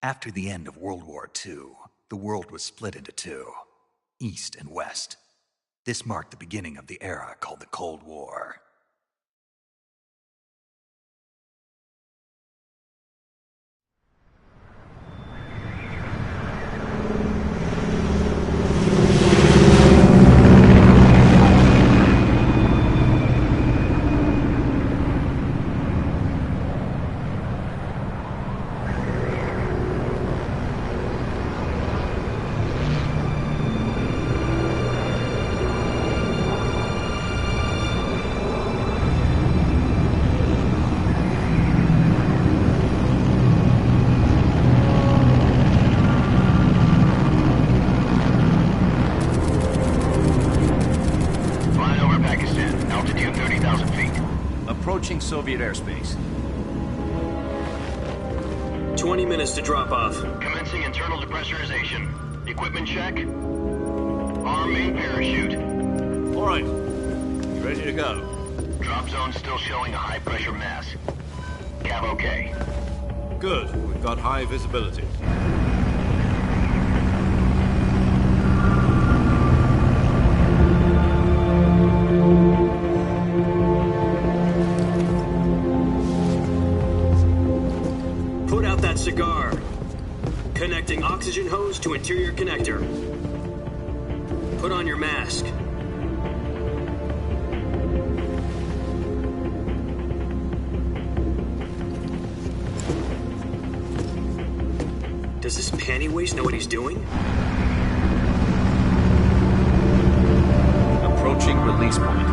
After the end of World War II, the world was split into two, East and West. This marked the beginning of the era called the Cold War. Approaching Soviet airspace. 20 minutes to drop off. Commencing internal depressurization. Equipment check. Arm main parachute. All right. Ready to go. Drop zone still showing a high pressure mass. Cav okay. Good. We've got high visibility. Cigar. Connecting oxygen hose to interior connector. Put on your mask. Does this panty waste know what he's doing? Approaching release point.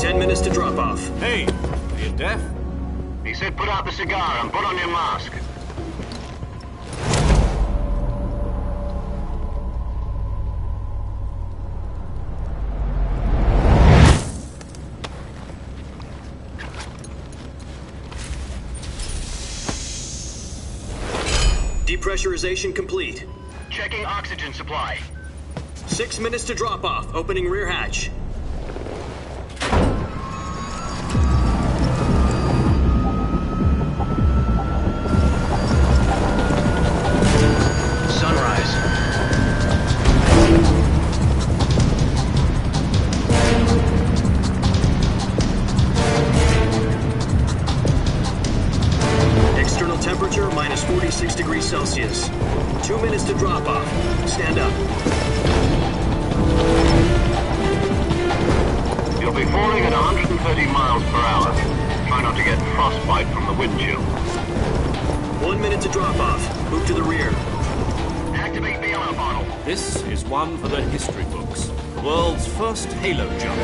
10 minutes to drop off. Hey, are you deaf? He said put out the cigar and put on your mask. Depressurization complete. Checking oxygen supply. 6 minutes to drop off. Opening rear hatch. Temperature minus 46 degrees Celsius. 2 minutes to drop off. Stand up. You'll be falling at 130 miles per hour. Try not to get frostbite from the wind chill. 1 minute to drop off. Move to the rear. Activate the alarm bottle. This is one for the history books. The world's first halo jump.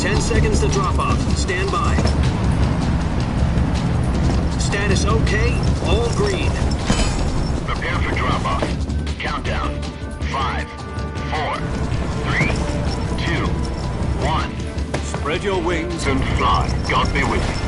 10 seconds to drop off. Stand by. Status okay, all green. Prepare for drop-off. Countdown. 5, 4, 3, 2, 1. Spread your wings And fly. God be with you.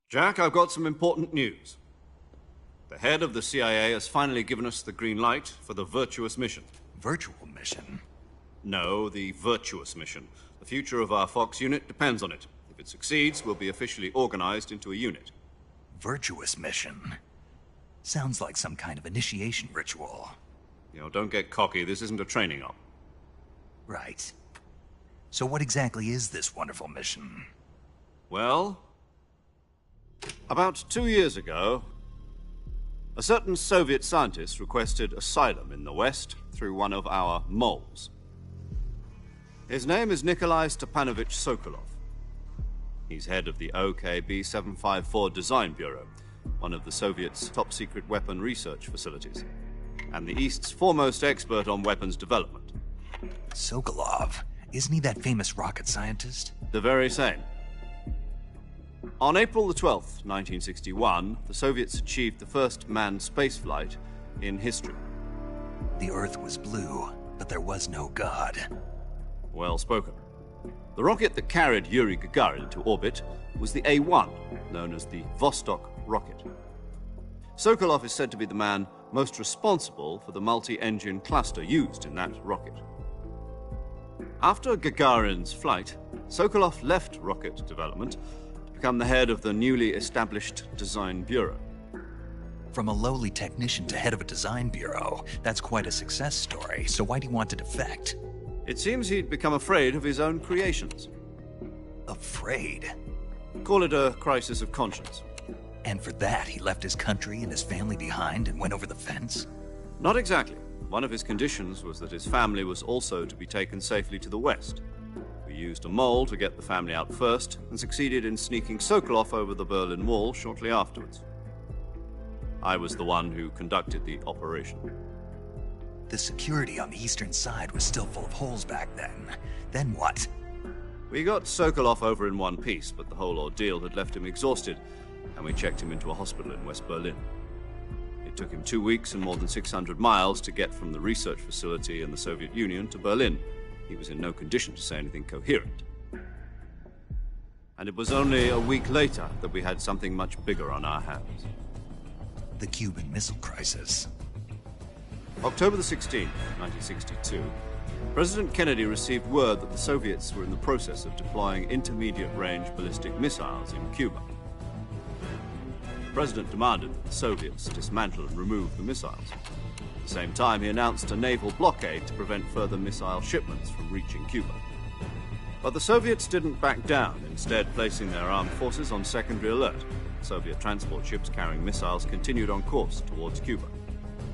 Jack, I've got some important news. The head of the CIA has finally given us the green light for the virtuous mission. Virtual mission? No, the virtuous mission. The future of our Fox unit depends on it. If it succeeds, we'll be officially organized into a unit. Virtuous mission? Sounds like some kind of initiation ritual. You know, don't get cocky. This isn't a training op. Right. So what exactly is this wonderful mission? Well, about 2 years ago, a certain Soviet scientist requested asylum in the West through one of our moles. His name is Nikolai Stepanovich Sokolov. He's head of the OKB-754 Design Bureau, one of the Soviets' top-secret weapon research facilities, and the East's foremost expert on weapons development. Sokolov? Isn't he that famous rocket scientist? The very same. On April the 12th, 1961, the Soviets achieved the first manned spaceflight in history. The Earth was blue, but there was no God. Well spoken. The rocket that carried Yuri Gagarin to orbit was the A-1, known as the Vostok rocket. Sokolov is said to be the man most responsible for the multi-engine cluster used in that rocket. After Gagarin's flight, Sokolov left rocket development to become the head of the newly established Design Bureau. From a lowly technician to head of a design bureau, that's quite a success story, so why'd he want to defect? It seems he'd become afraid of his own creations. Afraid? Call it a crisis of conscience. And for that, he left his country and his family behind and went over the fence? Not exactly. One of his conditions was that his family was also to be taken safely to the west. We used a mole to get the family out first and succeeded in sneaking Sokolov over the Berlin Wall shortly afterwards. I was the one who conducted the operation. The security on the eastern side was still full of holes back then. Then what? We got Sokolov over in one piece, but the whole ordeal had left him exhausted, and we checked him into a hospital in West Berlin. It took him 2 weeks and more than 600 miles to get from the research facility in the Soviet Union to Berlin. He was in no condition to say anything coherent. And it was only a week later that we had something much bigger on our hands. The Cuban Missile Crisis. October the 16th, 1962, President Kennedy received word that the Soviets were in the process of deploying intermediate-range ballistic missiles in Cuba. The President demanded that the Soviets dismantle and remove the missiles. At the same time, he announced a naval blockade to prevent further missile shipments from reaching Cuba. But the Soviets didn't back down, instead placing their armed forces on secondary alert. Soviet transport ships carrying missiles continued on course towards Cuba.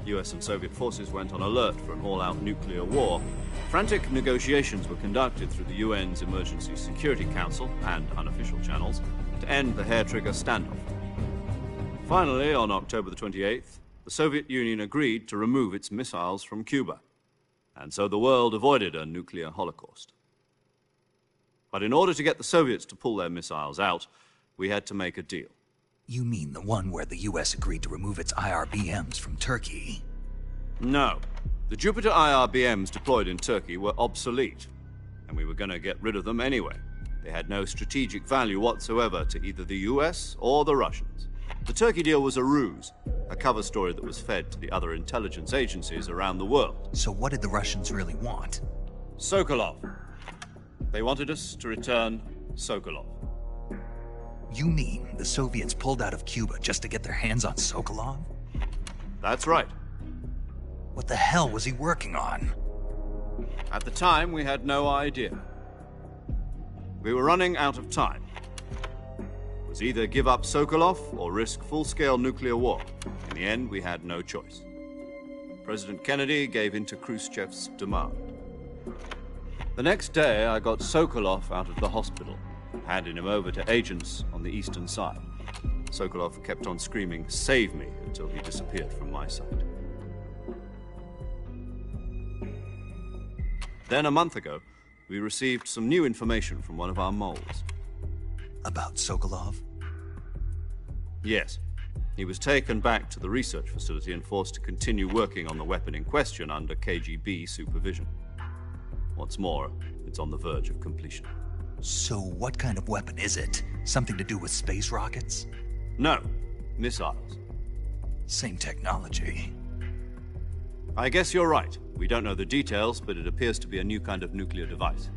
US and Soviet forces went on alert for an all-out nuclear war. Frantic negotiations were conducted through the UN's Emergency Security Council and unofficial channels to end the hair-trigger standoff. Finally, on October the 28th, the Soviet Union agreed to remove its missiles from Cuba, and so the world avoided a nuclear holocaust. But in order to get the Soviets to pull their missiles out, we had to make a deal. You mean the one where the US agreed to remove its IRBMs from Turkey? No. The Jupiter IRBMs deployed in Turkey were obsolete, and we were going to get rid of them anyway. They had no strategic value whatsoever to either the US or the Russians. The Turkey deal was a ruse, a cover story that was fed to the other intelligence agencies around the world. So what did the Russians really want? Sokolov. They wanted us to return Sokolov. You mean the Soviets pulled out of Cuba just to get their hands on Sokolov? That's right. What the hell was he working on? At the time, we had no idea. We were running out of time. It was either give up Sokolov or risk full-scale nuclear war. In the end, we had no choice. President Kennedy gave in to Khrushchev's demand. The next day, I got Sokolov out of the hospital, handing him over to agents on the eastern side. Sokolov kept on screaming, "Save me," until he disappeared from my sight. Then, a month ago, we received some new information from one of our moles. About Sokolov? Yes. He was taken back to the research facility and forced to continue working on the weapon in question under KGB supervision. What's more, it's on the verge of completion. So what kind of weapon is it? Something to do with space rockets? No, missiles. Same technology. I guess you're right. We don't know the details, but it appears to be a new kind of nuclear device.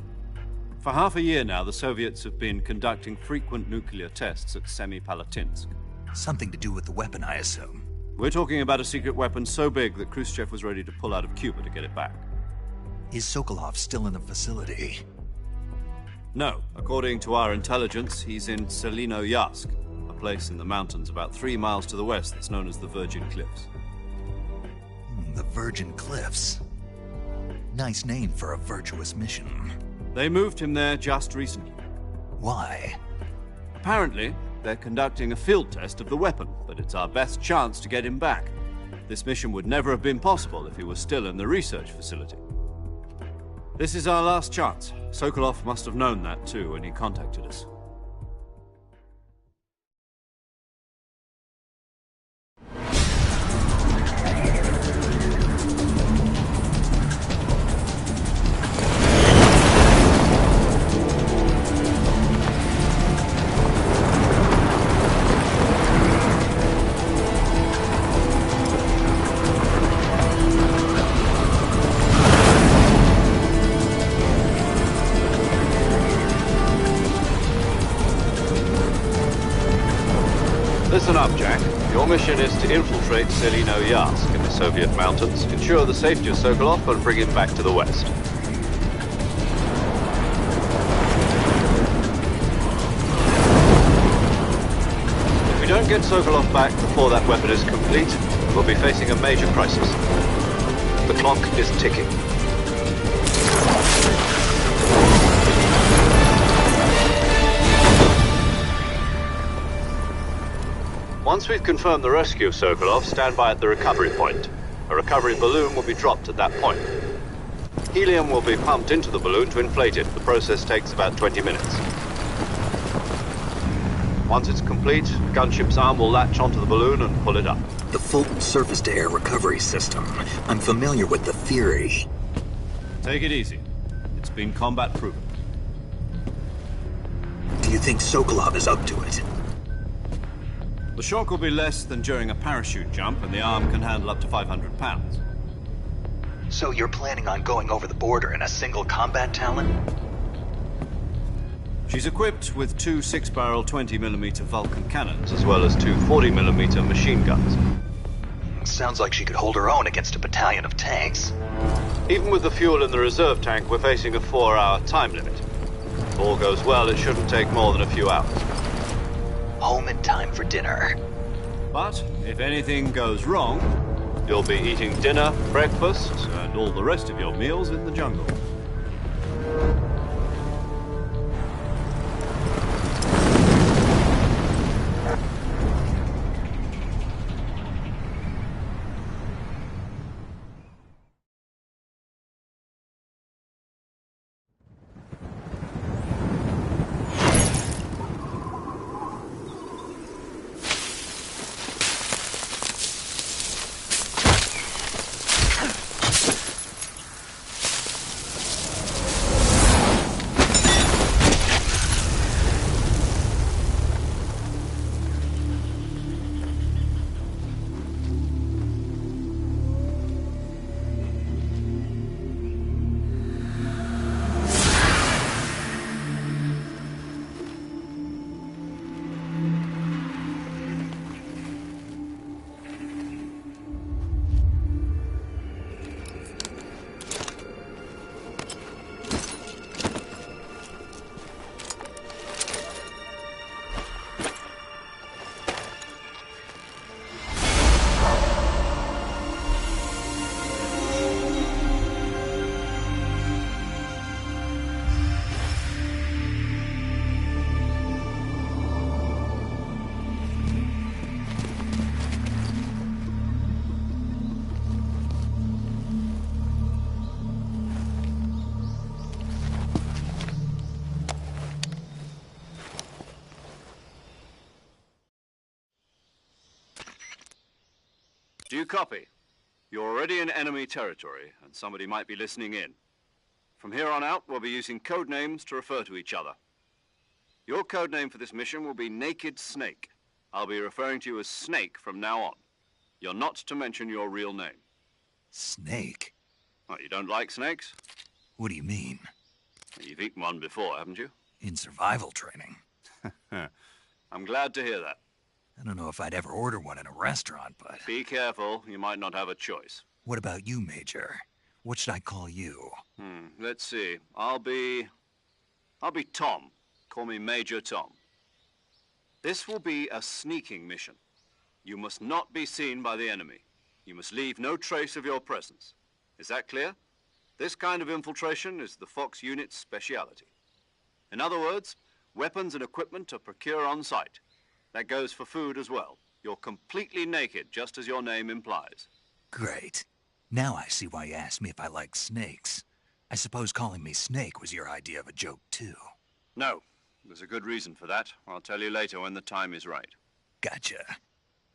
For half a year now, the Soviets have been conducting frequent nuclear tests at Semipalatinsk. Something to do with the weapon, I assume. We're talking about a secret weapon so big that Khrushchev was ready to pull out of Cuba to get it back. Is Sokolov still in the facility? No. According to our intelligence, he's in Selinoyarsk, a place in the mountains about 3 miles to the west that's known as the Virgin Cliffs. The Virgin Cliffs. Nice name for a virtuous mission. They moved him there just recently. Why? Apparently, they're conducting a field test of the weapon, but it's our best chance to get him back. This mission would never have been possible if he was still in the research facility. This is our last chance. Sokolov must have known that too when he contacted us. Listen up, Jack. Your mission is to infiltrate Selino-Yarsk in the Soviet mountains, ensure the safety of Sokolov, and bring him back to the west. If we don't get Sokolov back before that weapon is complete, we'll be facing a major crisis. The clock is ticking. Once we've confirmed the rescue of Sokolov, stand by at the recovery point. A recovery balloon will be dropped at that point. Helium will be pumped into the balloon to inflate it. The process takes about 20 minutes. Once it's complete, the gunship's arm will latch onto the balloon and pull it up. The Fulton surface-to-air recovery system. I'm familiar with the theory. Take it easy. It's been combat-proven. Do you think Sokolov is up to it? The shock will be less than during a parachute jump, and the arm can handle up to 500 pounds. So you're planning on going over the border in a single combat Talon? She's equipped with two 6-barrel 20mm Vulcan cannons, as well as two 40mm machine guns. Sounds like she could hold her own against a battalion of tanks. Even with the fuel in the reserve tank, we're facing a 4-hour time limit. If all goes well, it shouldn't take more than a few hours. Home in time for dinner. But if anything goes wrong, you'll be eating dinner, breakfast, and all the rest of your meals in the jungle. Do you copy? You're already in enemy territory, and somebody might be listening in. From here on out, we'll be using code names to refer to each other. Your code name for this mission will be Naked Snake. I'll be referring to you as Snake from now on. You're not to mention your real name. Snake? Oh, you don't like snakes? What do you mean? You've eaten one before, haven't you? In survival training. I'm glad to hear that. I don't know if I'd ever order one in a restaurant, but... Be careful, you might not have a choice. What about you, Major? What should I call you? Let's see. I'll be Tom. Call me Major Tom. This will be a sneaking mission. You must not be seen by the enemy. You must leave no trace of your presence. Is that clear? This kind of infiltration is the Fox unit's speciality. In other words, weapons and equipment are procured on site. That goes for food as well. You're completely naked, just as your name implies. Great. Now I see why you asked me if I like snakes. I suppose calling me Snake was your idea of a joke, too. No. There's a good reason for that. I'll tell you later when the time is right. Gotcha.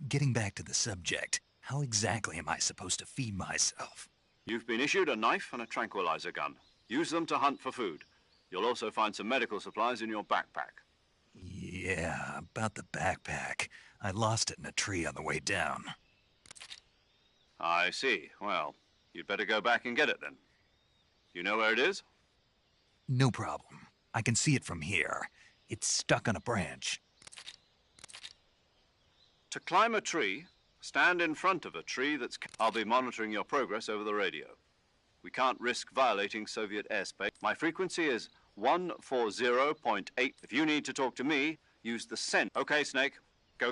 Getting back to the subject, how exactly am I supposed to feed myself? You've been issued a knife and a tranquilizer gun. Use them to hunt for food. You'll also find some medical supplies in your backpack. Yeah, about the backpack. I lost it in a tree on the way down. I see. Well, you'd better go back and get it then. You know where it is? No problem. I can see it from here. It's stuck on a branch. To climb a tree, stand in front of a tree that's... I'll be monitoring your progress over the radio. We can't risk violating Soviet airspace. My frequency is 140.8. If you need to talk to me, use the send. Okay, Snake, go.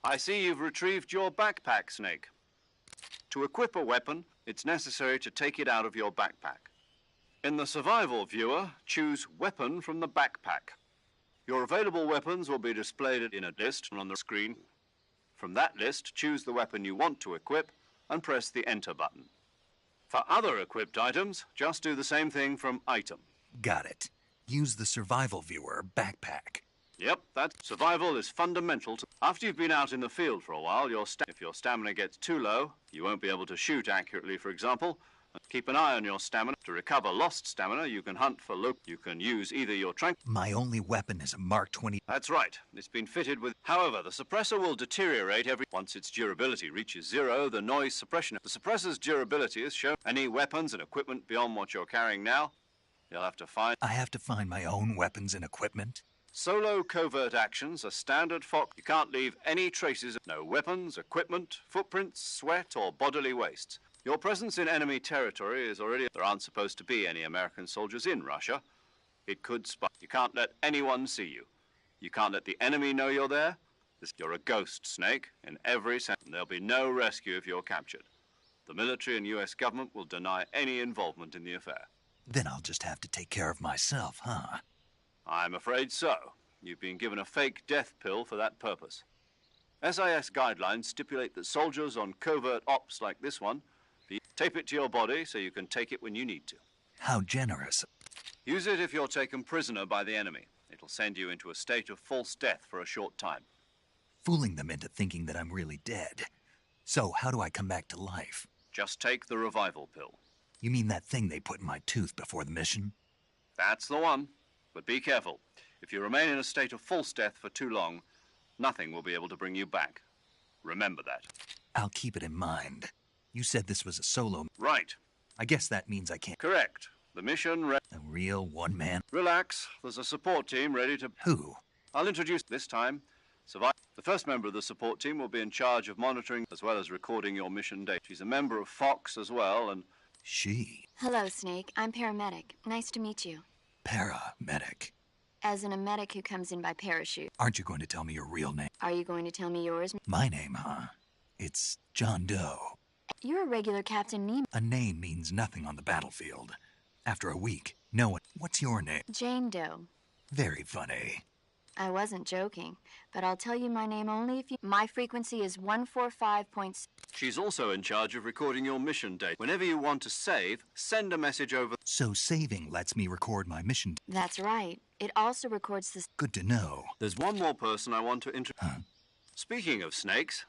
I see you've retrieved your backpack, Snake. To equip a weapon, it's necessary to take it out of your backpack. In the survival viewer, choose Weapon from the backpack. Your available weapons will be displayed in a list on the screen. From that list, choose the weapon you want to equip and press the Enter button. For other equipped items, just do the same thing from Item. Got it. Use the survival viewer backpack. Yep, that survival is fundamental to... After you've been out in the field for a while, if your stamina gets too low, you won't be able to shoot accurately, for example. Keep an eye on your stamina. To recover lost stamina, you can hunt for You can use either your My only weapon is a Mark 20. That's right. It's been fitted with... However, the suppressor will deteriorate once its durability reaches zero, the noise suppression... The suppressor's durability is shown. Any weapons and equipment beyond what you're carrying now, you'll have to find... I have to find my own weapons and equipment? Solo covert actions are standard Fox. You can't leave any traces of no weapons, equipment, footprints, sweat, or bodily wastes. Your presence in enemy territory is already... There aren't supposed to be any American soldiers in Russia. It could spy. You can't let anyone see you. You can't let the enemy know you're there. You're a ghost, Snake, in every sense. There'll be no rescue if you're captured. The military and U.S. government will deny any involvement in the affair. Then I'll just have to take care of myself, huh? I'm afraid so. You've been given a fake death pill for that purpose. SIS guidelines stipulate that soldiers on covert ops like this one tape it to your body so you can take it when you need to. How generous. Use it if you're taken prisoner by the enemy. It'll send you into a state of false death for a short time. Fooling them into thinking that I'm really dead. So, how do I come back to life? Just take the revival pill. You mean that thing they put in my tooth before the mission? That's the one. But be careful. If you remain in a state of false death for too long, nothing will be able to bring you back. Remember that. I'll keep it in mind. You said this was a solo... Right. I guess that means I can't... Correct. The mission... A real one-man... Relax. There's a support team ready to... Who? I'll introduce this time. The first member of the support team will be in charge of monitoring as well as recording your mission data. She's a member of Fox as well, and... She? Hello, Snake. I'm paramedic. Nice to meet you. Paramedic. As in a medic who comes in by parachute. Aren't you going to tell me your real name? Are you going to tell me yours? My name, huh? It's John Doe. You're a regular Captain Nemo. A name means nothing on the battlefield. After a week, no one... What's your name? Jane Doe. Very funny. I wasn't joking, but I'll tell you my name only if you... My frequency is 145. She's also in charge of recording your mission data. Whenever you want to save, send a message over... So saving lets me record my mission... That's right. It also records the... Good to know. There's one more person I want to introduce. Huh? Speaking of snakes,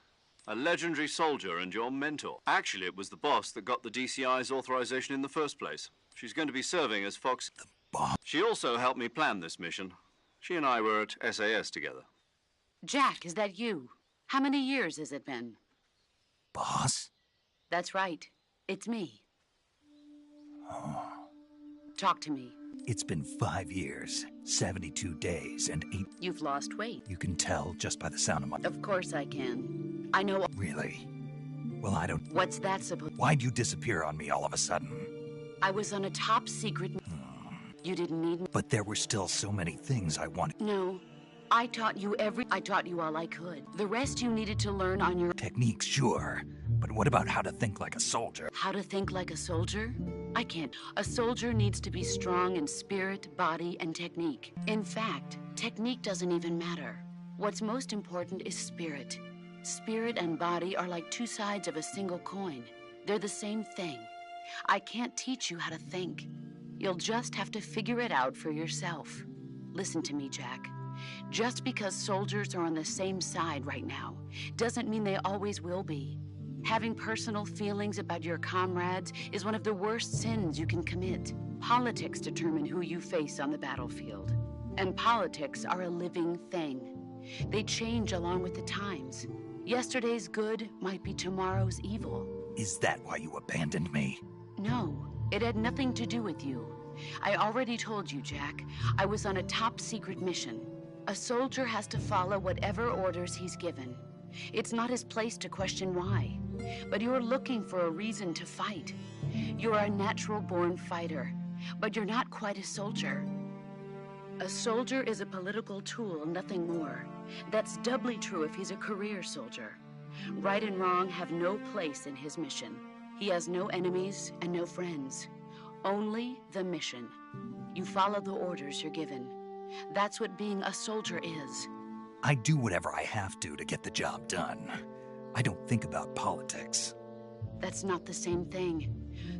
a legendary soldier and your mentor. Actually, it was the boss that got the DCI's authorization in the first place. She's going to be serving as Fox... The boss? She also helped me plan this mission. She and I were at SAS together. Jack, is that you? How many years has it been? Boss? That's right. It's me. Talk to me. It's been 5 years, 72 days, and 8... You've lost weight. You can tell just by the sound of my... Of course I can. I know... Really? Well, I don't... What's that supposed... Why'd you disappear on me all of a sudden? I was on a top secret... You didn't need me. But there were still so many things I wanted... No. I taught you all I could. The rest you needed to learn on your... Techniques, sure. But what about how to think like a soldier? How to think like a soldier? I can't. A soldier needs to be strong in spirit, body, and technique. In fact, technique doesn't even matter. What's most important is spirit. Spirit and body are like two sides of a single coin. They're the same thing. I can't teach you how to think. You'll just have to figure it out for yourself. Listen to me, Jack. Just because soldiers are on the same side right now doesn't mean they always will be. Having personal feelings about your comrades is one of the worst sins you can commit. Politics determine who you face on the battlefield. And politics are a living thing. They change along with the times. Yesterday's good might be tomorrow's evil. Is that why you abandoned me? No, it had nothing to do with you. I already told you, Jack. I was on a top secret mission. A soldier has to follow whatever orders he's given. It's not his place to question why. But you're looking for a reason to fight. You're a natural-born fighter, but you're not quite a soldier. A soldier is a political tool, nothing more. That's doubly true if he's a career soldier. Right and wrong have no place in his mission. He has no enemies and no friends. Only the mission. You follow the orders you're given. That's what being a soldier is. I do whatever I have to get the job done. I don't think about politics. That's not the same thing.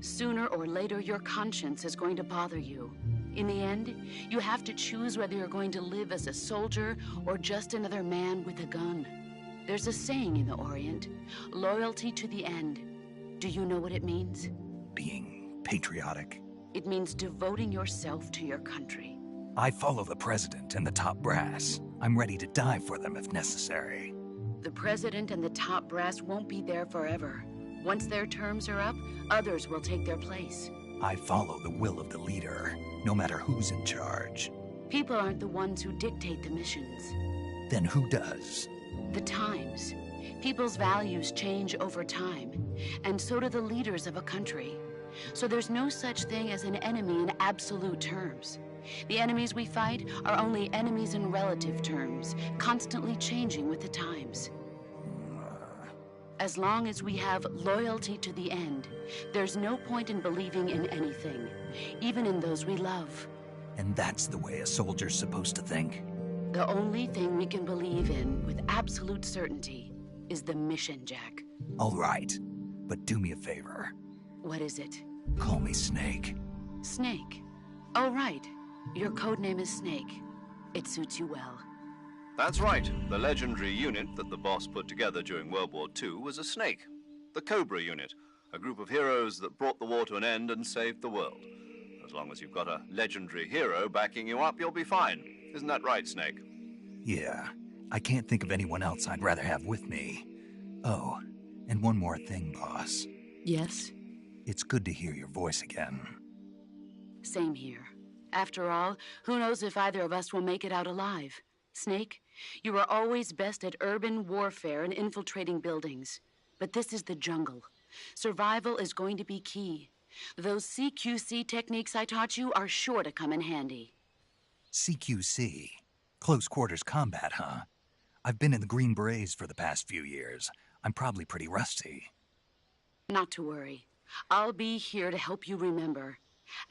Sooner or later, your conscience is going to bother you. In the end, you have to choose whether you're going to live as a soldier or just another man with a gun. There's a saying in the Orient, loyalty to the end. Do you know what it means? Being patriotic. It means devoting yourself to your country. I follow the president and the top brass. I'm ready to die for them if necessary. The president and the top brass won't be there forever. Once their terms are up, others will take their place. I follow the will of the leader, no matter who's in charge. People aren't the ones who dictate the missions. Then who does? The times. People's values change over time, and so do the leaders of a country. So there's no such thing as an enemy in absolute terms. The enemies we fight are only enemies in relative terms, constantly changing with the times. As long as we have loyalty to the end, there's no point in believing in anything, even in those we love. And that's the way a soldier's supposed to think? The only thing we can believe in with absolute certainty is the mission, Jack. All right, but do me a favor. What is it? Call me Snake. Snake? Oh, right. Your codename is Snake. It suits you well. That's right. The legendary unit that the boss put together during World War II was a Snake. The Cobra unit, a group of heroes that brought the war to an end and saved the world. As long as you've got a legendary hero backing you up, you'll be fine. Isn't that right, Snake? Yeah. I can't think of anyone else I'd rather have with me. Oh, and one more thing, boss. Yes? It's good to hear your voice again. Same here. After all, who knows if either of us will make it out alive? Snake, you are always best at urban warfare and infiltrating buildings. But this is the jungle. Survival is going to be key. Those CQC techniques I taught you are sure to come in handy. CQC? Close quarters combat, huh? I've been in the Green Berets for the past few years. I'm probably pretty rusty. Not to worry. I'll be here to help you remember.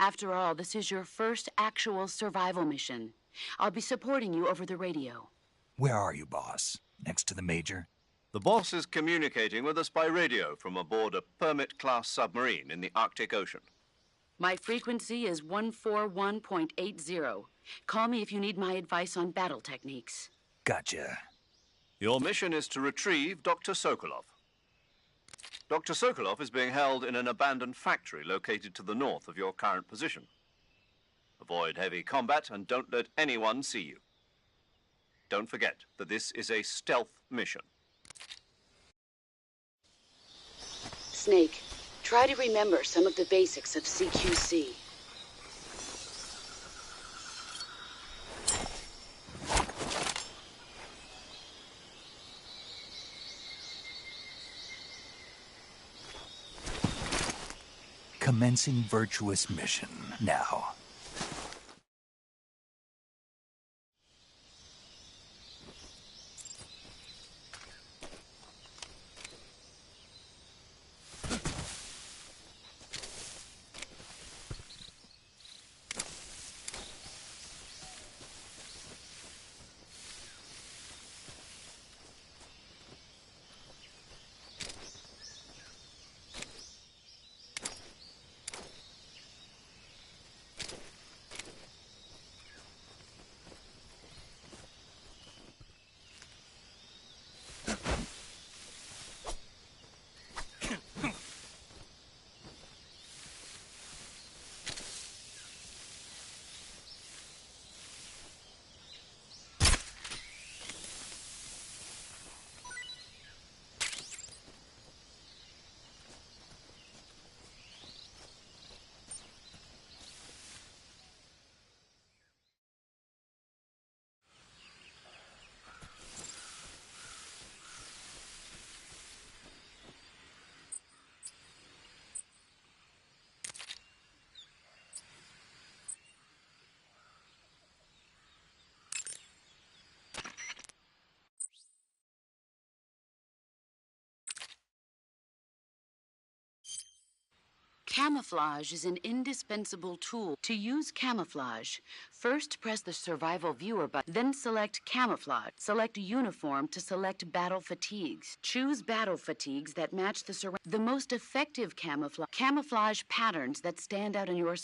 After all, this is your first actual survival mission. I'll be supporting you over the radio. Where are you, boss? Next to the Major? The boss is communicating with us by radio from aboard a Permit-class submarine in the Arctic Ocean. My frequency is 141.80. Call me if you need my advice on battle techniques. Gotcha. Your mission is to retrieve Dr. Sokolov. Dr. Sokolov is being held in an abandoned factory located to the north of your current position. Avoid heavy combat and don't let anyone see you. Don't forget that this is a stealth mission. Snake, Try to remember some of the basics of CQC. Commencing virtuous mission now. Camouflage is an indispensable tool. To use camouflage, first press the survival viewer button, then select camouflage. Select uniform to select battle fatigues. Choose battle fatigues that match the most effective camouflage patterns that stand out in your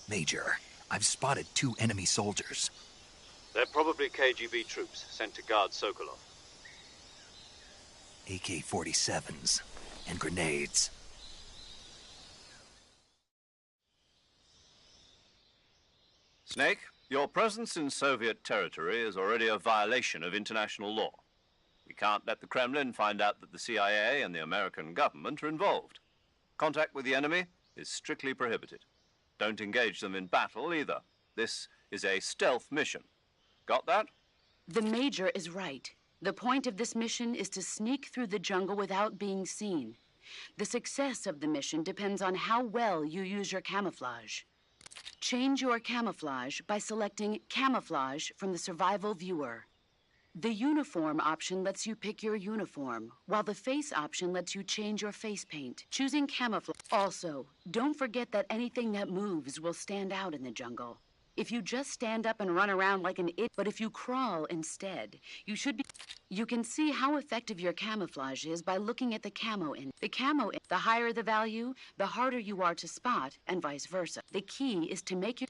Major, I've spotted 2 enemy soldiers. They're probably KGB troops sent to guard Sokolov. AK-47s and grenades. Snake, your presence in Soviet territory is already a violation of international law. We can't let the Kremlin find out that the CIA and the American government are involved. Contact with the enemy is strictly prohibited. Don't engage them in battle either. This is a stealth mission. Got that? The Major is right. The point of this mission is to sneak through the jungle without being seen. The success of the mission depends on how well you use your camouflage. Change your camouflage by selecting Camouflage from the Survival Viewer. The Uniform option lets you pick your uniform, while the Face option lets you change your face paint. Choosing camouflage. Also, don't forget that anything that moves will stand out in the jungle. If you just stand up and run around like an idiot, but if you crawl instead, you can see how effective your camouflage is by looking at the camo in. The higher the value, the harder you are to spot, and vice versa. The key is to make your...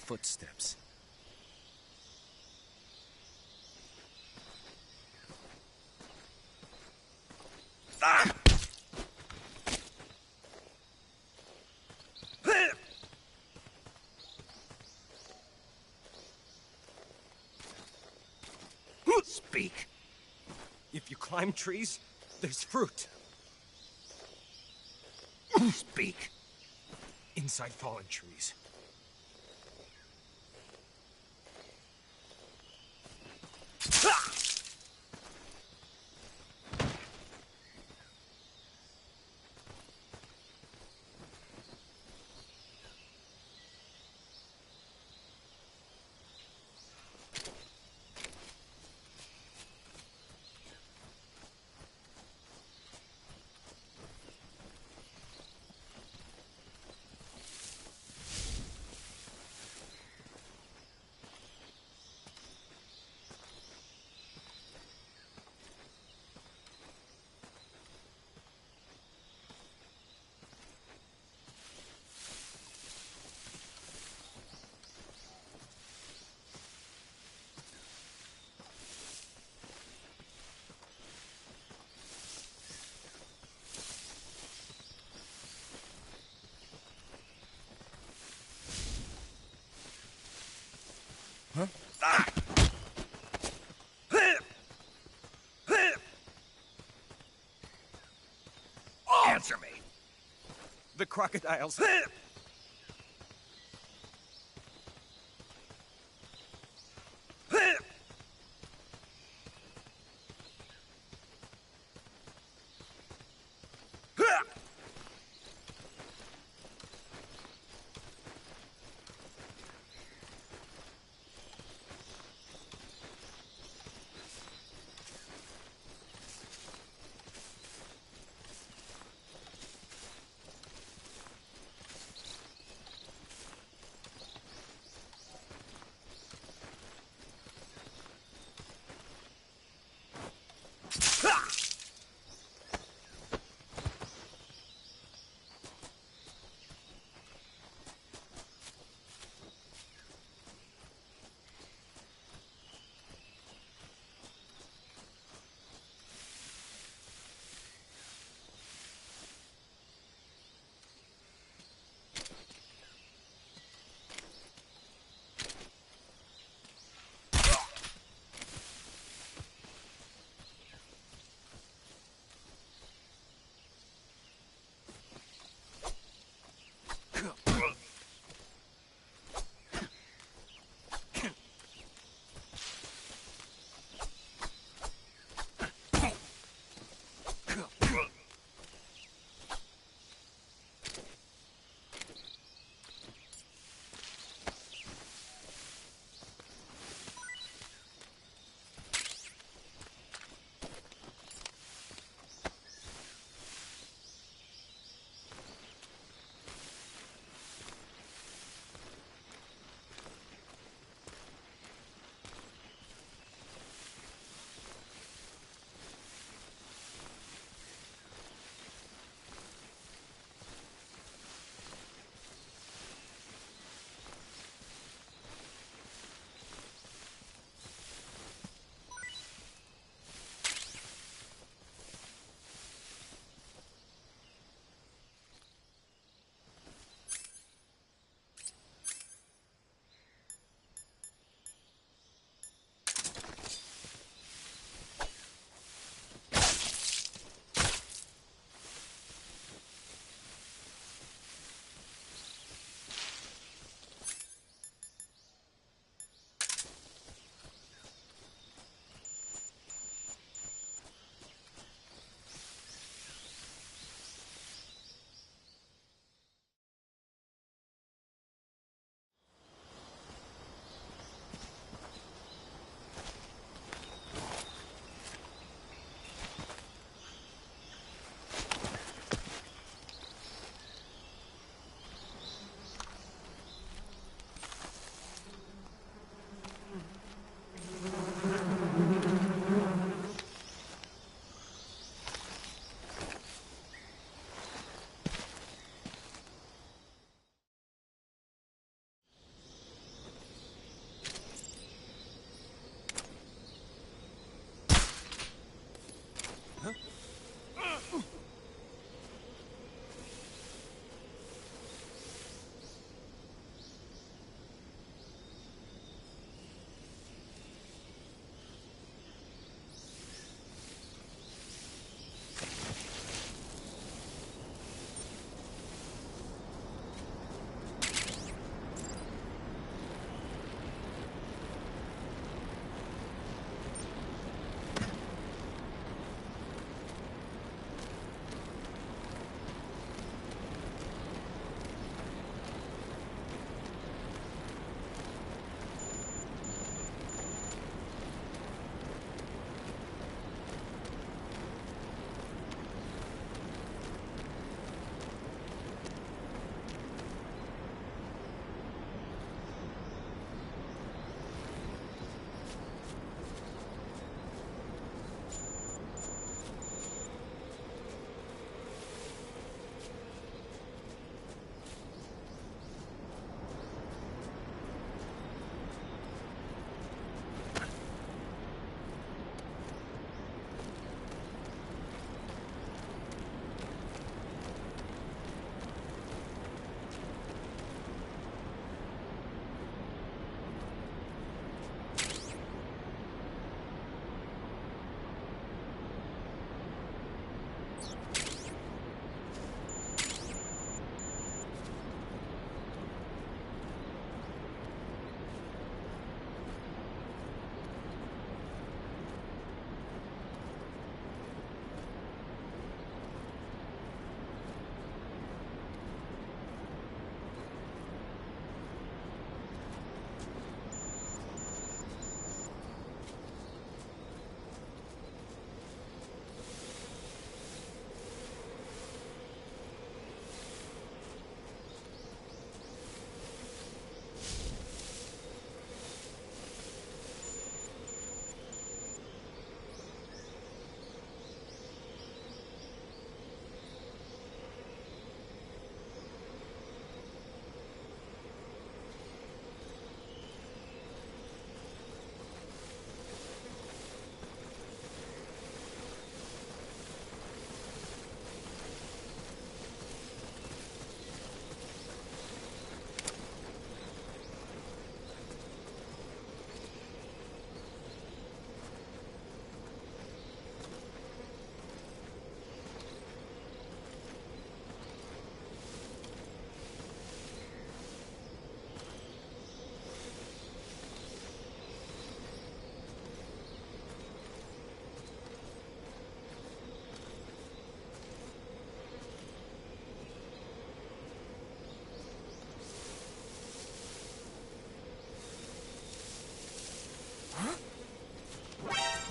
footsteps. Ah! Speak. If you climb trees, there's fruit. Speak. Inside fallen trees. Huh? Ah! Answer me. The crocodiles.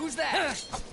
Who's that?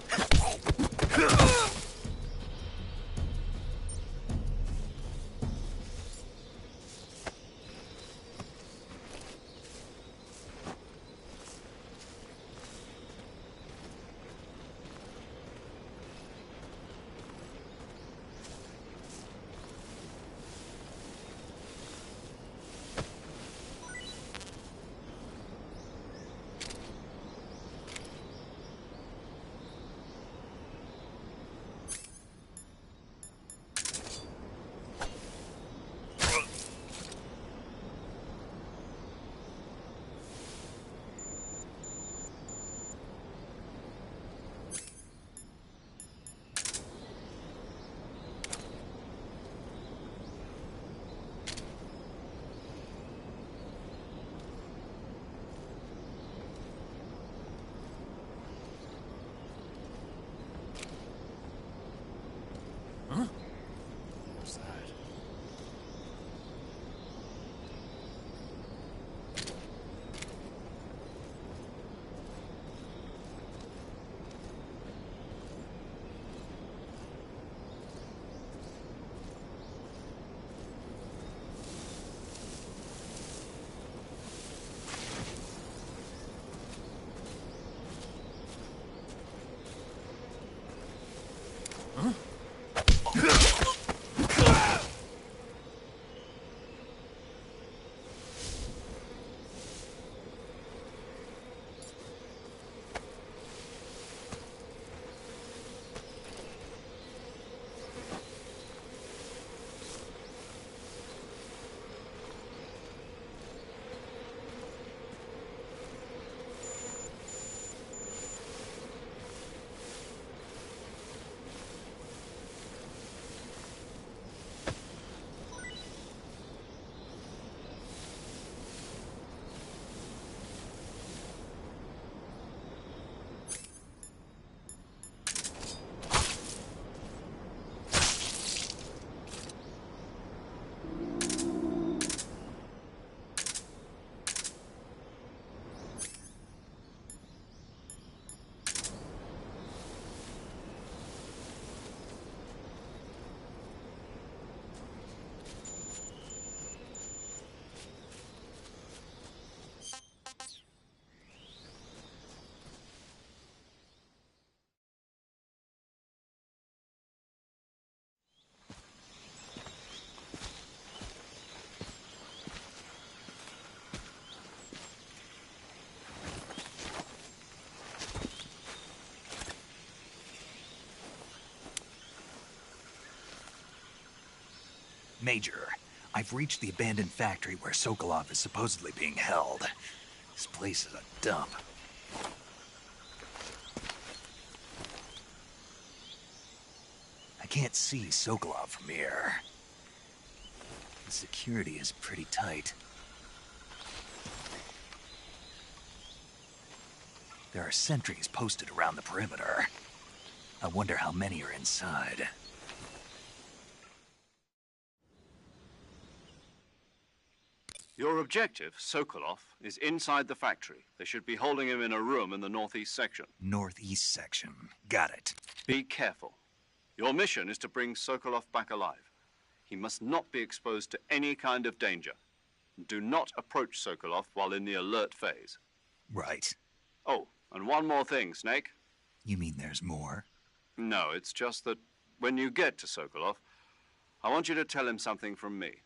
Major, I've reached the abandoned factory where Sokolov is supposedly being held. This place is a dump. I can't see Sokolov from here. The security is pretty tight. There are sentries posted around the perimeter. I wonder how many are inside. Your objective, Sokolov, is inside the factory. They should be holding him in a room in the northeast section. Northeast section. Got it. Be careful. Your mission is to bring Sokolov back alive. He must not be exposed to any kind of danger. Do not approach Sokolov while in the alert phase. Right. Oh, and one more thing, Snake. You mean there's more? No, it's just that when you get to Sokolov, I want you to tell him something from me.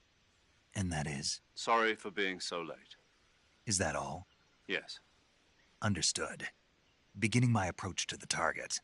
And that is? Sorry for being so late. Is that all? Yes. Understood. Beginning my approach to the target.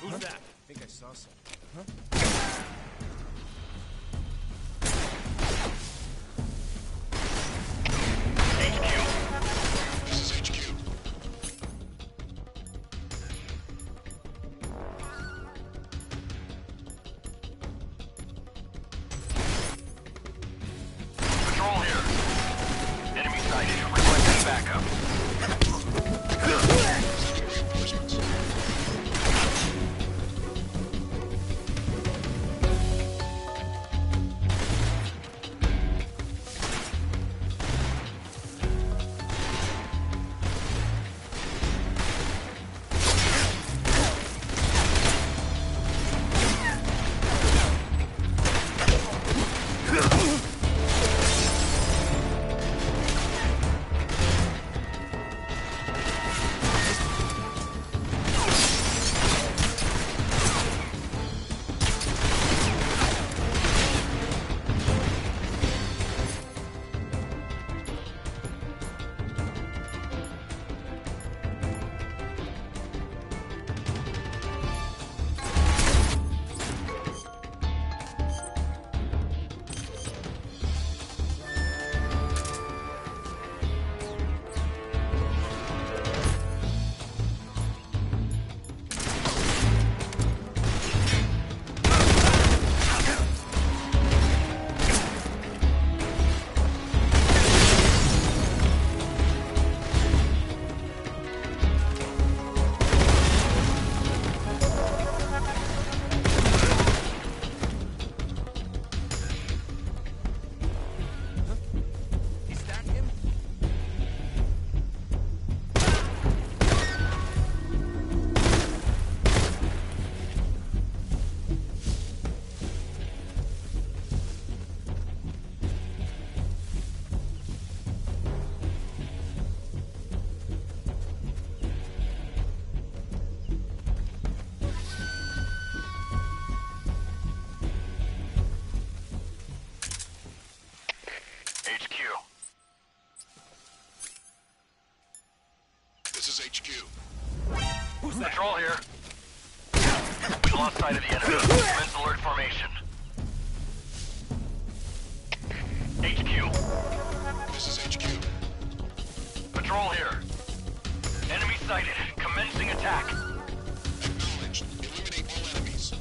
Who's that? I think I saw something. Huh? Patrol here. Enemy sighted. Requesting backup. is HQ. Who's that? Patrol here. We lost sight of the enemy. Commence alert formation. HQ. This is HQ. Patrol here. Enemy sighted. Commencing attack. Acknowledged. Eliminate all enemies.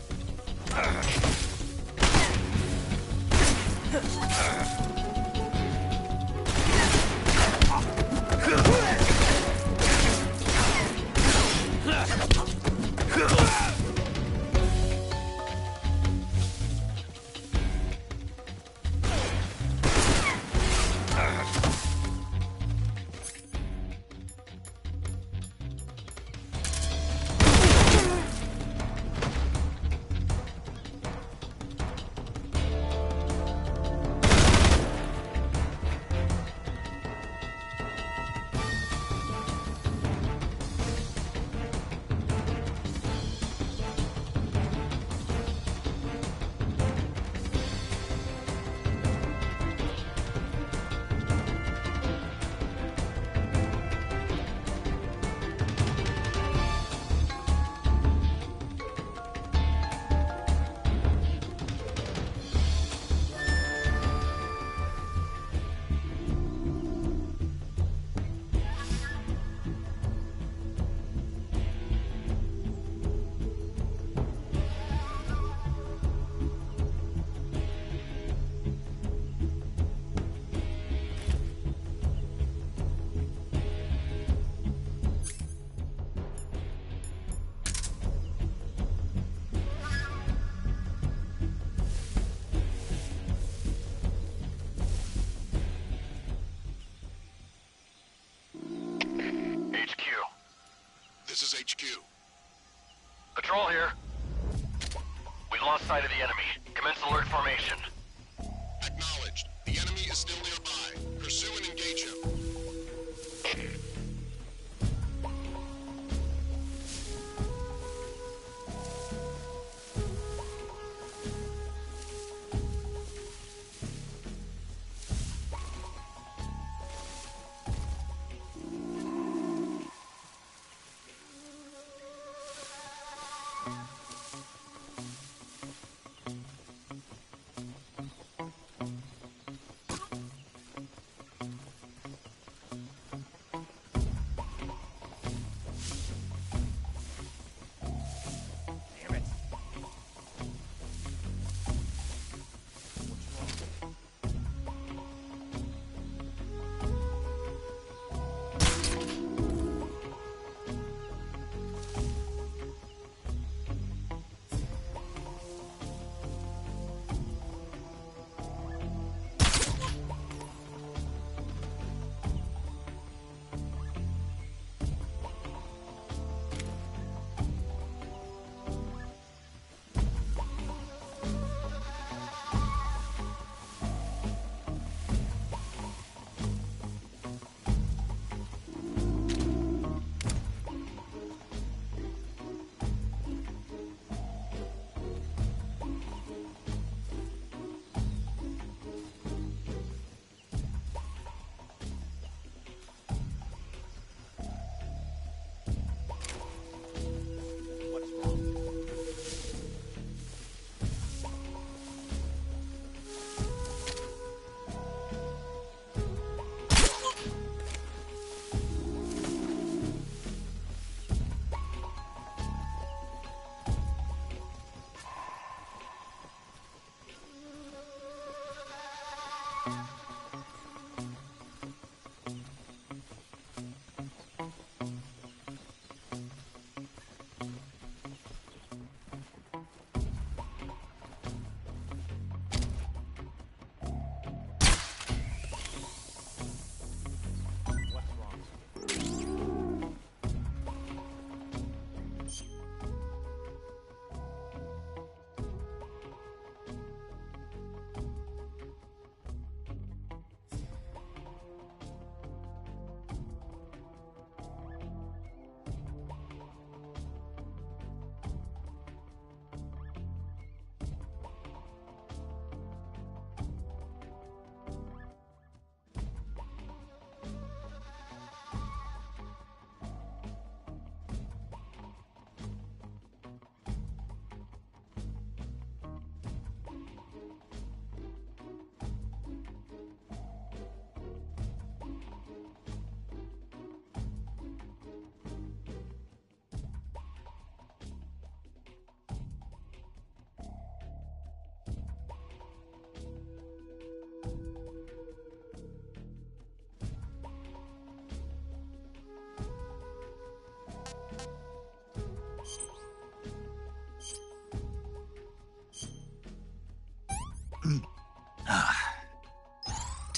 This is HQ. Patrol here. We lost sight of the enemy. Commence alert formation. Acknowledged. The enemy is still nearby. Pursue and engage him.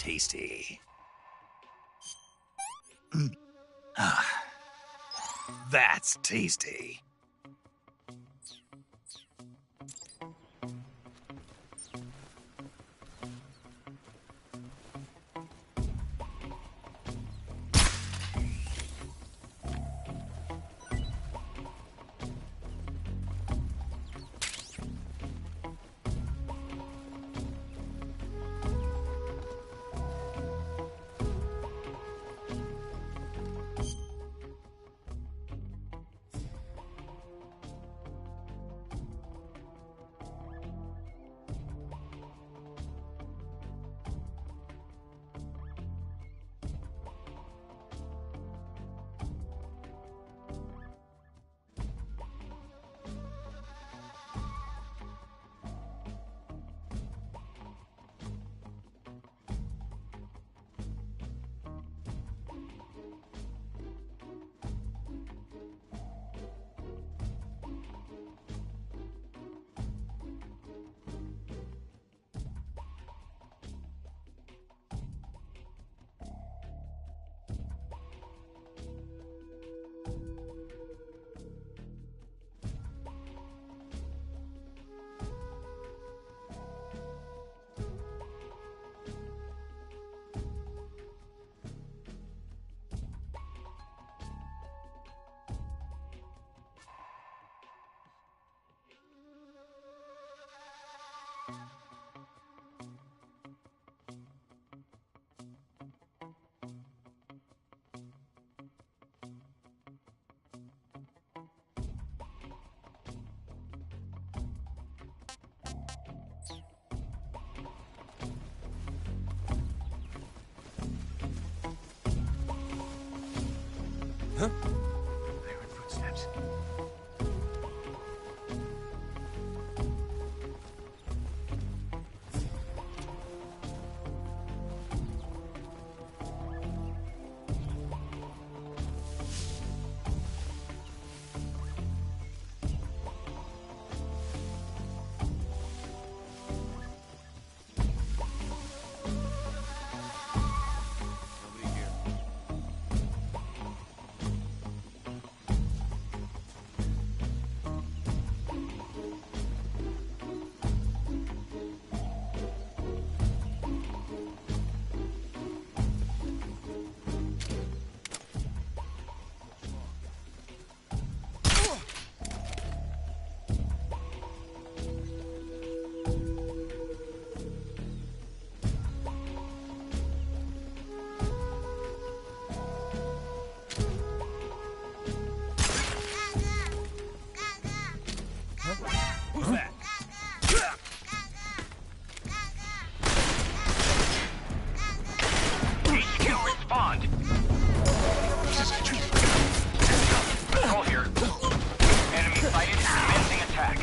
tasty. That's tasty. Huh? I heard footsteps. Nobody here. Who's that? HQ, respond! Control here. Enemy sighted. Commencing attack.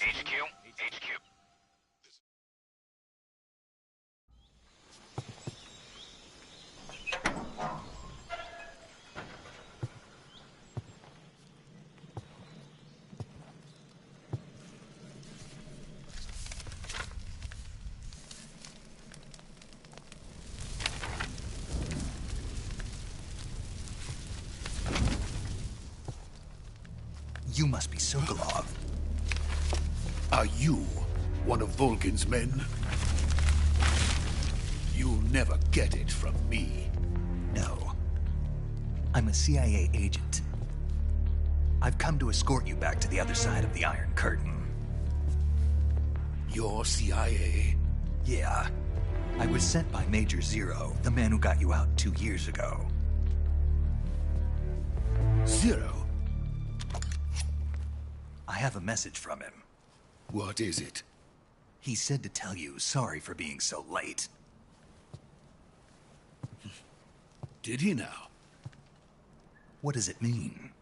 HQ, HQ. You must be Sokolov. Are you one of Vulcan's men? You'll never get it from me. No. I'm a CIA agent. I've come to escort you back to the other side of the Iron Curtain. You're CIA? Yeah. I was sent by Major Zero, the man who got you out 2 years ago. Zero? I have a message from him. What is it? He said to tell you sorry for being so late. Did he now? What does it mean?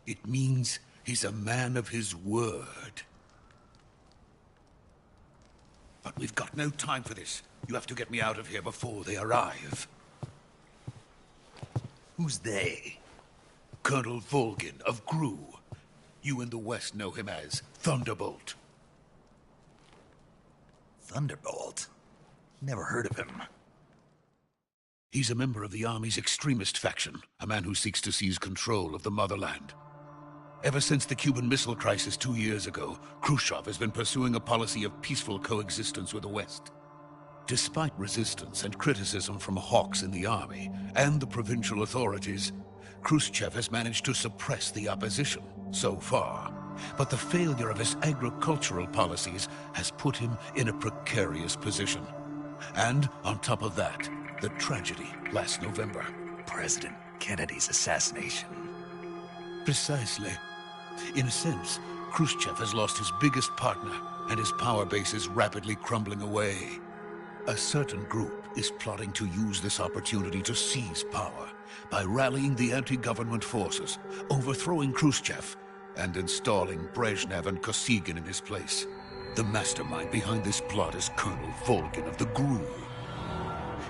It means he's a man of his word. But we've got no time for this. You have to get me out of here before they arrive. Who's they? Colonel Volgin of GRU. You in the West know him as Thunderbolt. Thunderbolt? Never heard of him. He's a member of the Army's extremist faction, a man who seeks to seize control of the motherland. Ever since the Cuban Missile Crisis 2 years ago, Khrushchev has been pursuing a policy of peaceful coexistence with the West. Despite resistance and criticism from hawks in the Army and the provincial authorities, Khrushchev has managed to suppress the opposition, so far. But the failure of his agricultural policies has put him in a precarious position. And on top of that, the tragedy last November. President Kennedy's assassination. Precisely. In a sense, Khrushchev has lost his biggest partner, and his power base is rapidly crumbling away. A certain group is plotting to use this opportunity to seize power by rallying the anti-government forces, overthrowing Khrushchev, and installing Brezhnev and Kosygin in his place. The mastermind behind this plot is Colonel Volgin of the GRU.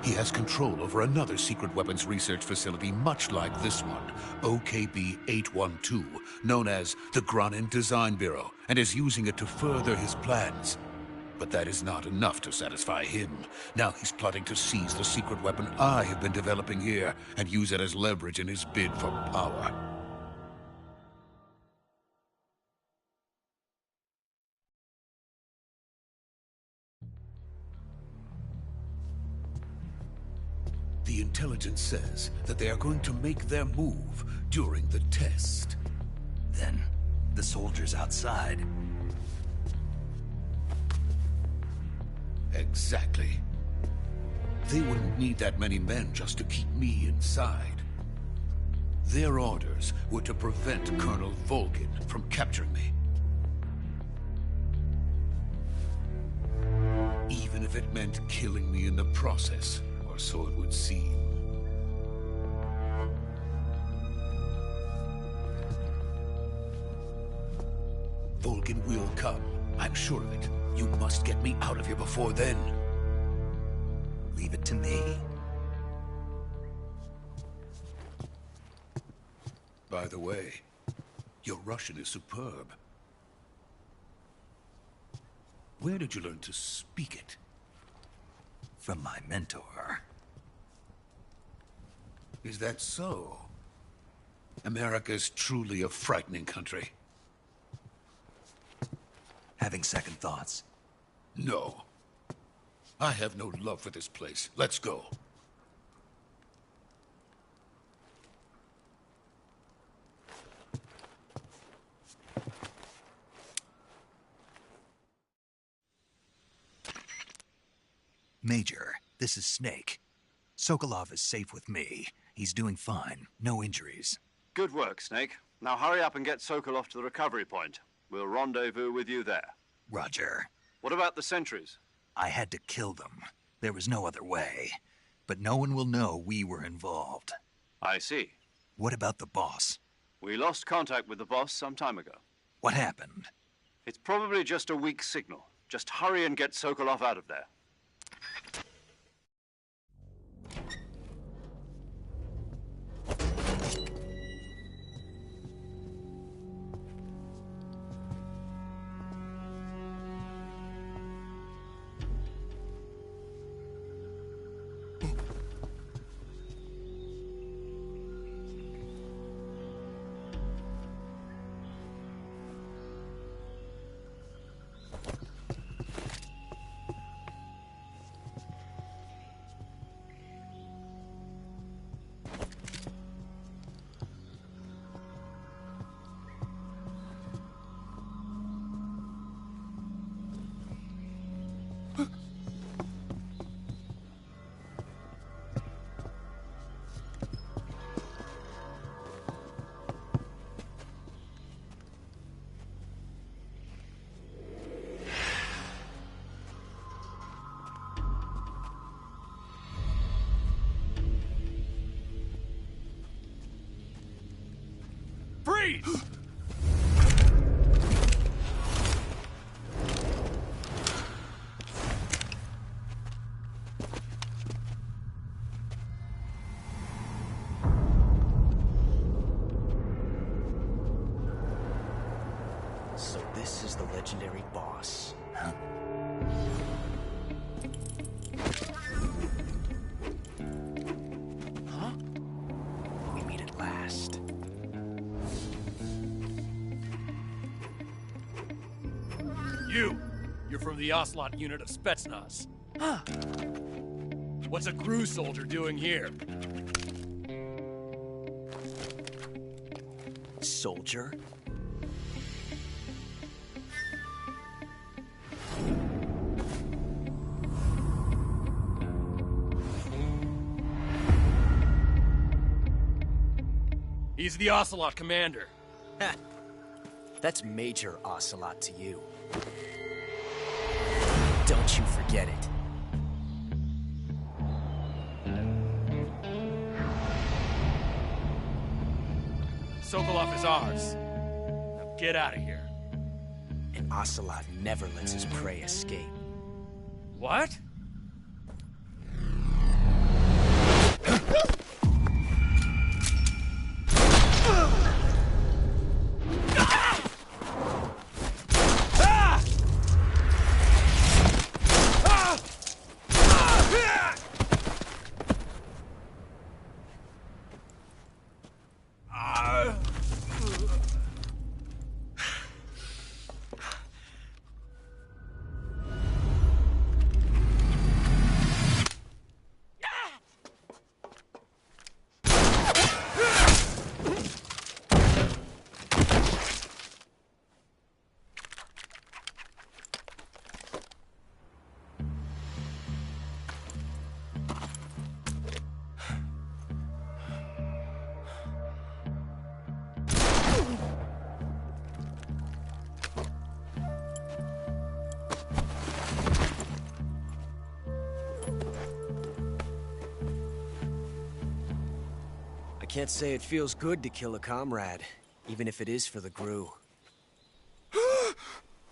He has control over another secret weapons research facility much like this one, OKB-812, known as the Granin Design Bureau, and is using it to further his plans. But that is not enough to satisfy him. Now he's plotting to seize the secret weapon I have been developing here and use it as leverage in his bid for power. The intelligence says that they are going to make their move during the test. Then, the soldiers outside. Exactly. They wouldn't need that many men just to keep me inside. Their orders were to prevent Colonel Volgin from capturing me. Even if it meant killing me in the process. So it would seem. Volgin will come. I'm sure of it. You must get me out of here before then. Leave it to me. By the way, your Russian is superb. Where did you learn to speak it? From my mentor. Is that so? America's truly a frightening country. Having second thoughts? No. I have no love for this place. Let's go. Major, this is Snake. Sokolov is safe with me. He's doing fine. No injuries. Good work, Snake. Now hurry up and get Sokolov to the recovery point. We'll rendezvous with you there. Roger. What about the sentries? I had to kill them. There was no other way. But no one will know we were involved. I see. What about the boss? We lost contact with the boss some time ago. What happened? It's probably just a weak signal. Just hurry and get Sokolov out of there. Freeze! So this is the legendary boss. Huh? Huh? We meet at last. You're from the Ocelot unit of Spetsnaz. Huh. What's a crew soldier doing here? Soldier? He's the Ocelot commander. Ha! That's Major Ocelot to you. Don't you forget it. Sokolov is ours. Now get out of here. And Ocelot never lets his prey escape. What? I can't say it feels good to kill a comrade, even if it is for the Gru.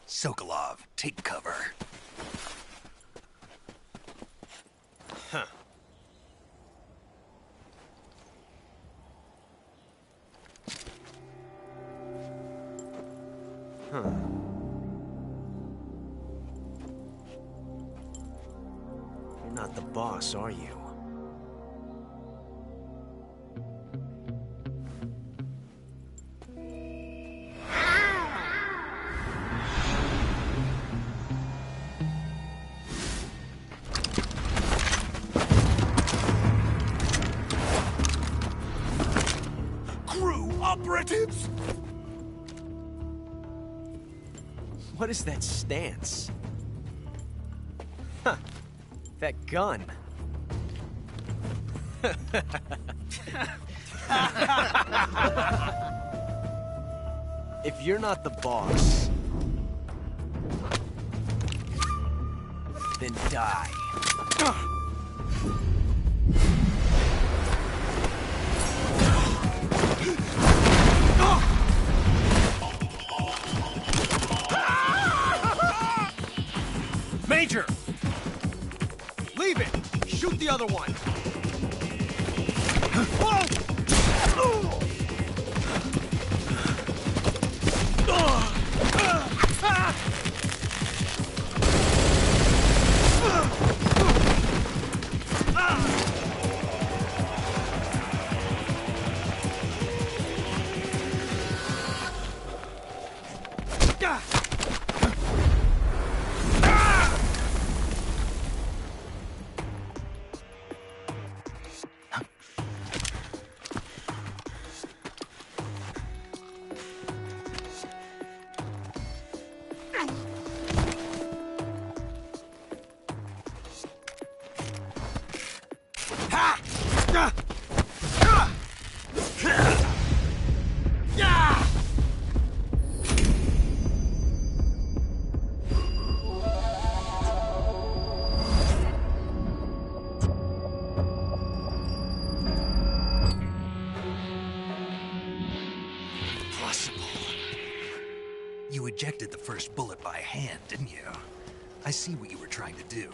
Sokolov, take cover. Huh. Huh. You're not the boss, are you? Operatives! What is that stance? Huh. That gun. If you're not the boss, then die. Major! Leave it! Shoot the other one! ejected the first bullet by hand, didn't you? I see what you were trying to do.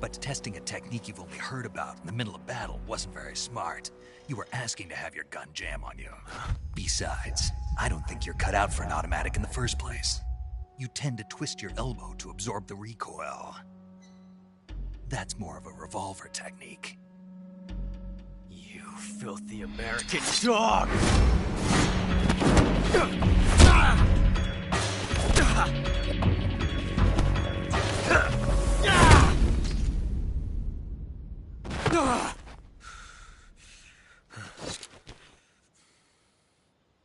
But testing a technique you've only heard about in the middle of battle wasn't very smart. You were asking to have your gun jam on you. Besides, I don't think you're cut out for an automatic in the first place. You tend to twist your elbow to absorb the recoil. That's more of a revolver technique. You filthy American dog!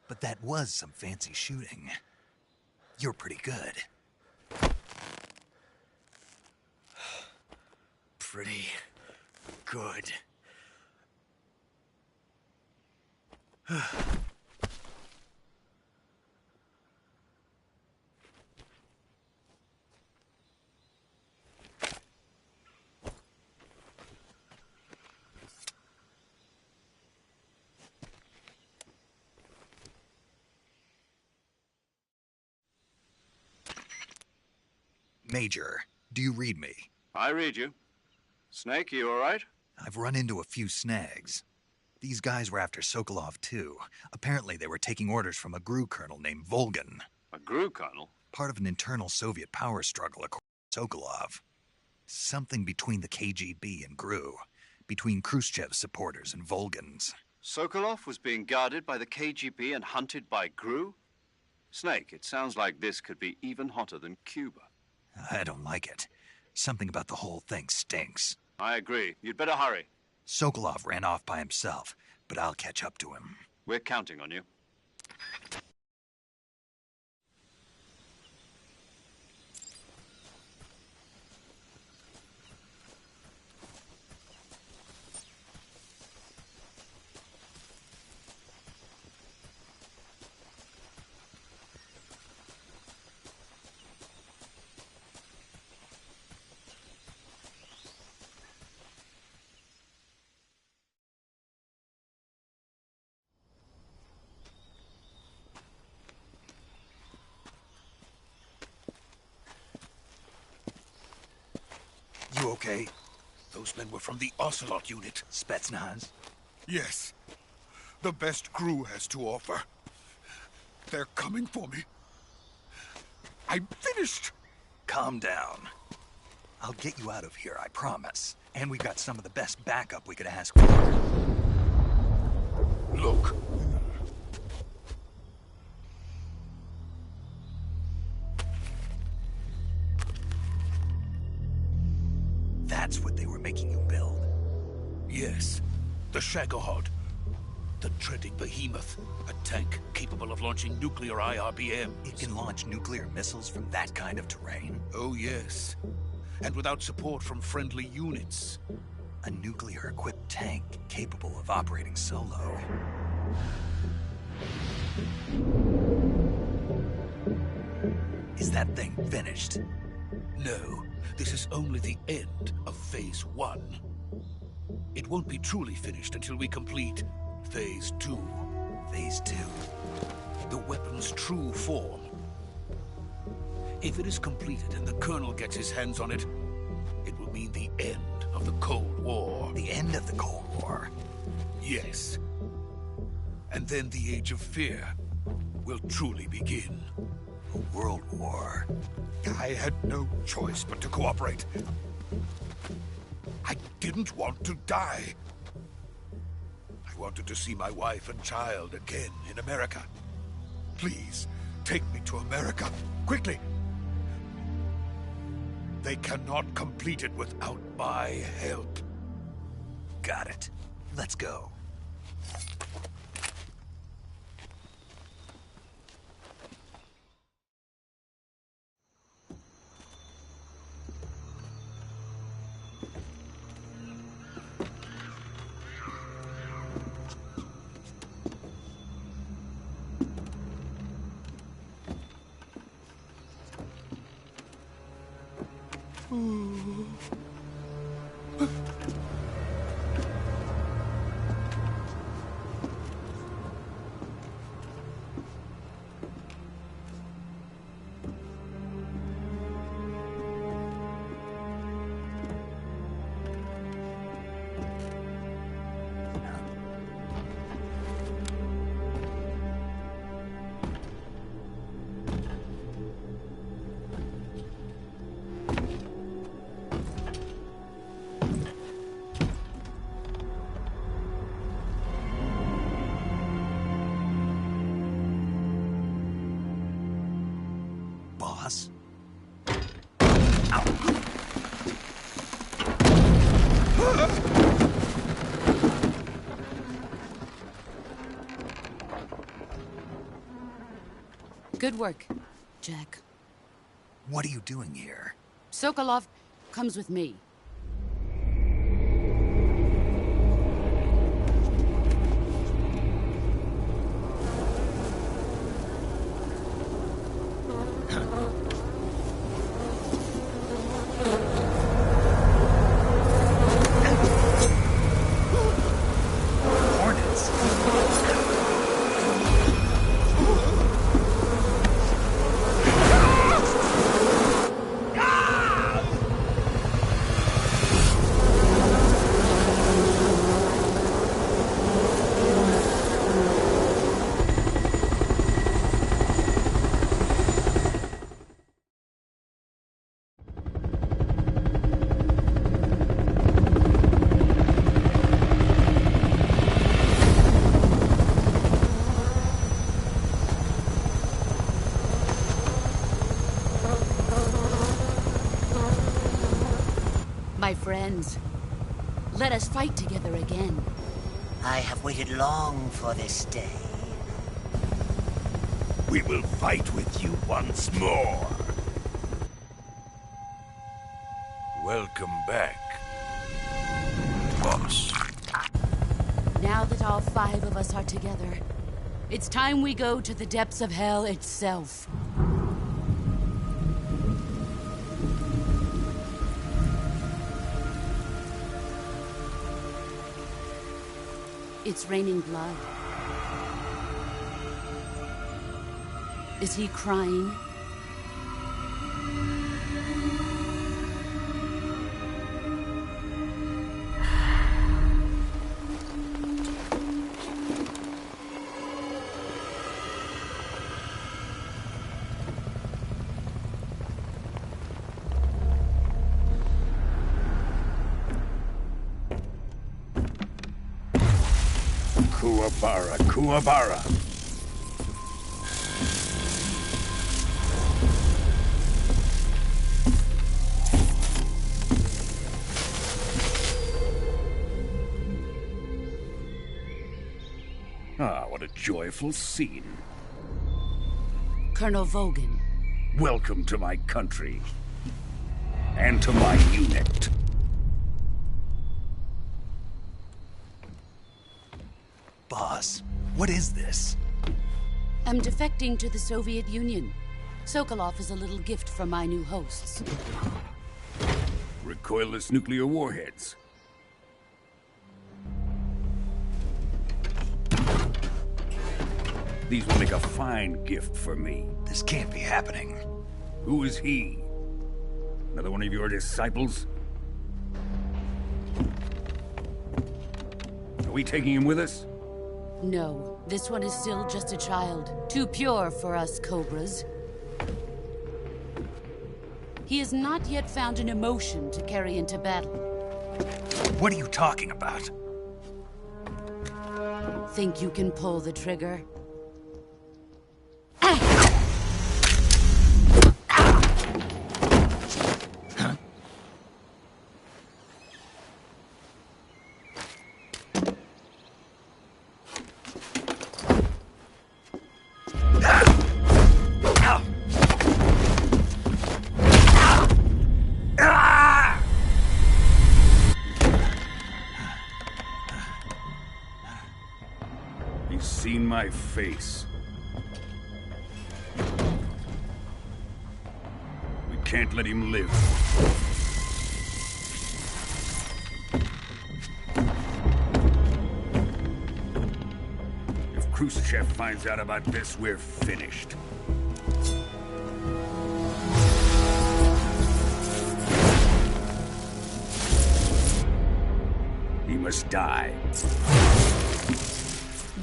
But that was some fancy shooting. You're pretty good. Pretty good. Major, do you read me? I read you. Snake, you all right? I've run into a few snags. These guys were after Sokolov, too. Apparently they were taking orders from a GRU colonel named Volgan. A GRU colonel? Part of an internal Soviet power struggle, according to Sokolov. Something between the KGB and GRU. Between Khrushchev's supporters and Volgan's. Sokolov was being guarded by the KGB and hunted by GRU? Snake, it sounds like this could be even hotter than Cuba. I don't like it. Something about the whole thing stinks. I agree. You'd better hurry. Sokolov ran off by himself, but I'll catch up to him. We're counting on you. You okay? Those men were from the Ocelot unit. Spetsnaz? Yes. The best GRU has to offer. They're coming for me. I'm finished. Calm down. I'll get you out of here, I promise. And we've got some of the best backup we could ask for. Look. That's what they were making you build? Yes. The Shagohod. The dreaded behemoth. A tank capable of launching nuclear IRBMs. It can launch nuclear missiles from that kind of terrain? Oh, yes. And without support from friendly units. A nuclear-equipped tank capable of operating solo. Is that thing finished? No. This is only the end of Phase 1. It won't be truly finished until we complete Phase 2. Phase 2? The weapon's true form. If it is completed and the Colonel gets his hands on it, it will mean the end of the Cold War. The end of the Cold War? Yes. And then the Age of Fear will truly begin. A world war? I had no choice but to cooperate. I didn't want to die. I wanted to see my wife and child again in America. Please, take me to America, quickly. They cannot complete it without my help. Got it. Let's go. boss. Good work, Jack. What are you doing here? Sokolov comes with me. Hornets. My friends, let us fight together again. I have waited long for this day. We will fight with you once more. Welcome back, boss. Now that all 5 of us are together, it's time we go to the depths of hell itself. It's raining blood. Is he crying? Kuwabara, Kuwabara. Ah, what a joyful scene. Colonel Vogan. Welcome to my country. And to my unit. Boss, what is this? I'm defecting to the Soviet Union. Sokolov is a little gift from my new hosts. Recoilless nuclear warheads. These will make a fine gift for me. This can't be happening. Who is he? Another one of your disciples? Are we taking him with us? No, this one is still just a child. Too pure for us Cobras. He has not yet found an emotion to carry into battle. What are you talking about? Think you can pull the trigger? He's seen my face. We can't let him live. If Khrushchev finds out about this, we're finished. He must die.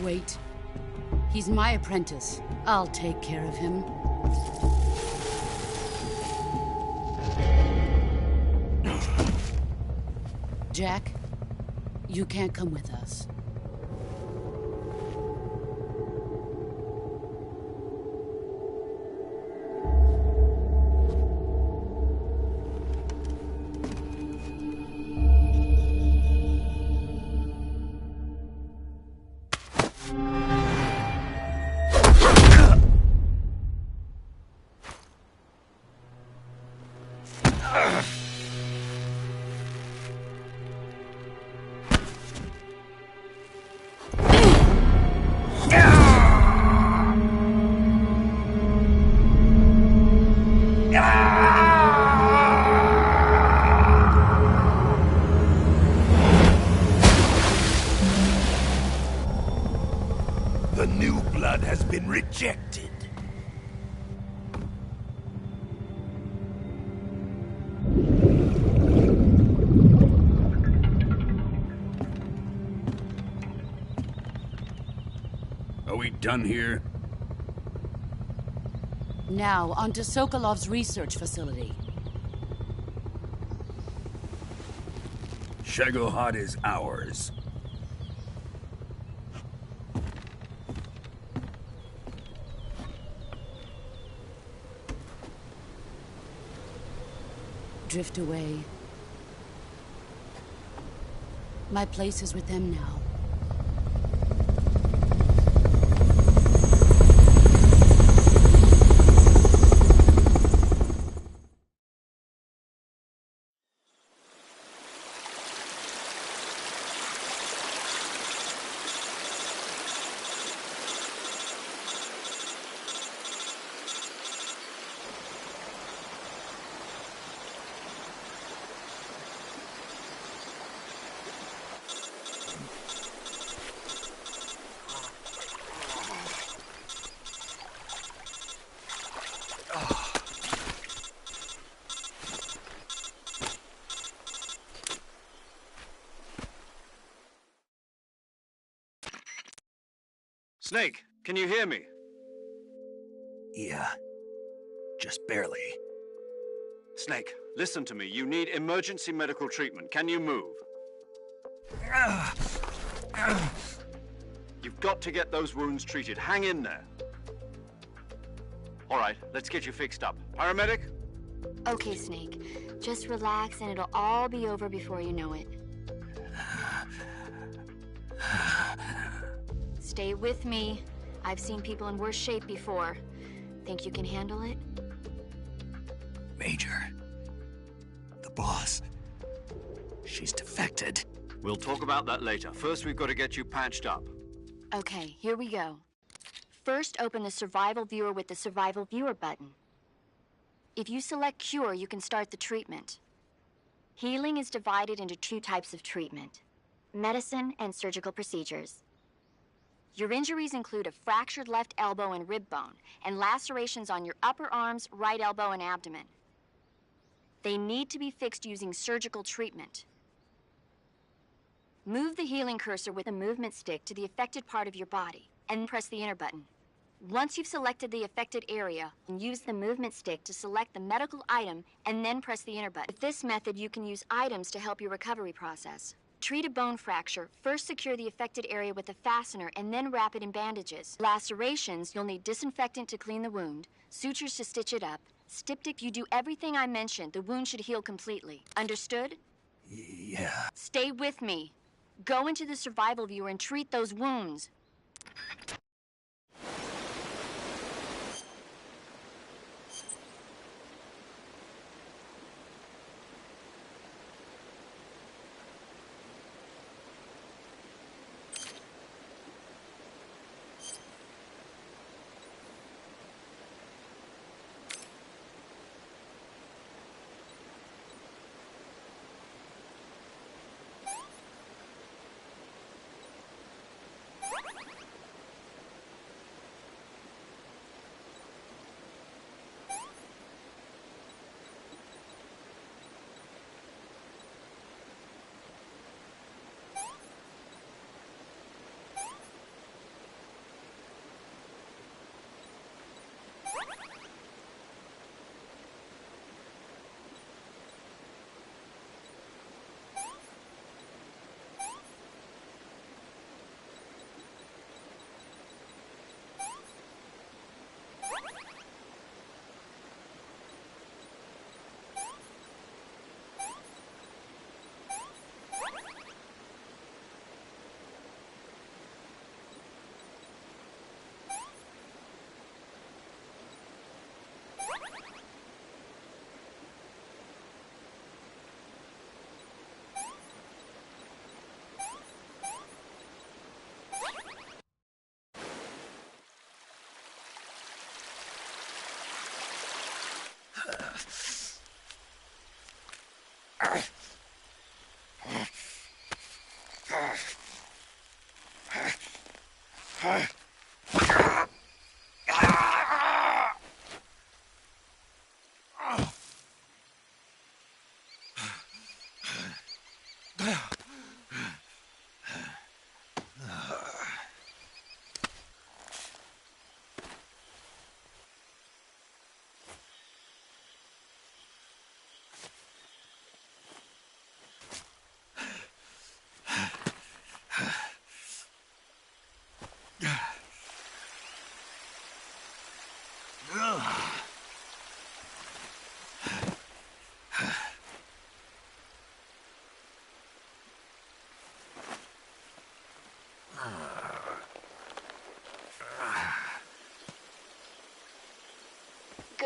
Wait. He's my apprentice. I'll take care of him. Jack, you can't come with us. The new blood has been rejected. Are we done here? Now, on to Sokolov's research facility. Shagohod is ours. Drift away. My place is with them now. Snake, can you hear me? Yeah. Just barely. Snake, listen to me. You need emergency medical treatment. Can you move? You've got to get those wounds treated. Hang in there. All right, let's get you fixed up. Paramedic? Okay, Snake. Just relax and it'll all be over before you know it. Stay with me. I've seen people in worse shape before. Think you can handle it? Major. The boss. She's defected. We'll talk about that later. First, we've got to get you patched up. Okay, here we go. First, open the Survival Viewer with the Survival Viewer button. If you select Cure, you can start the treatment. Healing is divided into two types of treatment: medicine and surgical procedures. Your injuries include a fractured left elbow and rib bone, and lacerations on your upper arms, right elbow, and abdomen. They need to be fixed using surgical treatment. Move the healing cursor with the movement stick to the affected part of your body, and press the enter button. Once you've selected the affected area, use the movement stick to select the medical item, and then press the enter button. With this method, you can use items to help your recovery process. Treat a bone fracture. First secure the affected area with a fastener and then wrap it in bandages. Lacerations, you'll need disinfectant to clean the wound, sutures to stitch it up. Styptic, you do everything I mentioned, the wound should heal completely. Understood? Yeah. Stay with me. Go into the survival viewer and treat those wounds.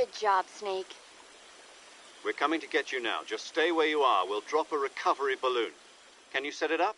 Good job, Sneake. We're coming to get you now. Just stay where you are. We'll drop a recovery balloon. Can you set it up?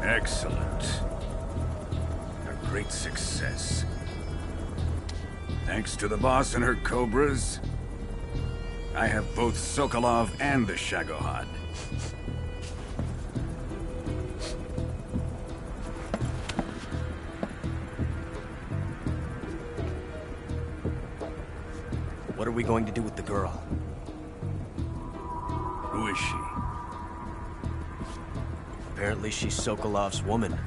Excellent. A great success. Thanks to the boss and her cobras, I have both Sokolov and the Shagohod. What are we going to do with the girl? Who is she? Apparently she's Sokolov's woman.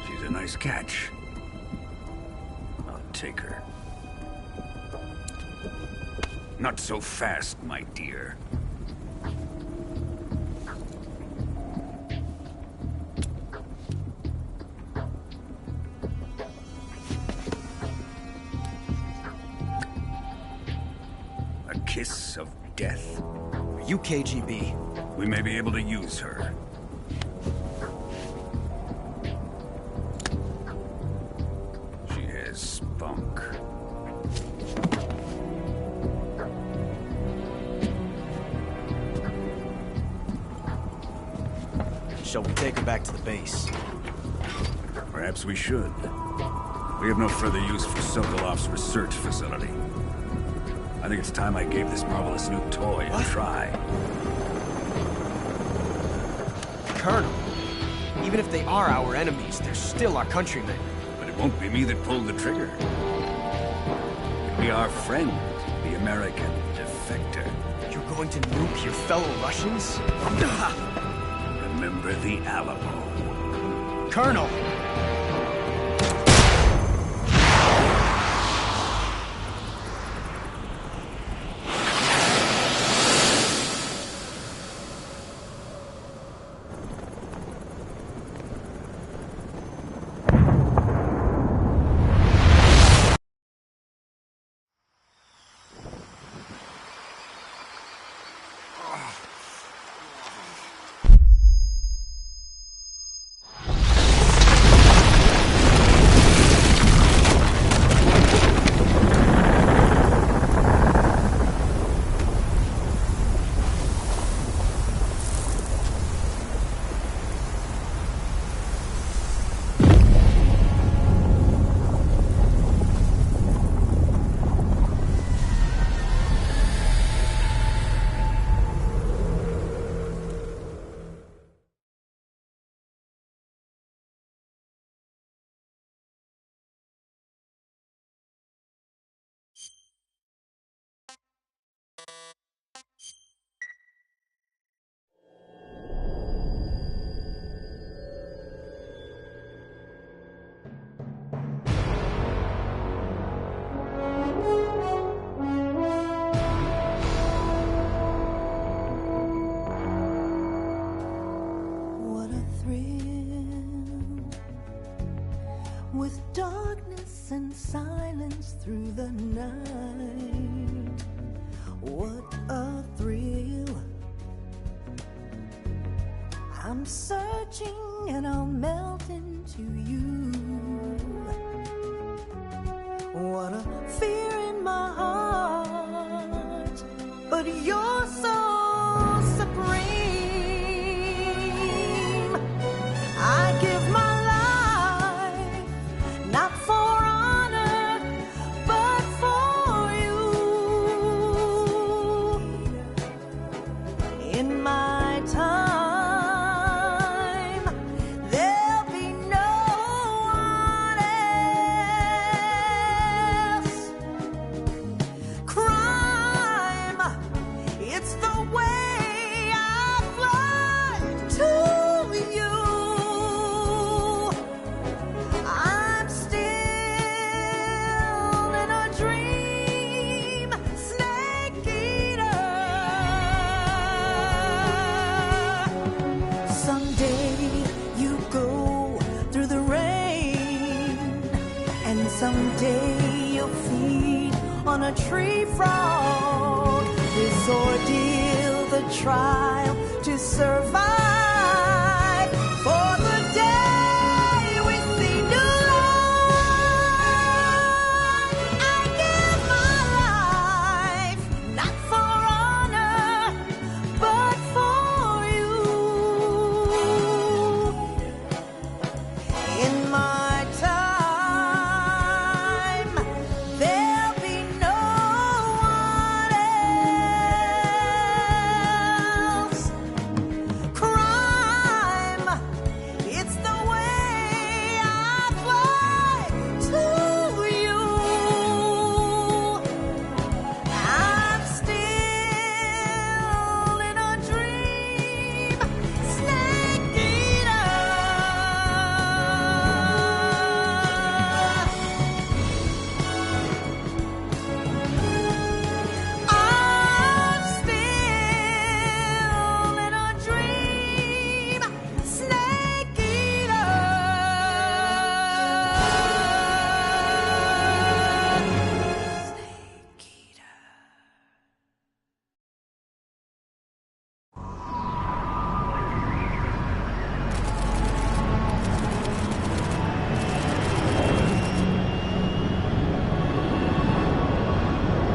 She's a nice catch. I'll take her. Not so fast, my dear. A kiss of death? Are you KGB? We may be able to use her. She has spunk. Shall we take her back to the base? Perhaps we should. We have no further use for Sokolov's research facility. I think it's time I gave this marvelous new toy a try. Colonel, even if they are our enemies, they're still our countrymen. But it won't be me that pulled the trigger. It'll be our friend, the American defector. You're going to nuke your fellow Russians? Remember the Alamo. Colonel! with darkness and silence through the night. What a thrill. I'm searching and I'll melt into you. What a fear in my heart, but you're so supreme. I give my life, not for honor, but for you. In my time, there'll be no one else. Crime, it's the way I fly to you. I'm still in a dream, snake eater. Someday you go through the rain, and someday you'll feed on a tree frog. This ordeal, the trial to survive, for the day we see new light. I give my life, not for honor, but for you. In my time, there'll be no one else. Crime, it's the way I fly to you. I'm still in a dream, snake eater. I'm still in a dream, snake eater.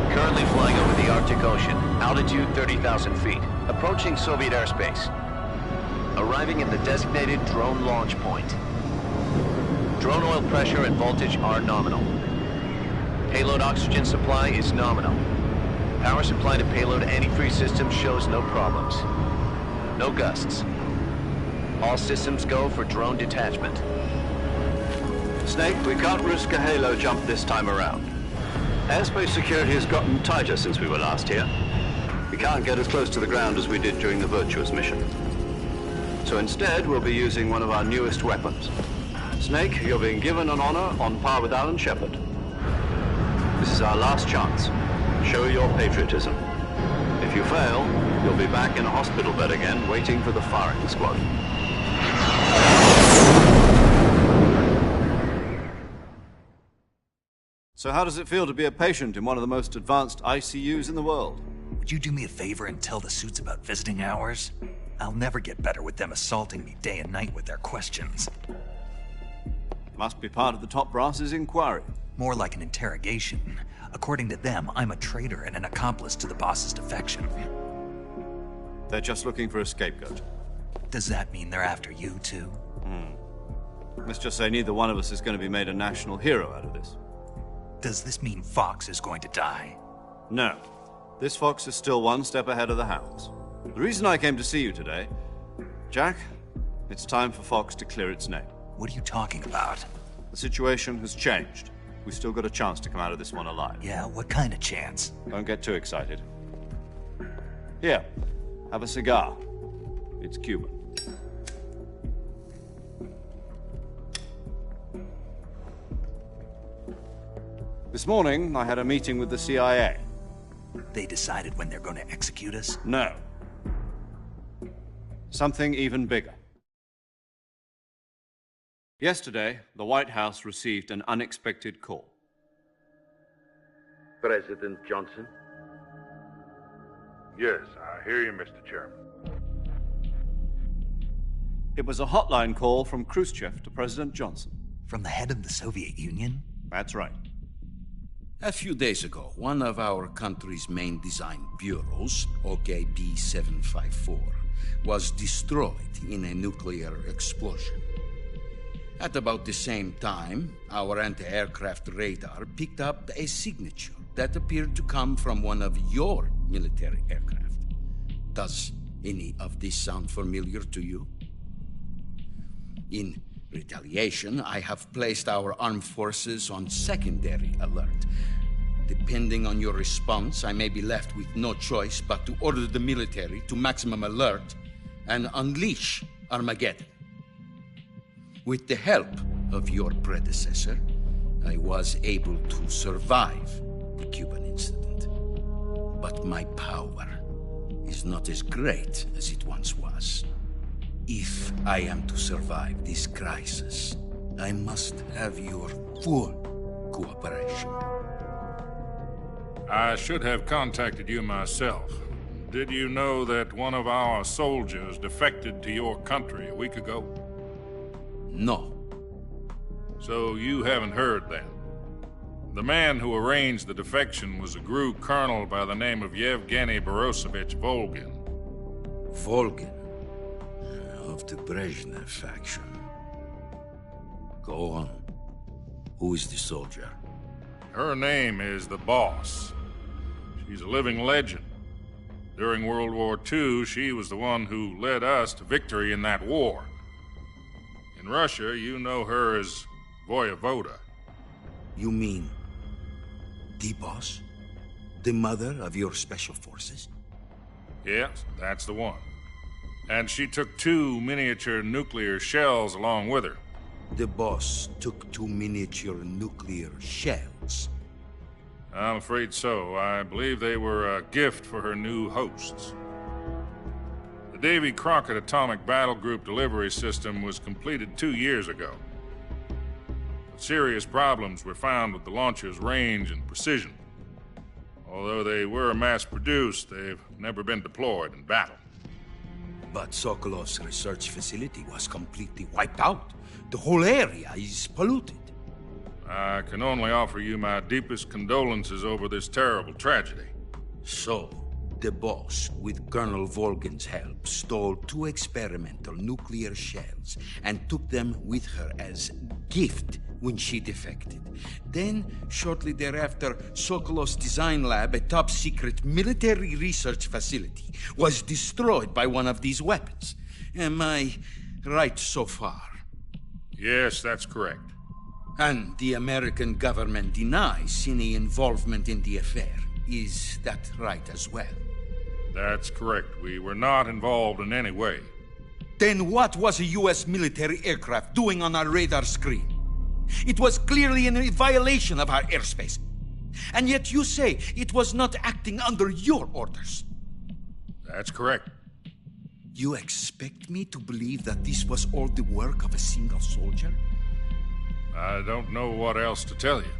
Currently flying over the Arctic Ocean, altitude 30,000 feet, approaching Soviet airspace. Arriving at the designated drone launch point. Drone oil pressure and voltage are nominal. Payload oxygen supply is nominal. Power supply to payload antifreeze system shows no problems. No gusts. All systems go for drone detachment. Snake, we can't risk a halo jump this time around. Airspace security has gotten tighter since we were last here. We can't get as close to the ground as we did during the Virtuous mission. So instead, we'll be using one of our newest weapons. Snake, you're being given an honor on par with Alan Shepard. This is our last chance. Show your patriotism. If you fail, you'll be back in a hospital bed again, waiting for the firing squad. So how does it feel to be a patient in one of the most advanced ICUs in the world? Would you do me a favor and tell the suits about visiting hours? I'll never get better with them assaulting me day and night with their questions. Must be part of the top brass's inquiry. More like an interrogation. According to them, I'm a traitor and an accomplice to the boss's defection. They're just looking for a scapegoat. Does that mean they're after you, too? Let's just say neither one of us is going to be made a national hero out of this. Does this mean Fox is going to die? No. This Fox is still one step ahead of the Hounds. The reason I came to see you today... Jack, it's time for Fox to clear its name. What are you talking about? The situation has changed. We've still got a chance to come out of this one alive. Yeah, what kind of chance? Don't get too excited. Here, have a cigar. It's Cuban. This morning, I had a meeting with the CIA. They decided when they're going to execute us? No. Something even bigger. Yesterday, the White House received an unexpected call. President Johnson? Yes, I hear you, Mr. Chairman. It was a hotline call from Khrushchev to President Johnson. From the head of the Soviet Union? That's right. A few days ago, one of our country's main design bureaus, OKB 754, was destroyed in a nuclear explosion. At about the same time, our anti-aircraft radar picked up a signature that appeared to come from one of your military aircraft. Does any of this sound familiar to you? In retaliation, I have placed our armed forces on secondary alert. Depending on your response, I may be left with no choice but to order the military to maximum alert and unleash Armageddon. With the help of your predecessor, I was able to survive the Cuban incident. But my power is not as great as it once was. If I am to survive this crisis, I must have your full cooperation. I should have contacted you myself. Did you know that one of our soldiers defected to your country a week ago? No. So you haven't heard then? The man who arranged the defection was a GRU colonel by the name of Yevgeny Borosovich Volgin. Volgin? Of the Brezhnev faction. Go on. Who is the soldier? Her name is the Boss. She's a living legend. During World War II, she was the one who led us to victory in that war. In Russia, you know her as Voyevoda. You mean the Boss? The mother of your special forces? Yes, that's the one. And she took 2 miniature nuclear shells along with her. The Boss took 2 miniature nuclear shells? I'm afraid so. I believe they were a gift for her new hosts. The Davy Crockett Atomic Battle Group delivery system was completed 2 years ago. But serious problems were found with the launcher's range and precision. Although they were mass-produced, they've never been deployed in battle. But Sokolov's research facility was completely wiped out. The whole area is polluted. I can only offer you my deepest condolences over this terrible tragedy. So, the Boss, with Colonel Volgin's help, stole 2 experimental nuclear shells and took them with her as gift when she defected. Then, shortly thereafter, Sokolov's design lab, a top-secret military research facility, was destroyed by one of these weapons. Am I right so far? Yes, that's correct. And the American government denies any involvement in the affair. Is that right as well? That's correct. We were not involved in any way. Then what was a U.S. military aircraft doing on our radar screen? It was clearly in violation of our airspace. And yet you say it was not acting under your orders. That's correct. You expect me to believe that this was all the work of a single soldier? I don't know what else to tell you.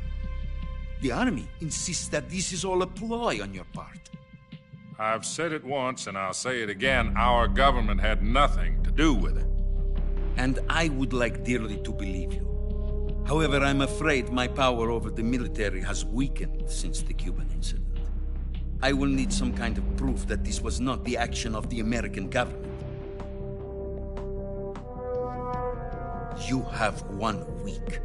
The Army insists that this is all a ploy on your part. I've said it once, and I'll say it again. Our government had nothing to do with it. And I would like dearly to believe you. However, I'm afraid my power over the military has weakened since the Cuban incident. I will need some kind of proof that this was not the action of the American government. You have 1 week.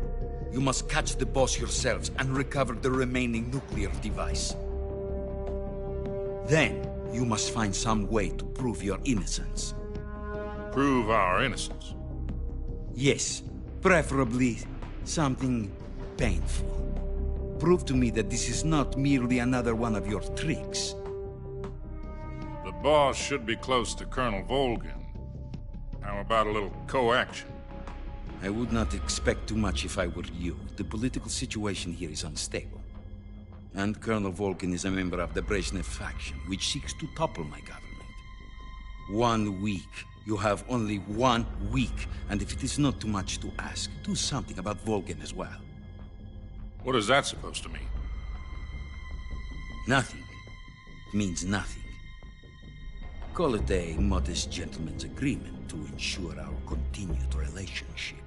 You must catch the Boss yourselves and recover the remaining nuclear device. Then, you must find some way to prove your innocence. Prove our innocence? Yes, preferably something painful. Prove to me that this is not merely another one of your tricks. The Boss should be close to Colonel Volgin. How about a little co-action? I would not expect too much if I were you. The political situation here is unstable. And Colonel Volgin is a member of the Brezhnev faction, which seeks to topple my government. 1 week, You have only 1 week, and if it is not too much to ask, do something about Volgin as well. What is that supposed to mean? Nothing. It means nothing. Call it a modest gentleman's agreement to ensure our continued relationship.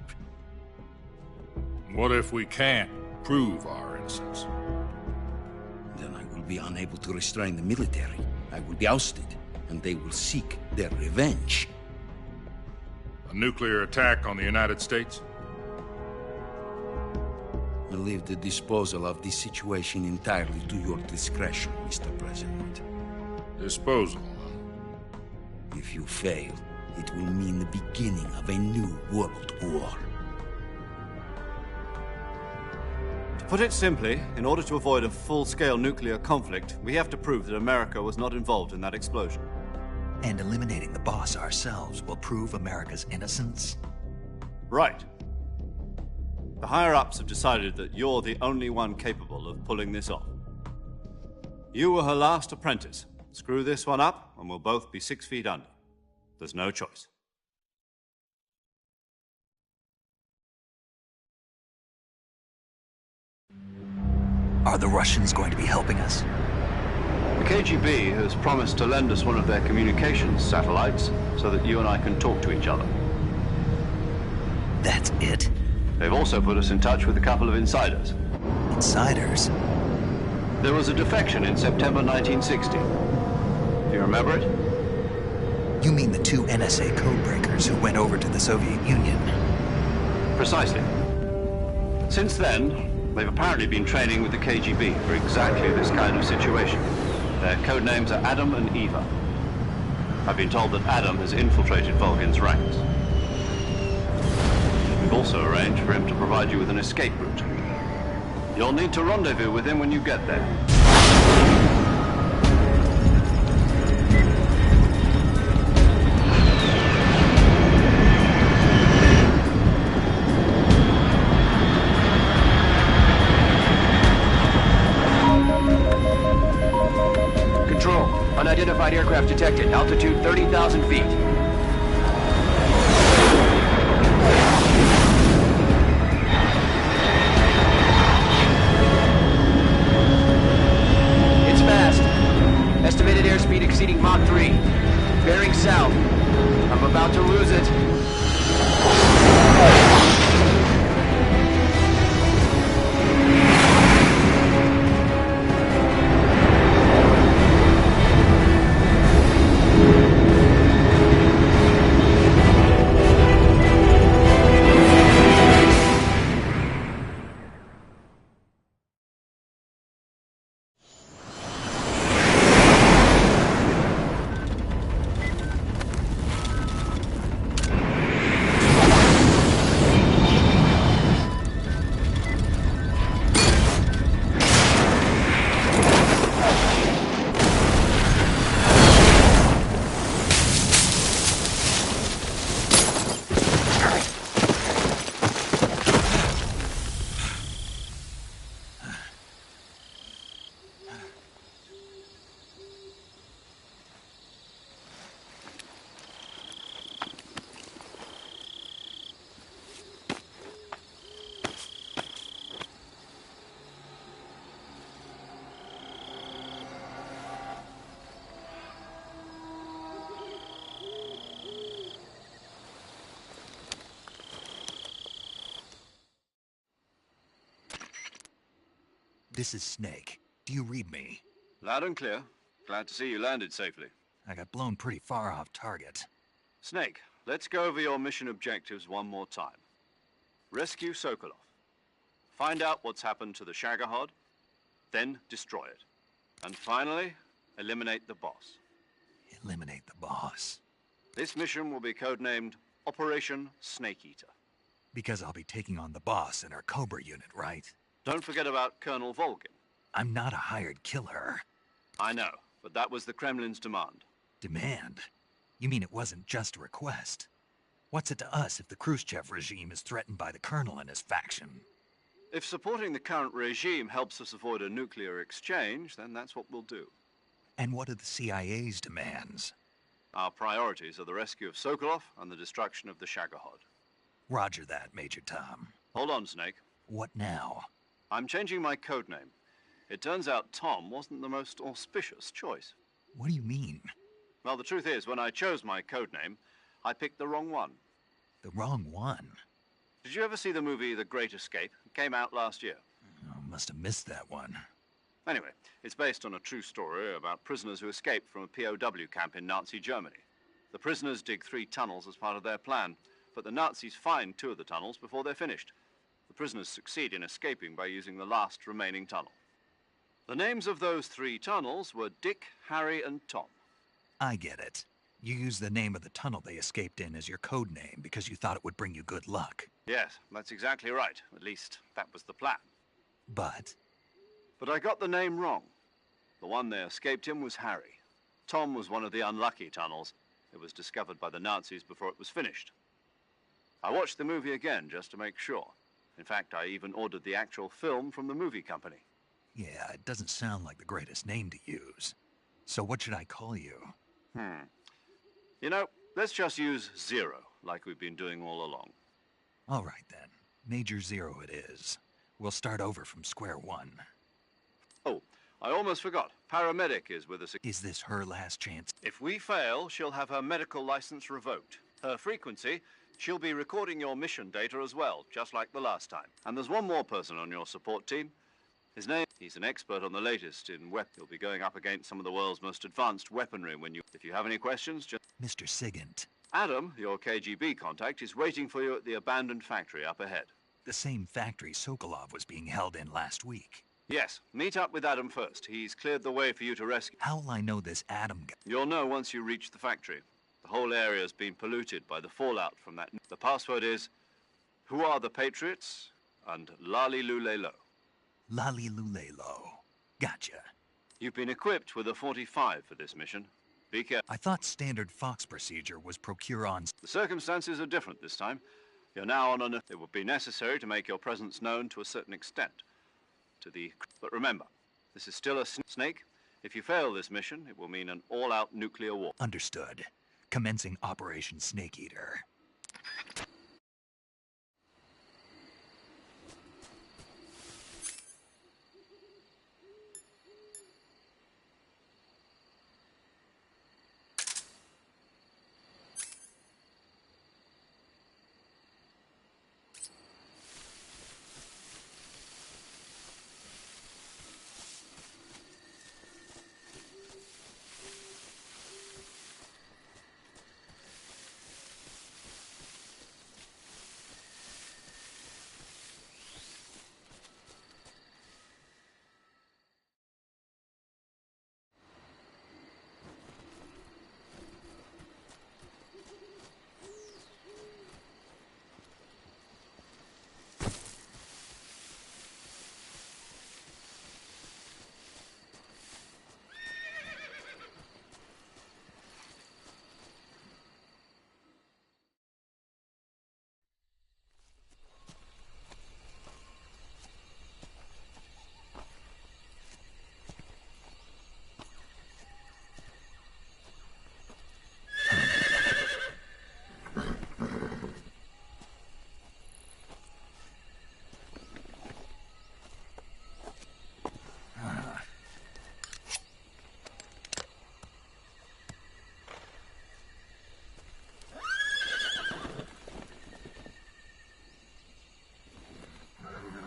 What if we can't prove our innocence? Then I will be unable to restrain the military. I will be ousted, and they will seek their revenge. A nuclear attack on the United States? I leave the disposal of this situation entirely to your discretion, Mr. President. Disposal? If you fail, it will mean the beginning of a new world war. To put it simply, in order to avoid a full-scale nuclear conflict, we have to prove that America was not involved in that explosion. And eliminating the boss ourselves will prove America's innocence? Right. The higher-ups have decided that you're the only one capable of pulling this off. You were her last apprentice. Screw this one up, and we'll both be 6 feet under. There's no choice. Are the Russians going to be helping us? The KGB has promised to lend us one of their communications satellites so that you and I can talk to each other. That's it? They've also put us in touch with a couple of insiders. Insiders? There was a defection in September 1960. Do you remember it? You mean the 2 NSA codebreakers who went over to the Soviet Union? Precisely. Since then, they've apparently been training with the KGB for exactly this kind of situation. Their code names are Adam and Eva. I've been told that Adam has infiltrated Volgin's ranks. We've also arranged for him to provide you with an escape route. You'll need to rendezvous with him when you get there. Control, unidentified aircraft detected. Altitude 30,000 feet. It's fast. Estimated airspeed exceeding Mach 3. Bearing south. I'm about to lose it. This is Snake. Do you read me? Loud and clear. Glad to see you landed safely. I got blown pretty far off target. Snake, let's go over your mission objectives one more time. Rescue Sokolov. Find out what's happened to the Shagohod, then destroy it. And finally, eliminate the boss. Eliminate the boss? This mission will be codenamed Operation Snake Eater. Because I'll be taking on the boss in our Cobra unit, right? Don't forget about Colonel Volgin. I'm not a hired killer. I know, but that was the Kremlin's demand. Demand? You mean it wasn't just a request? What's it to us if the Khrushchev regime is threatened by the Colonel and his faction? If supporting the current regime helps us avoid a nuclear exchange, then that's what we'll do. And what are the CIA's demands? Our priorities are the rescue of Sokolov and the destruction of the Shagohod. Roger that, Major Tom. Hold on, Snake. What now? I'm changing my code name. It turns out Tom wasn't the most auspicious choice. What do you mean? Well, the truth is, when I chose my code name, I picked the wrong one. The wrong one? Did you ever see the movie The Great Escape? It came out last year. Oh, must have missed that one. Anyway, it's based on a true story about prisoners who escaped from a POW camp in Nazi Germany. The prisoners dig 3 tunnels as part of their plan, but the Nazis find 2 of the tunnels before they're finished. The prisoners succeed in escaping by using the last remaining tunnel. The names of those 3 tunnels were Dick, Harry, and Tom. I get it. You used the name of the tunnel they escaped in as your code name because you thought it would bring you good luck. Yes, that's exactly right. At least, that was the plan. But I got the name wrong. The one they escaped in was Harry. Tom was one of the unlucky tunnels. It was discovered by the Nazis before it was finished. I watched the movie again just to make sure. In fact, I even ordered the actual film from the movie company. yeah, it doesn't sound like the greatest name to use. So what should I call you? You know, let's just use Zero, like we've been doing all along. All right, then. Major Zero it is. We'll start over from square one. Oh, I almost forgot. Paramedic is with us. Is this her last chance? If we fail, she'll have her medical license revoked. Her frequency, she'll be recording your mission data as well, just like the last time. And there's one more person on your support team. His name, he's an expert on the latest in weapons. He'll be going up against some of the world's most advanced weaponry if you have any questions, just... Mr. Sigint. Adam, your KGB contact, is waiting for you at the abandoned factory up ahead. The same factory Sokolov was being held in last week. Yes, meet up with Adam first. He's cleared the way for you to rescue. How'll I know this Adam guy? You'll know once you reach the factory. The whole area's been polluted by the fallout from that. The password is, who are the Patriots? And Lali Lulelo. Lali Lulelo. Gotcha. You've been equipped with a 45 for this mission. Be careful. I thought standard Fox procedure was procure on... The circumstances are different this time. You're now on an... It would be necessary to make your presence known to a certain extent. But remember, this is still a Snake. If you fail this mission, it will mean an all-out nuclear war. Understood. Commencing Operation Snake Eater.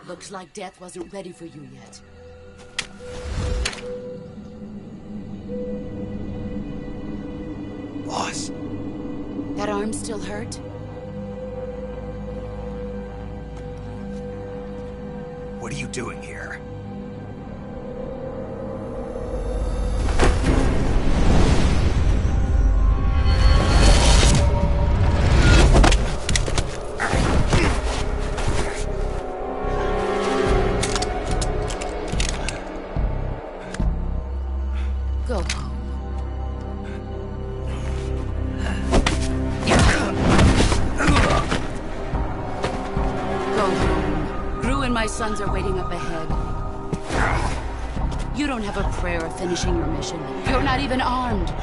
Looks like death wasn't ready for you yet. Boss. That arm still hurt? What are you doing here? Go home. Go home. Gru and my sons are waiting up ahead. You don't have a prayer of finishing your mission. You're not even armed.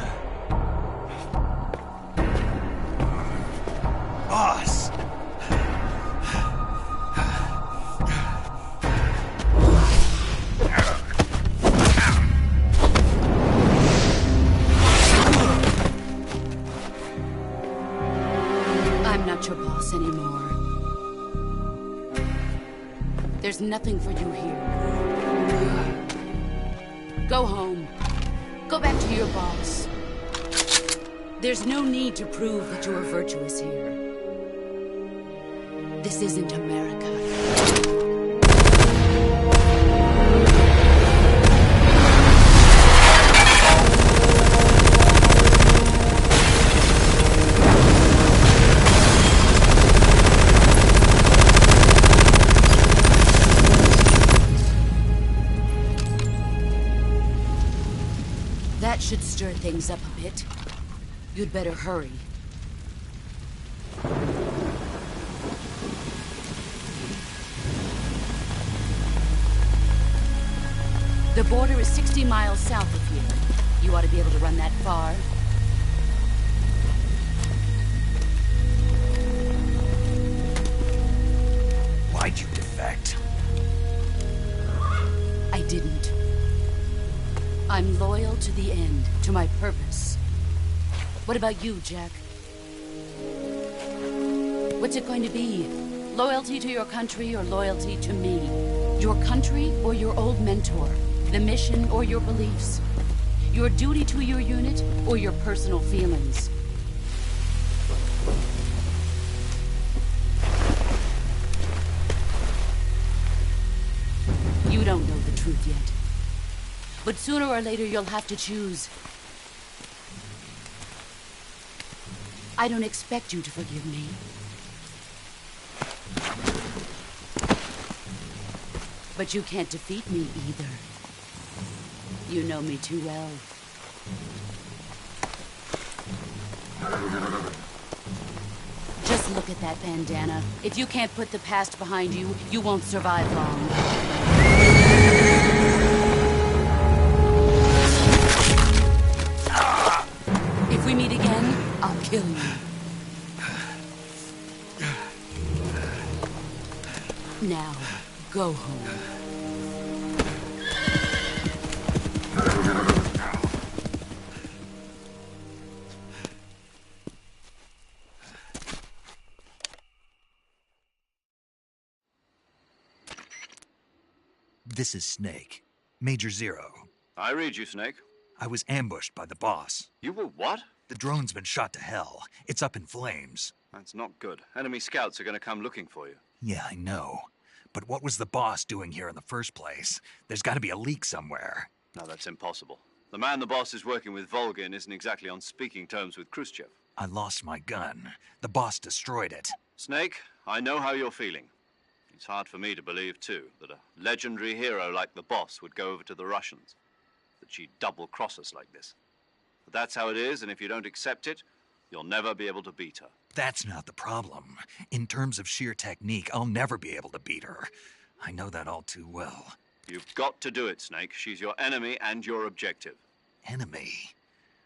There's nothing for you here. Go home. Go back to your boss. There's no need to prove that you are virtuous here. This isn't America. That should stir things up a bit. You'd better hurry. The border is 60 miles south of here. You ought to be able to run that far. Why'd you defect? I didn't. I'm loyal to the end, to my purpose. What about you, Jack? What's it going to be? Loyalty to your country or loyalty to me? Your country or your old mentor? The mission or your beliefs? Your duty to your unit or your personal feelings? You don't know the truth yet. But sooner or later you'll have to choose. I don't expect you to forgive me. But you can't defeat me either. You know me too well. Just look at that bandana. If you can't put the past behind you, you won't survive long. If we meet again, I'll kill you. Now, go home. This is Snake. Major Zero. I read you, Snake. I was ambushed by the boss. You were what? The drone's been shot to hell. It's up in flames. That's not good. Enemy scouts are going to come looking for you. Yeah, I know. But what was the boss doing here in the first place? There's got to be a leak somewhere. No, that's impossible. The man the boss is working with, Volgin, isn't exactly on speaking terms with Khrushchev. I lost my gun. The boss destroyed it. Snake, I know how you're feeling. It's hard for me to believe, too, that a legendary hero like the boss would go over to the Russians. That she'd double-cross us like this. But that's how it is, and if you don't accept it, you'll never be able to beat her. That's not the problem. In terms of sheer technique, I'll never be able to beat her. I know that all too well. You've got to do it, Snake. She's your enemy and your objective. Enemy?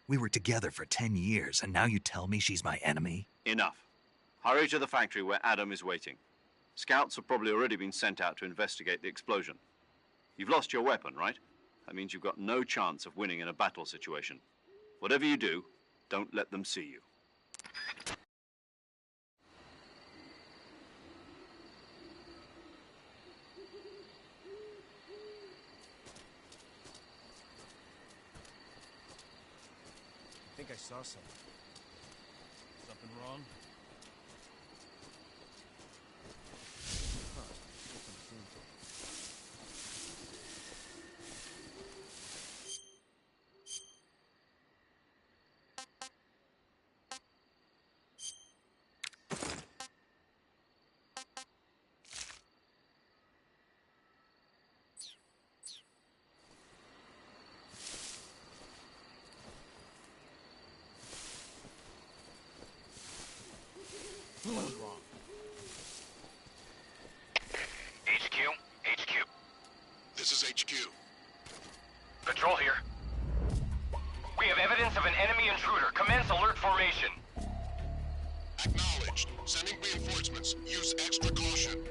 We were together for 10 years, and now you tell me she's my enemy? Enough. Hurry to the factory where Adam is waiting. Scouts have probably already been sent out to investigate the explosion. You've lost your weapon, right? That means you've got no chance of winning in a battle situation. Whatever you do, don't let them see you. I think I saw something. Something wrong? What's wrong? HQ. This is HQ. Patrol here. We have evidence of an enemy intruder. Commence alert formation. Acknowledged. Sending reinforcements. Use extra caution.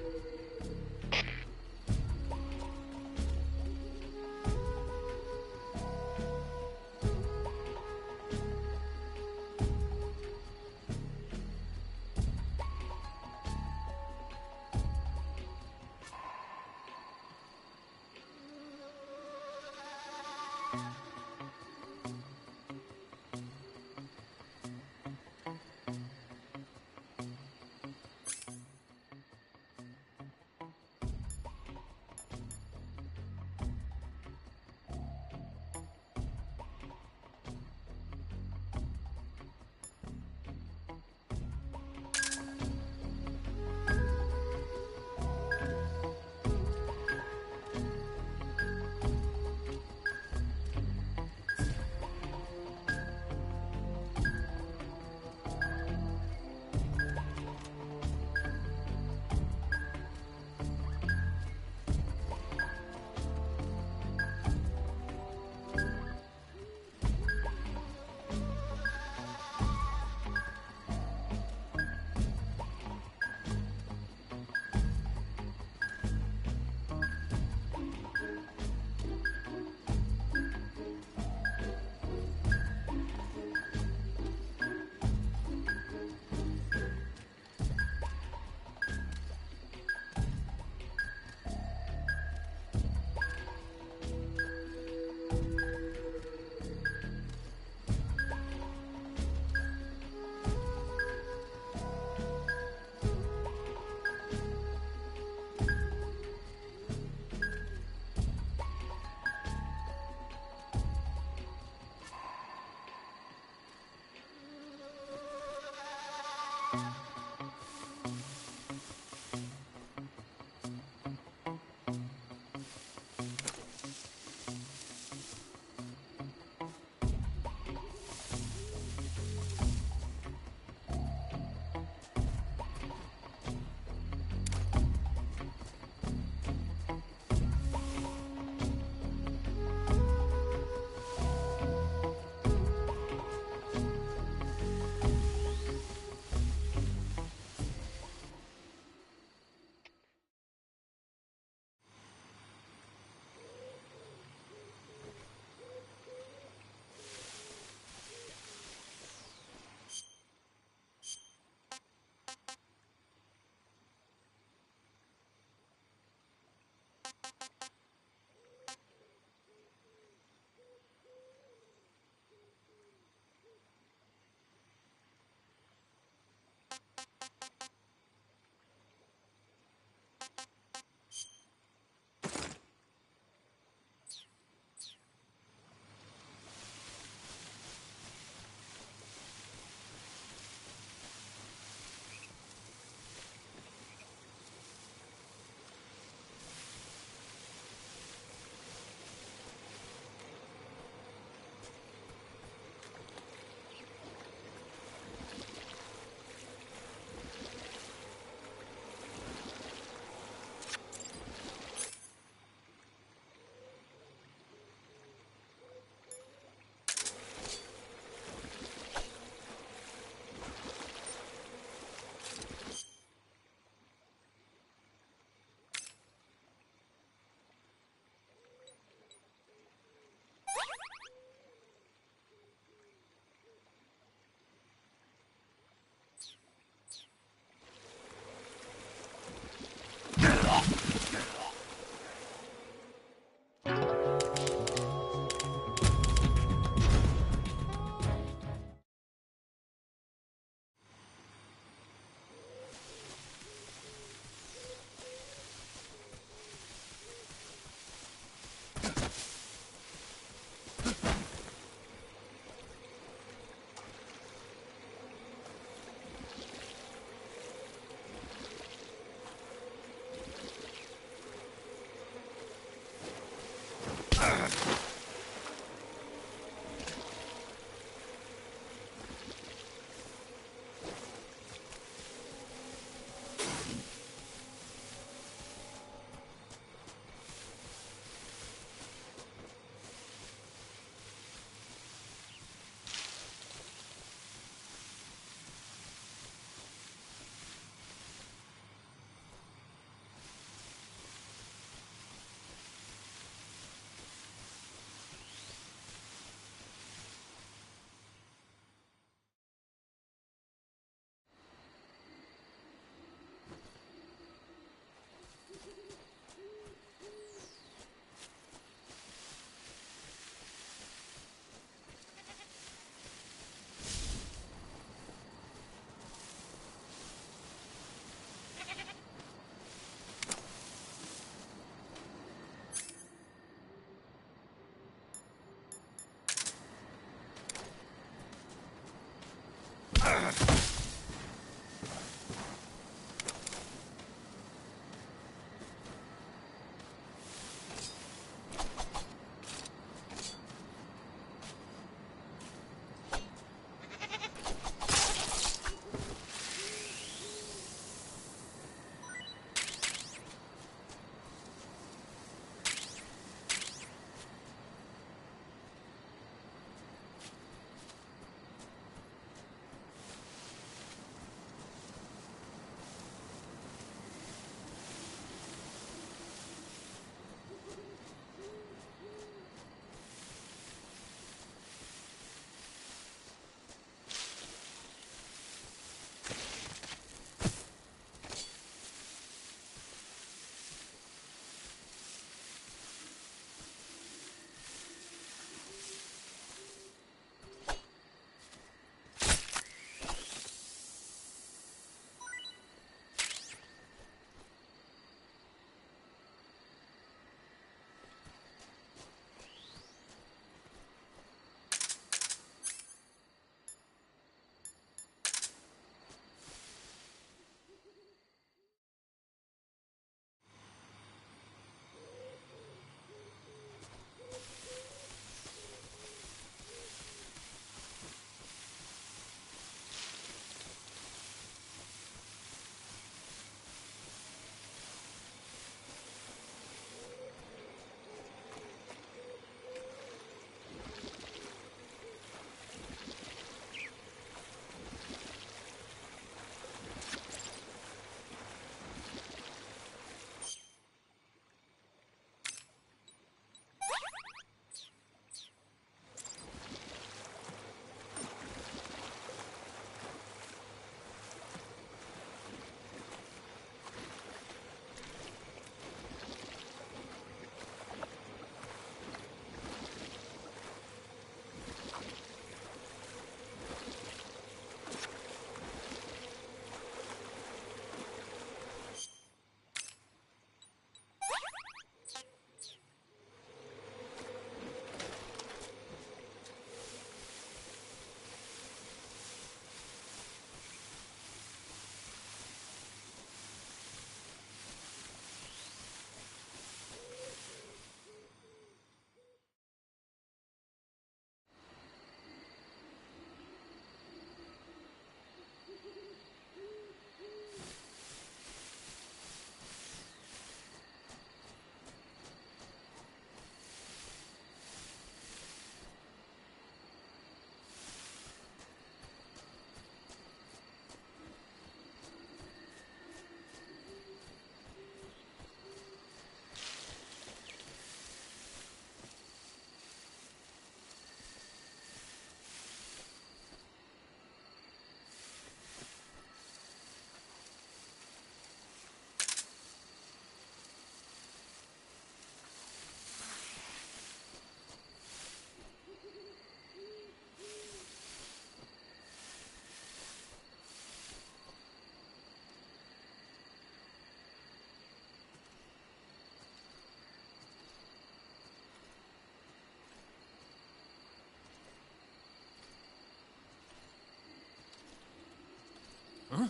Huh? What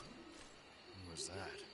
was that?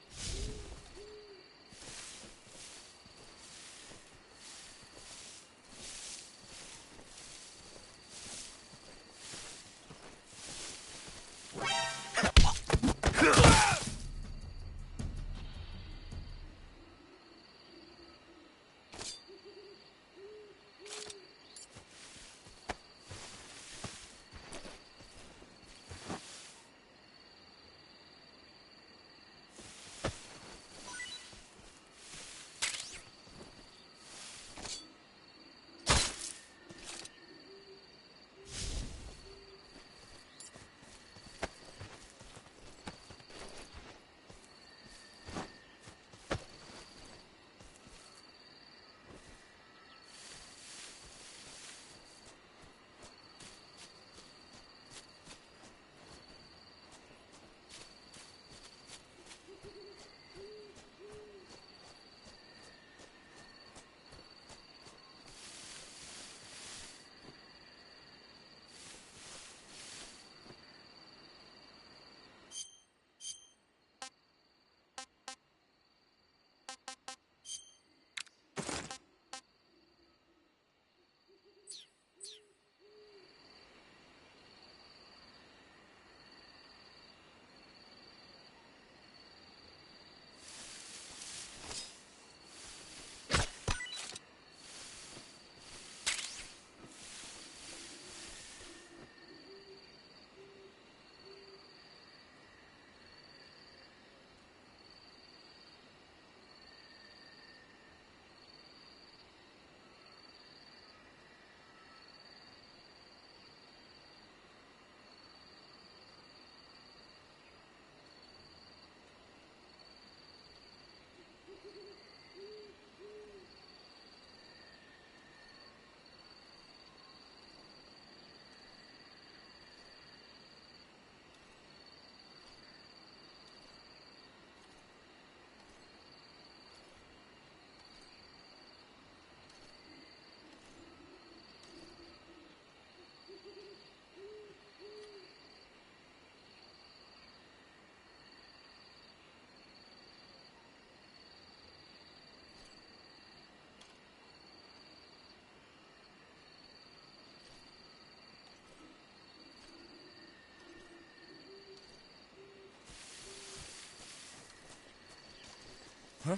Huh?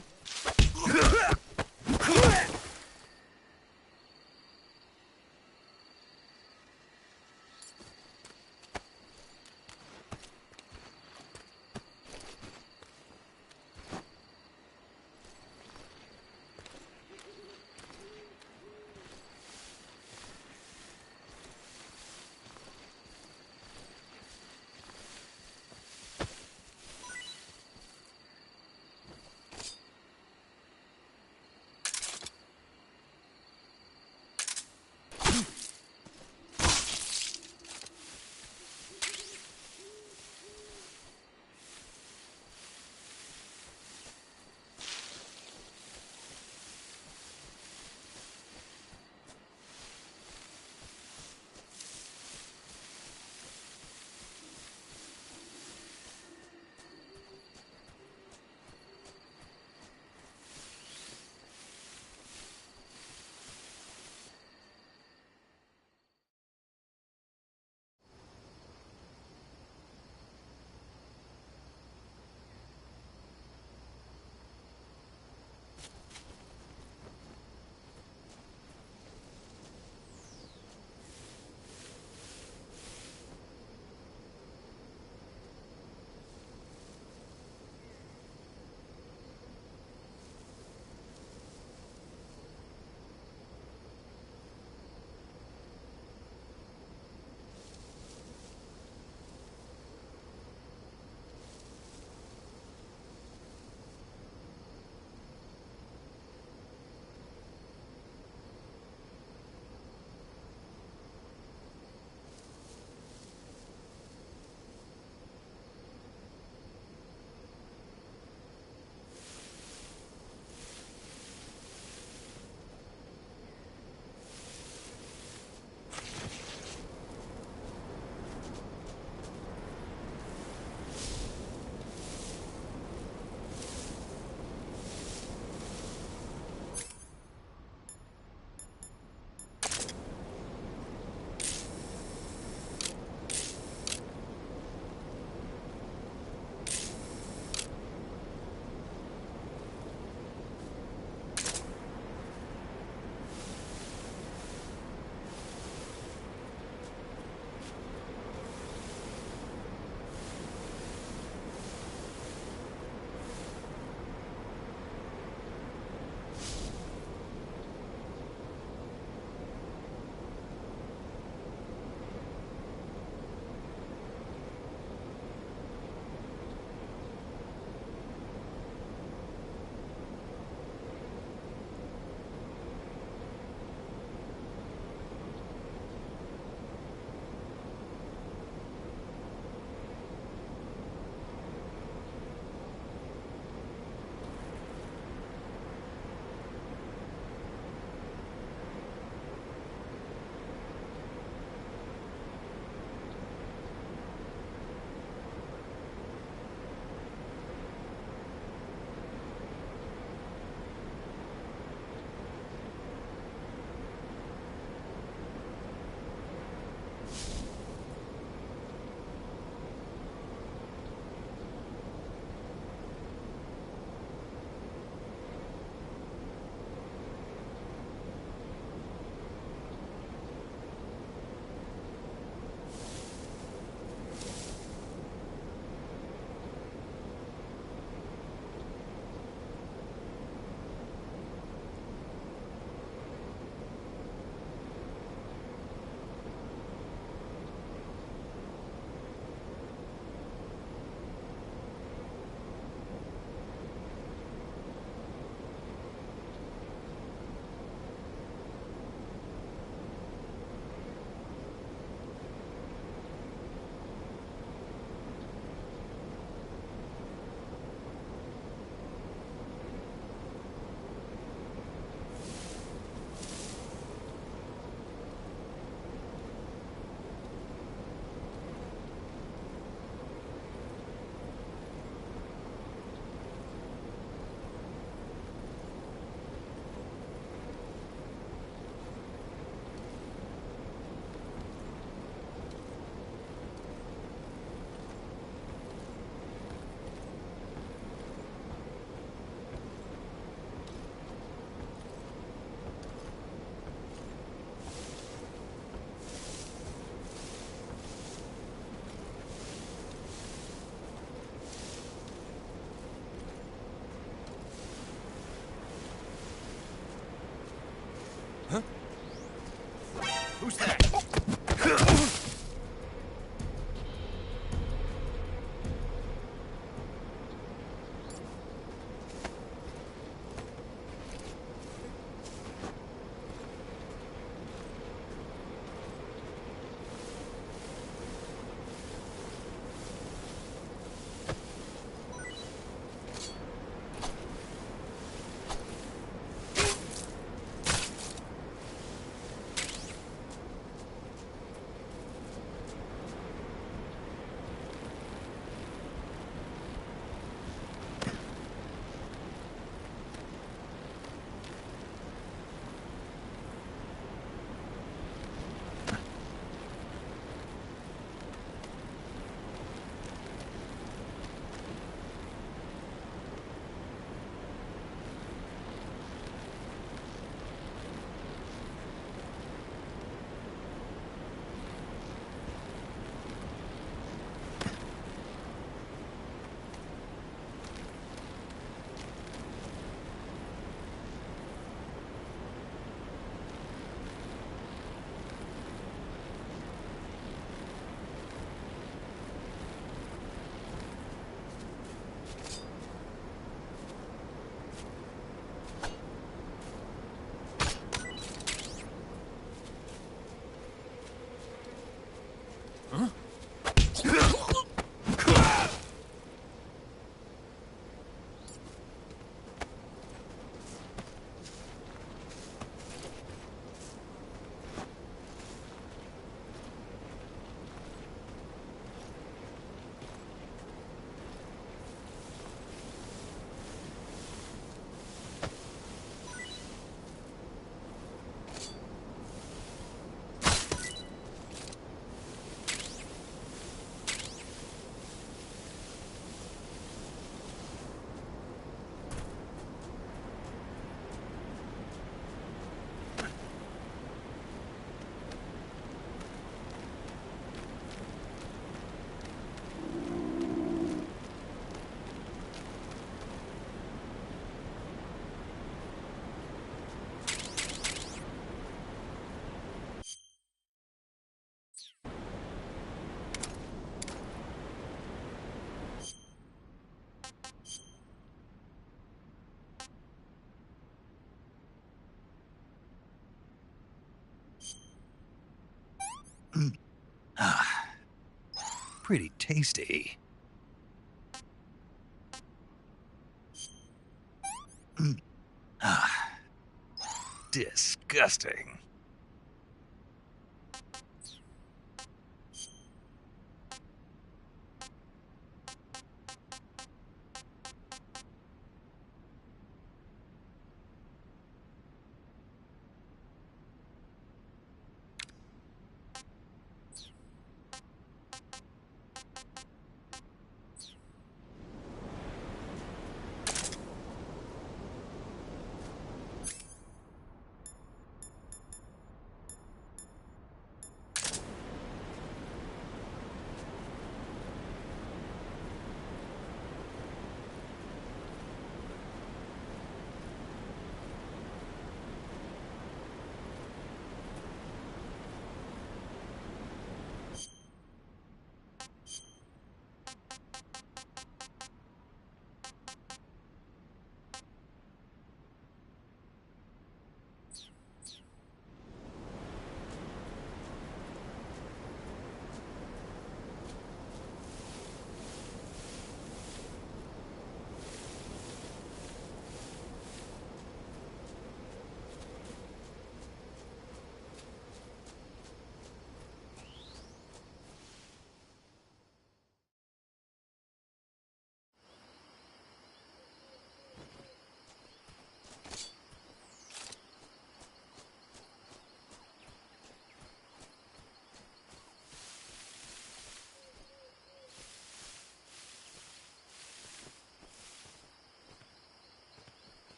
pretty tasty. Ah, disgusting.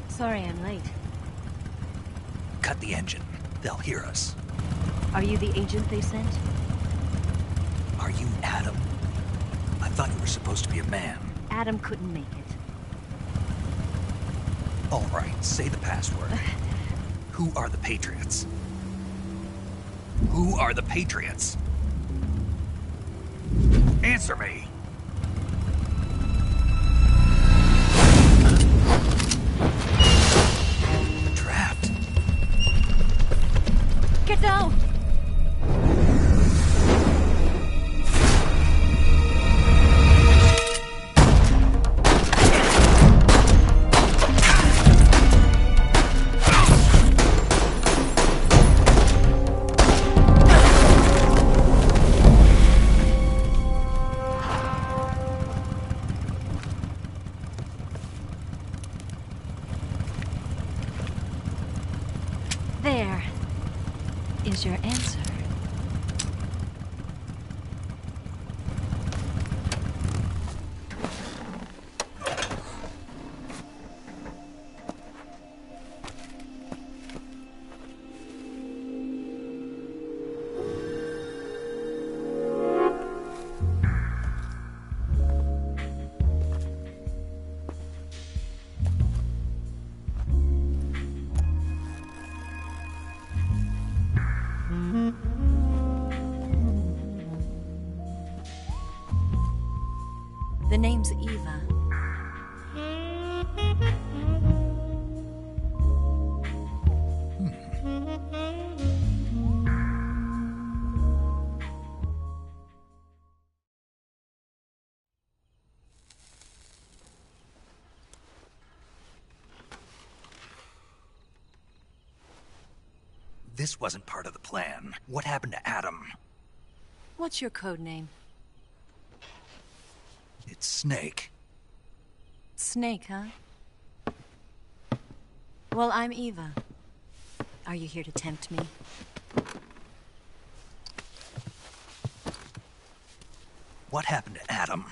Sorry I'm late. Cut the engine. They'll hear us. Are you the agent they sent? Are you Adam? I thought you were supposed to be a man. Adam couldn't make it. All right, say the password. Who are the Patriots? Who are the Patriots? Answer me! Trapped. Get down! There is your your answer. The name's Eva. This wasn't part of the plan. What happened to Adam? What's your code name? It's Snake. Snake, huh? Well, I'm Eva. Are you here to tempt me? What happened to Adam?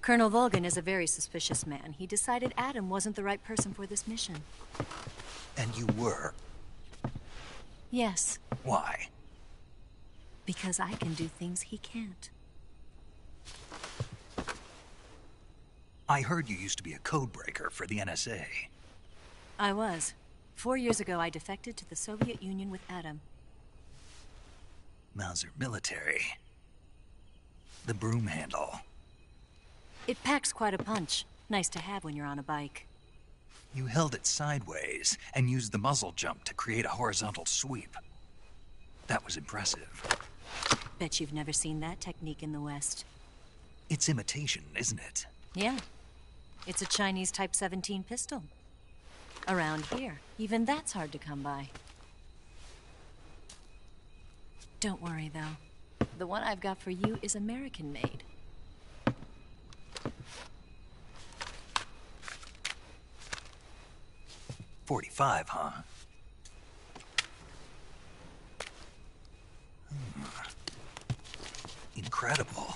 Colonel Volgan is a very suspicious man. He decided Adam wasn't the right person for this mission. And you were? Yes. Why? Because I can do things he can't. I heard you used to be a codebreaker for the NSA. I was. 4 years ago, I defected to the Soviet Union with Adam. Mauser military. The broom handle. It packs quite a punch. Nice to have when you're on a bike. You held it sideways and used the muzzle jump to create a horizontal sweep. That was impressive. Bet you've never seen that technique in the West. It's imitation, isn't it? Yeah. It's a Chinese Type 17 pistol. Around here, even that's hard to come by. Don't worry, though. The one I've got for you is American-made. .45, huh? Incredible.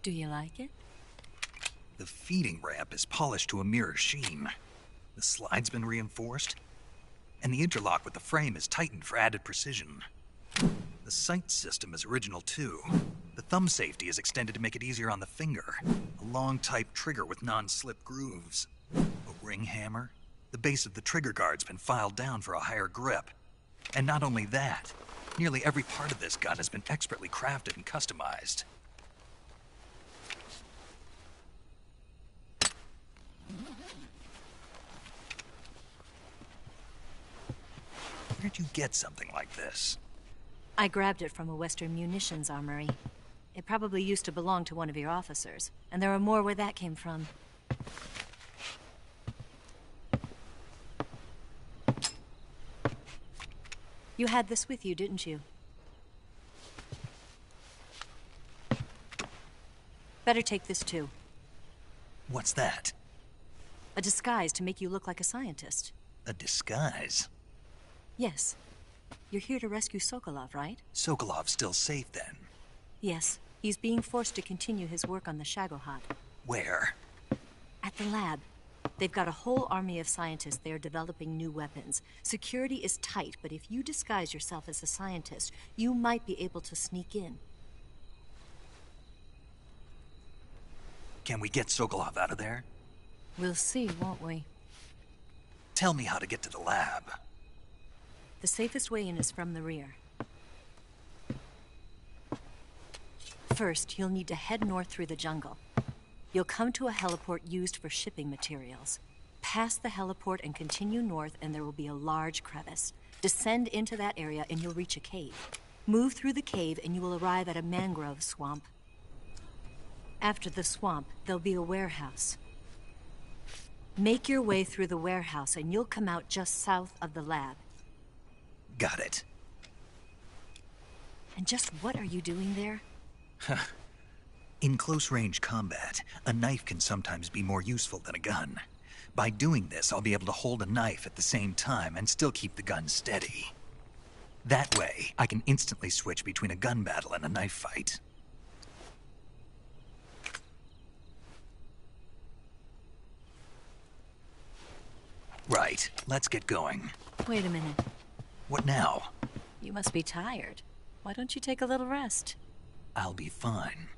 Do you like it? The feeding ramp is polished to a mirror sheen. The slide's been reinforced, and the interlock with the frame is tightened for added precision. The sight system is original too. The thumb safety is extended to make it easier on the finger. A long type trigger with non-slip grooves. A ring hammer. The base of the trigger guard's been filed down for a higher grip. And not only that, nearly every part of this gun has been expertly crafted and customized. Where'd you get something like this? I grabbed it from a Western munitions armory. It probably used to belong to one of your officers, and there are more where that came from. You had this with you, didn't you? Better take this too. What's that? A disguise to make you look like a scientist. A disguise? Yes. You're here to rescue Sokolov, right? Sokolov's still safe then? Yes. He's being forced to continue his work on the Shagohod. Where? At the lab. They've got a whole army of scientists there developing new weapons. Security is tight, but if you disguise yourself as a scientist, you might be able to sneak in. Can we get Sokolov out of there? We'll see, won't we? Tell me how to get to the lab. The safest way in is from the rear. First, you'll need to head north through the jungle. You'll come to a heliport used for shipping materials. Pass the heliport and continue north, and there will be a large crevice. Descend into that area and you'll reach a cave. Move through the cave and you will arrive at a mangrove swamp. After the swamp, there'll be a warehouse. Make your way through the warehouse and you'll come out just south of the lab. Got it. And just what are you doing there? In close-range combat, a knife can sometimes be more useful than a gun. By doing this, I'll be able to hold a knife at the same time and still keep the gun steady. That way, I can instantly switch between a gun battle and a knife fight. Right, let's get going. Wait a minute. What now? You must be tired. Why don't you take a little rest? I'll be fine.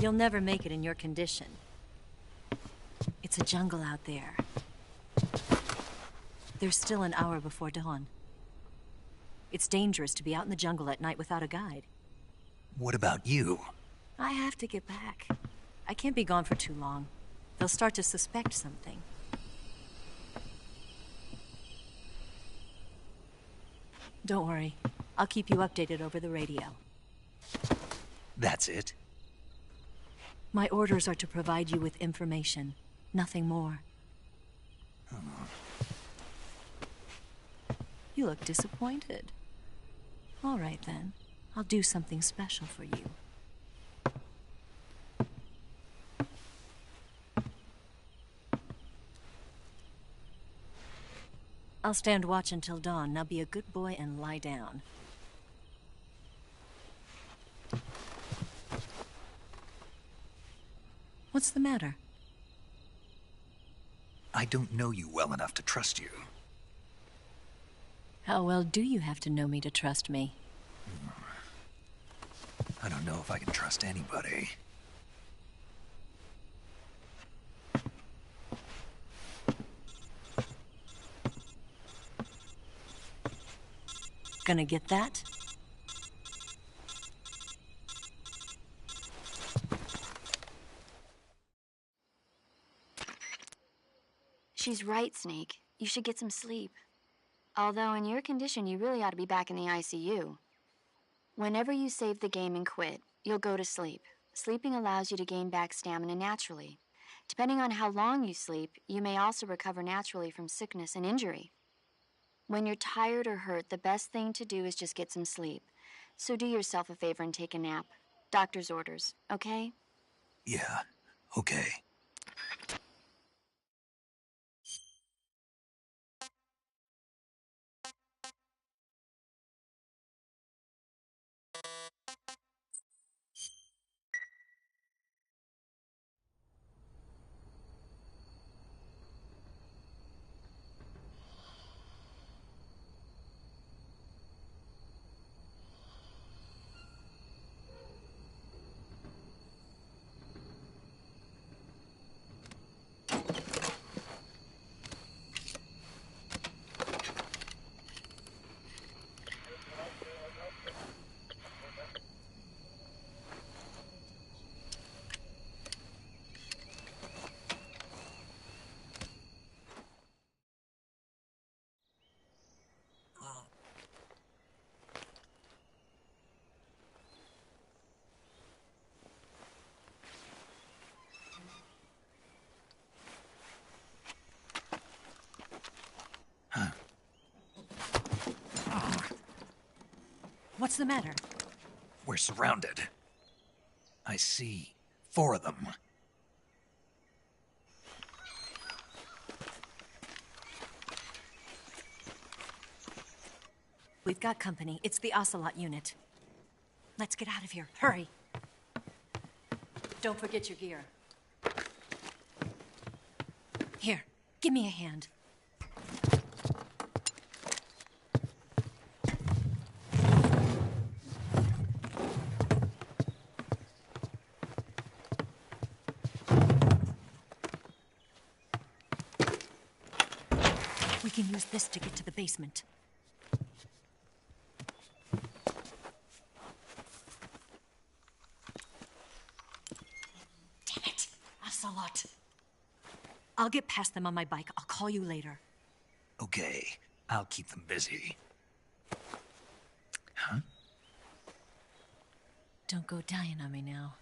You'll never make it in your condition. It's a jungle out there. There's still an hour before dawn. It's dangerous to be out in the jungle at night without a guide. What about you? I have to get back. I can't be gone for too long. They'll start to suspect something. Don't worry. I'll keep you updated over the radio. That's it? My orders are to provide you with information. Nothing more. You look disappointed. All right, then. I'll do something special for you. I'll stand watch until dawn. Now be a good boy and lie down. What's the matter? I don't know you well enough to trust you. How well do you have to know me to trust me? I don't know if I can trust anybody. Gonna get that? She's right, Sneake. You should get some sleep. Although in your condition, you really ought to be back in the ICU. Whenever you save the game and quit, you'll go to sleep. Sleeping allows you to gain back stamina naturally. Depending on how long you sleep, you may also recover naturally from sickness and injury. When you're tired or hurt, the best thing to do is just get some sleep. So do yourself a favor and take a nap. Doctor's orders, okay? Yeah, okay. What's the matter? We're surrounded. I see 4 of them. We've got company. It's the Ocelot unit. Let's get out of here. Hurry. Don't forget your gear. Here, give me a hand. We can use this to get to the basement. Damn it! Ocelot. I'll get past them on my bike. I'll call you later. Okay, I'll keep them busy. Huh? Don't go dying on me now.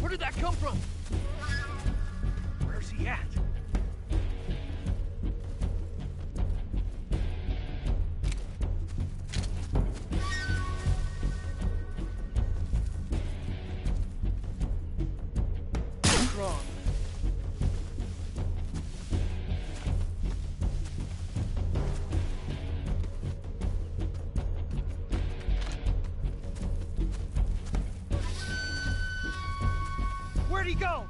Where did that come from? Where's he at? Wrong. Where'd he go?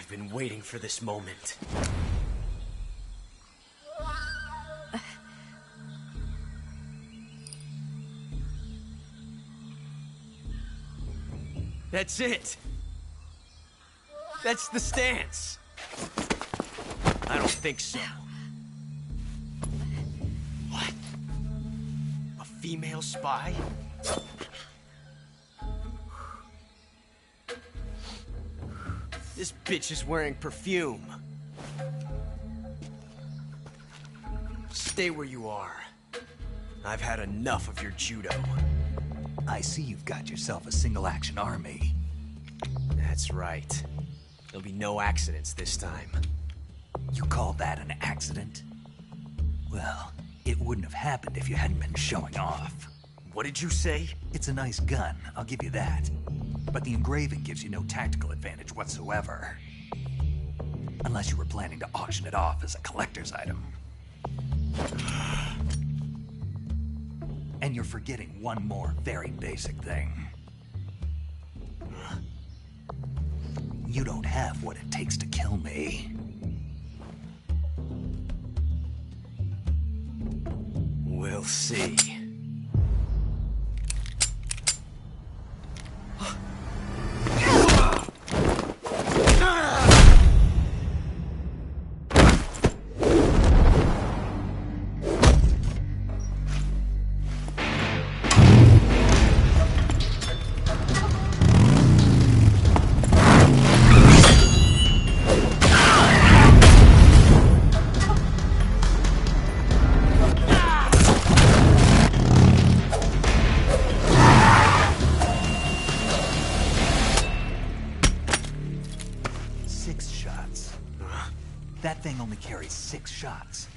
I've been waiting for this moment. That's it! That's the stance! I don't think so. What? A female spy? This bitch is wearing perfume. Stay where you are. I've had enough of your judo. I see you've got yourself a single-action army. That's right. There'll be no accidents this time. You call that an accident? Well, it wouldn't have happened if you hadn't been showing off. What did you say? It's a nice gun, I'll give you that. But the engraving gives you no tactical advantage whatsoever. Unless you were planning to auction it off as a collector's item. And you're forgetting one more very basic thing. You don't have what it takes to kill me. We'll see. That thing only carries 6 shots.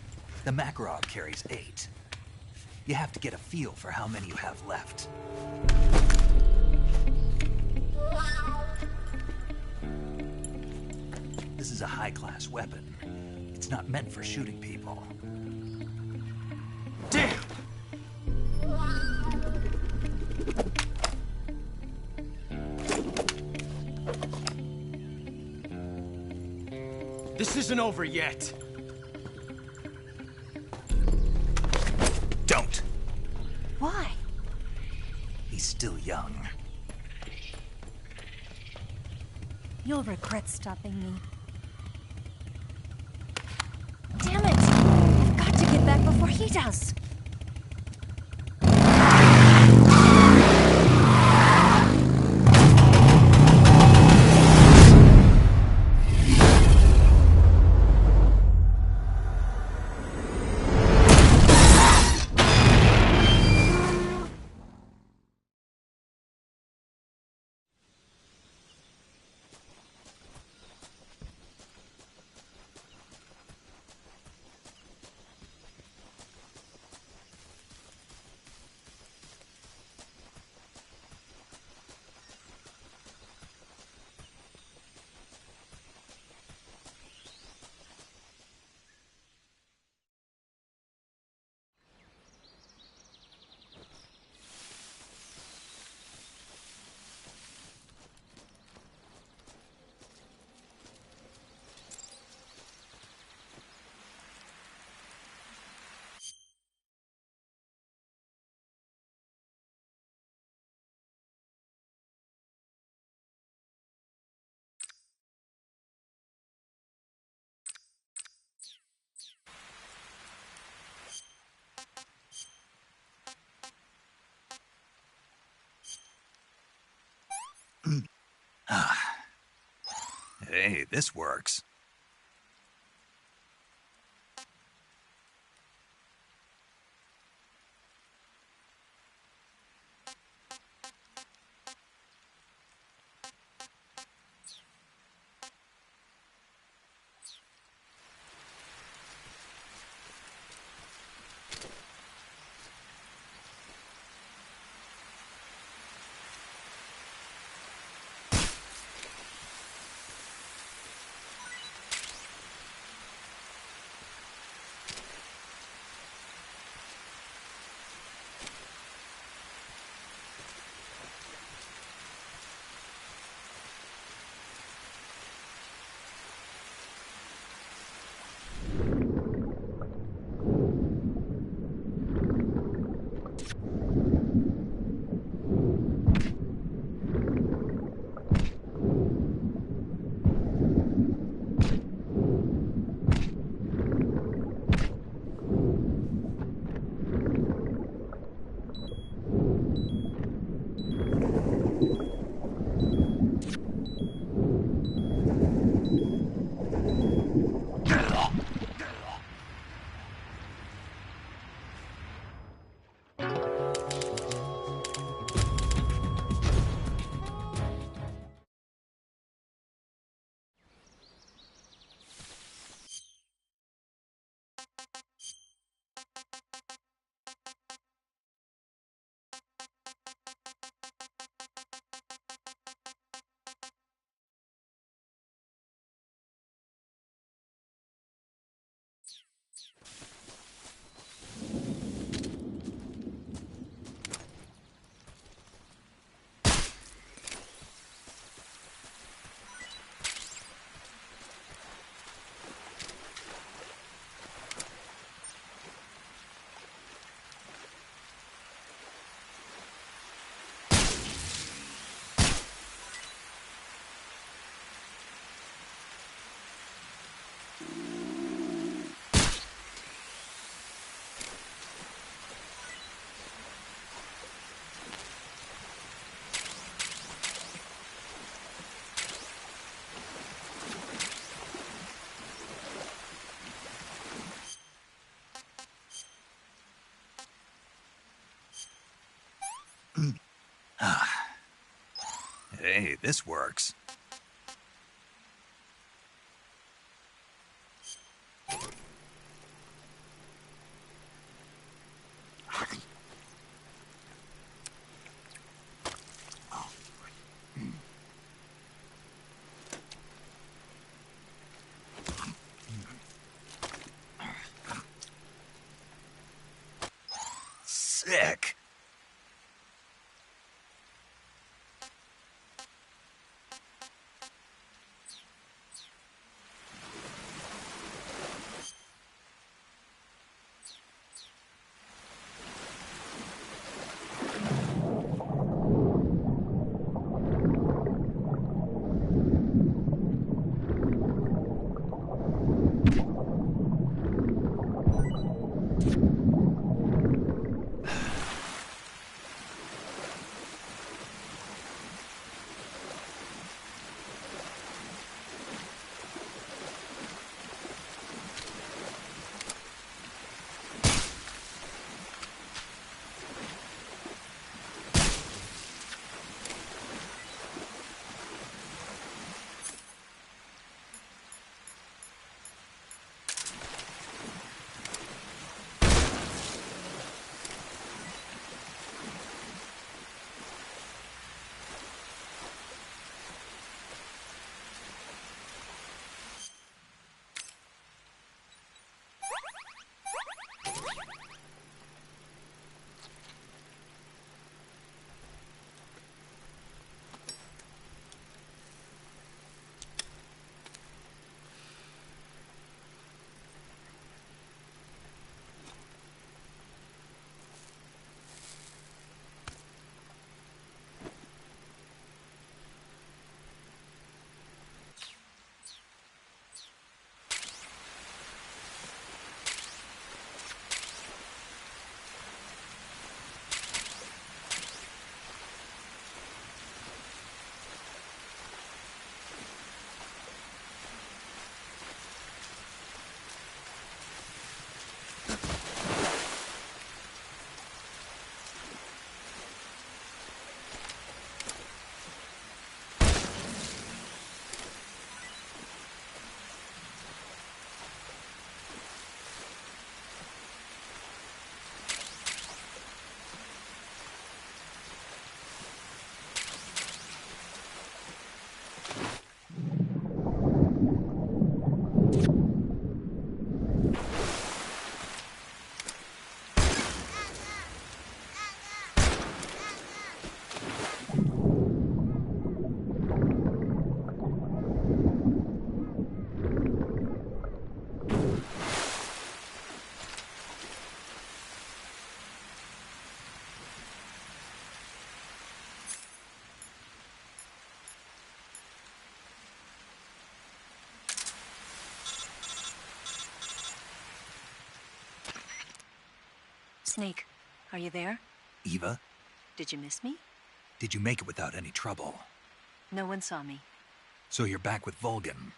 The Makarov carries 8. You have to get a feel for how many you have left. This is a high-class weapon. It's not meant for shooting people. Damn! This isn't over yet. Don't. Why? He's still young. You'll regret stopping me. Damn it! I've got to get back before he does. Hey, this works. Hey, this works. Sick. Sneake, are you there? Eva, Did you miss me? did you make it without any trouble? No one saw me. So you're back with Vulcan.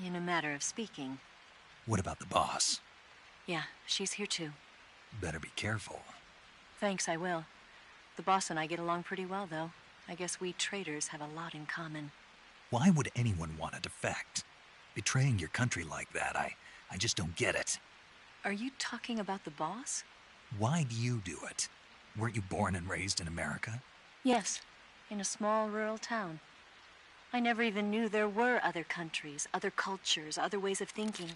In a matter of speaking. What about the boss? Yeah, she's here too. Better be careful. Thanks, I will. The boss and I get along pretty well, though. I guess we traitors have a lot in common. Why would anyone want to defect? Betraying your country like that, I just don't get it. Are you talking about the boss? Why do you do it? Weren't you born and raised in America? Yes, in a small rural town. I never even knew there were other countries, other cultures, other ways of thinking.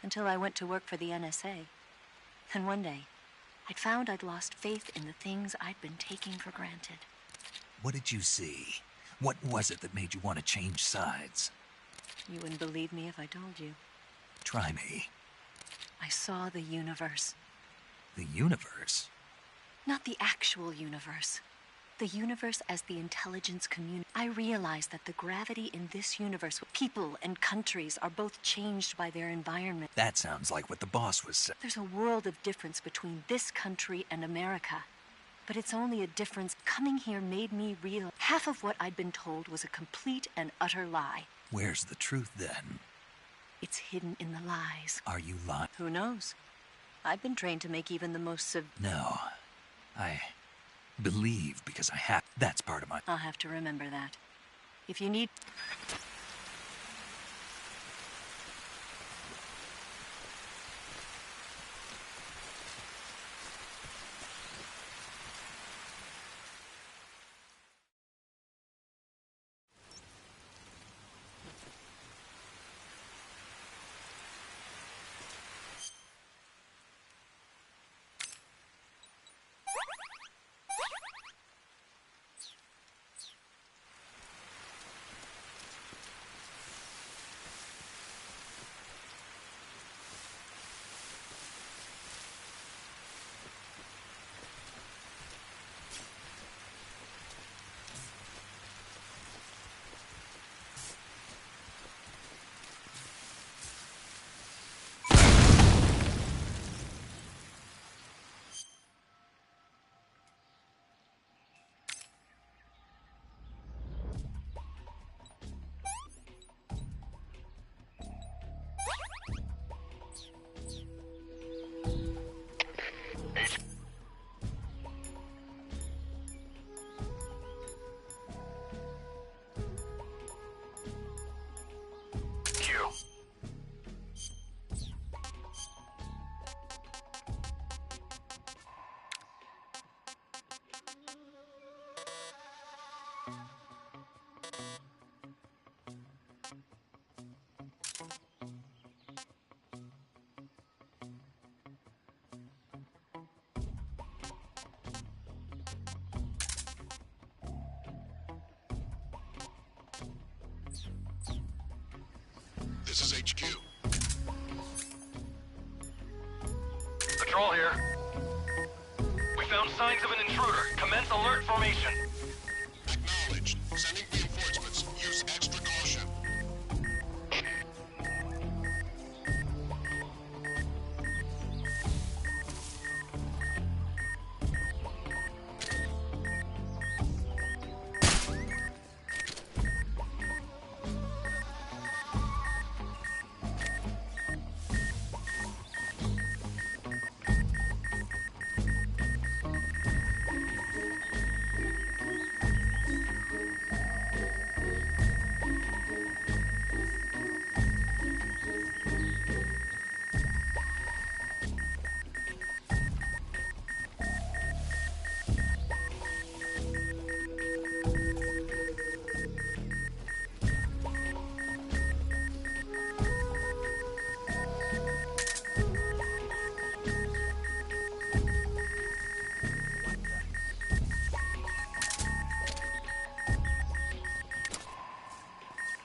Until I went to work for the NSA. And one day, I'd found I'd lost faith in the things I'd been taking for granted. What did you see? What was it that made you want to change sides? You wouldn't believe me if I told you. Try me. I saw the universe. The universe? Not the actual universe. The universe as the intelligence community. I realized that the gravity in this universe, people and countries are both changed by their environment. That sounds like what the boss was saying. There's a world of difference between this country and America. But it's only a difference. Coming here made me realize half of what I'd been told was a complete and utter lie. Where's the truth then? It's hidden in the lies. Are you lying? Who knows? I've been trained to make even the most No. I believe because I have. That's part of my... I'll have to remember that. If you need... This is HQ. Patrol here. We found signs of an intruder. Commence alert formation. Acknowledged. Sending reinforcements. Use extra caution.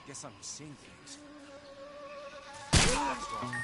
Guess I'm seeing things. What's wrong?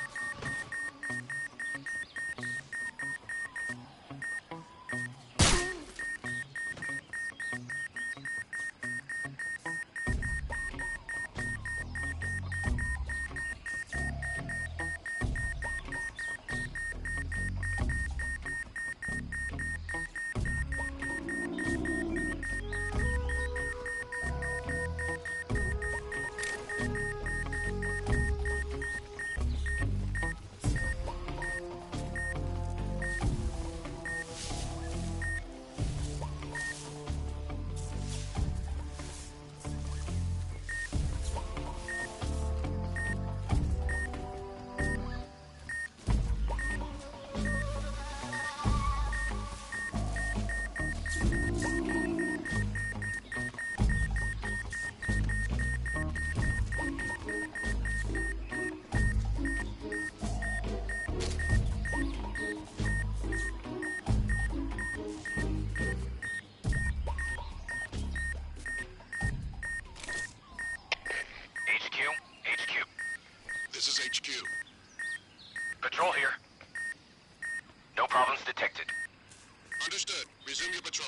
This is HQ. Patrol here. No problems detected. Understood. Resume your patrol.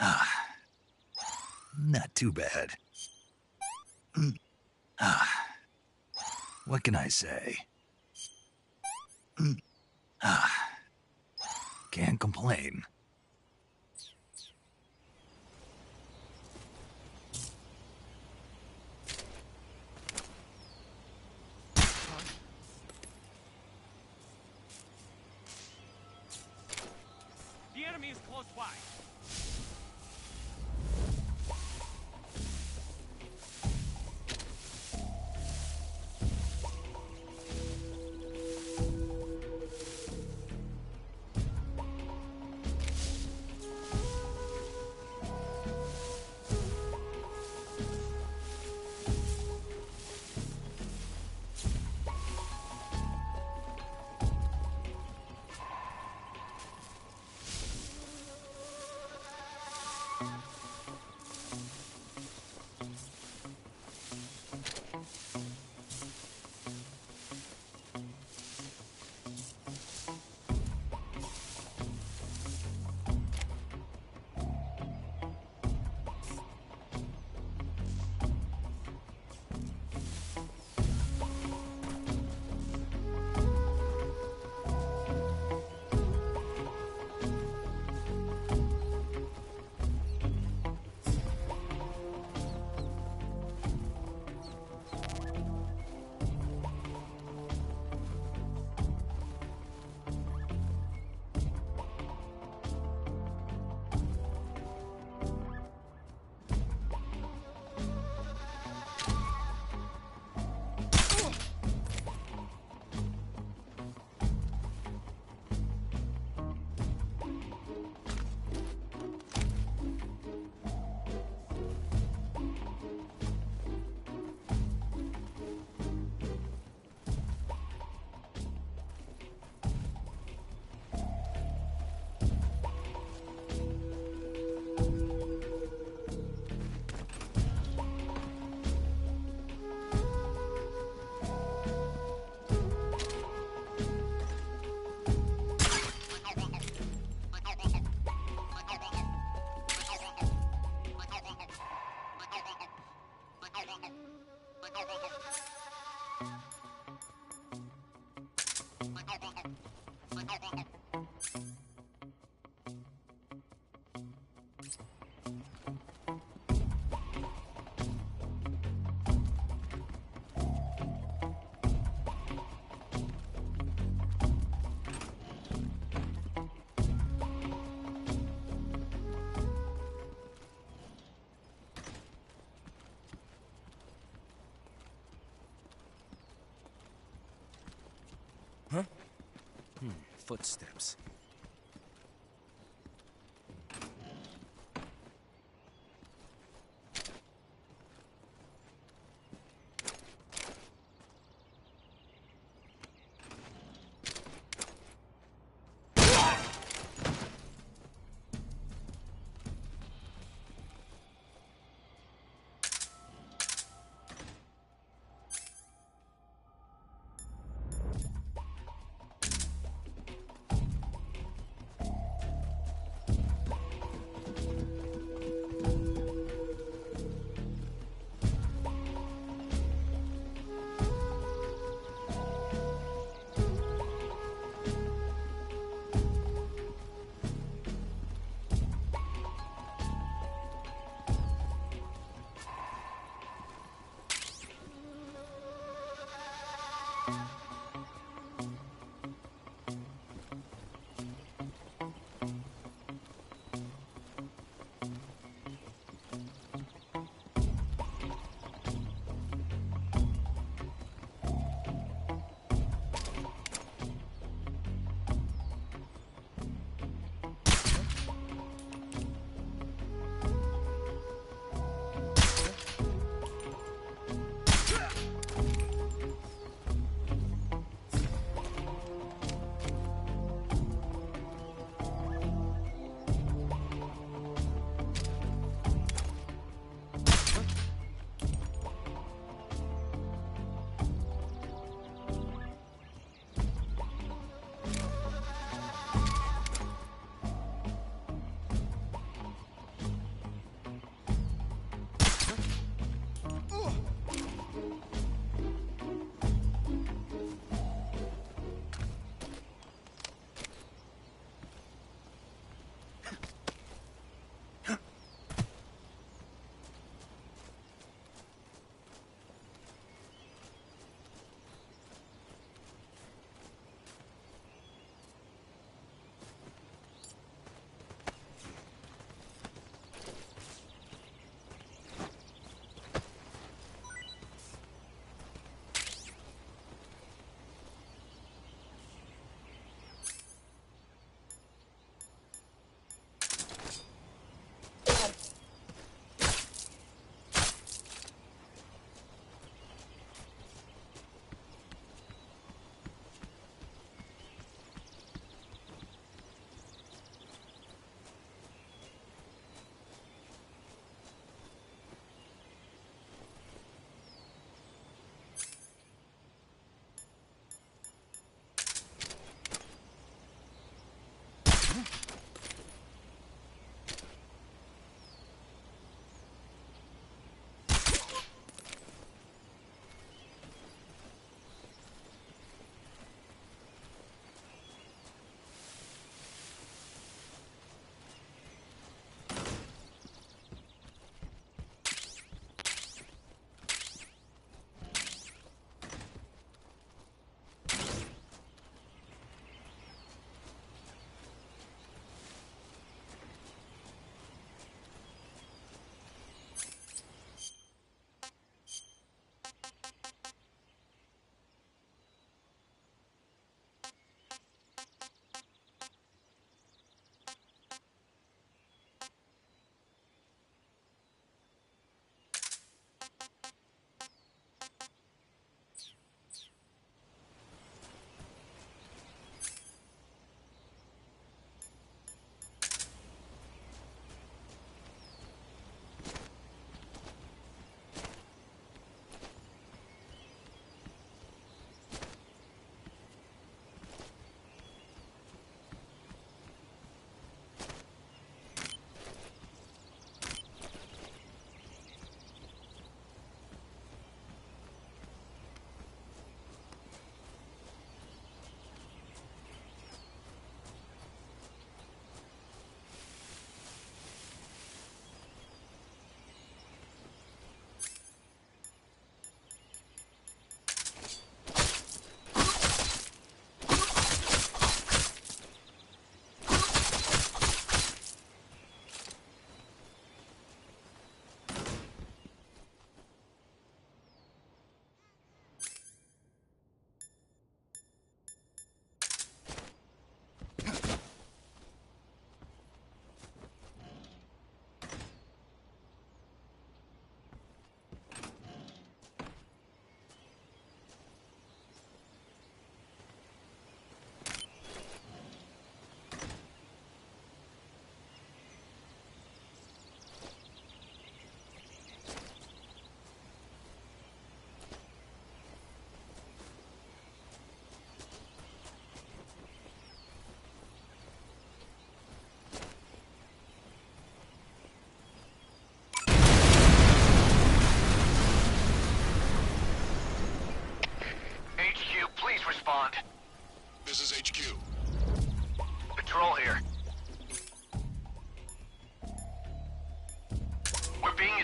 Not too bad. What can I say? Can't complain. The enemy is close by. Huh? Footsteps.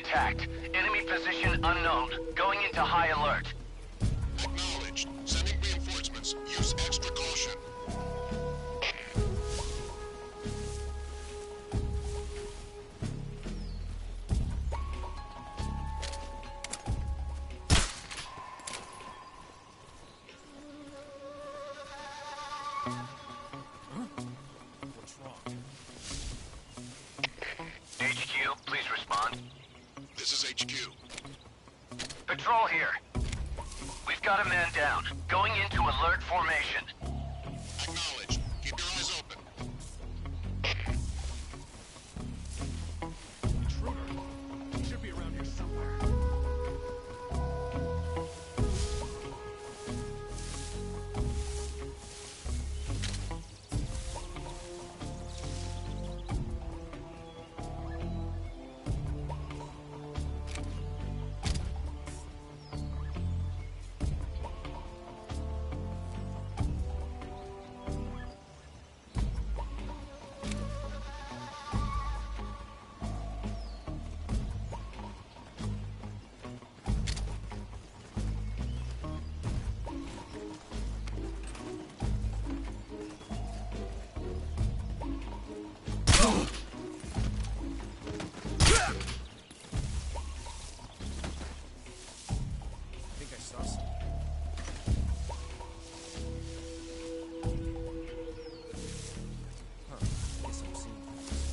attacked. Enemy position unknown. Going into high alert. Acknowledged. Sending reinforcements. Use extra caution. HQ, please respond. This is HQ. Patrol here. We've got a man down. Going into alert formation. Acknowledged. Keep your eyes open. Intruder. He should be around here somewhere. I think I saw something. Huh. Guess I'm seeing things.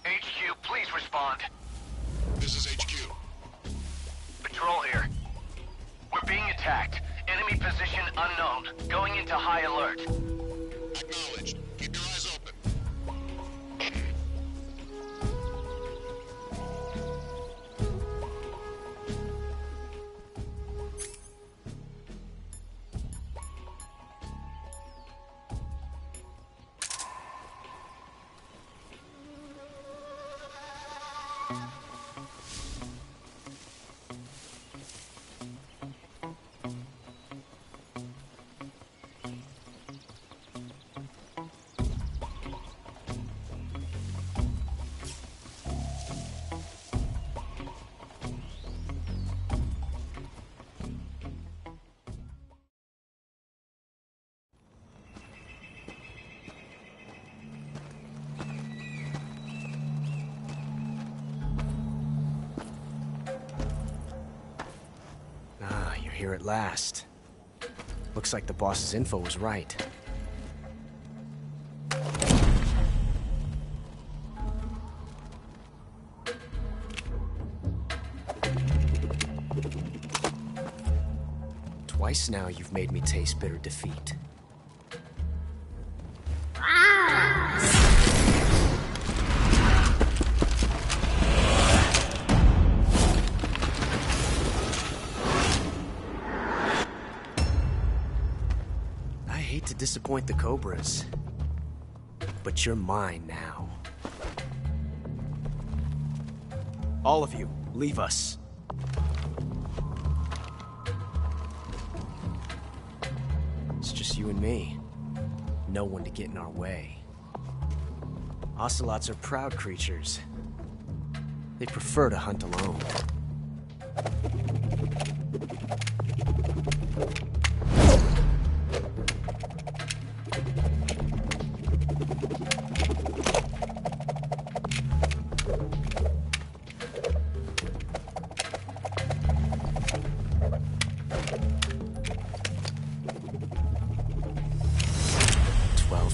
HQ, please respond. This is HQ. Patrol here. We're being attacked. Enemy position unknown. Going into high alert. Acknowledged. Keep your eyes open. Ah, you're here at last. Looks like the boss's info was right. Twice now you've made me taste bitter defeat. I hate to disappoint the Cobras, but you're mine now. All of you, leave us. just you and me. No one to get in our way. Ocelots are proud creatures. They prefer to hunt alone.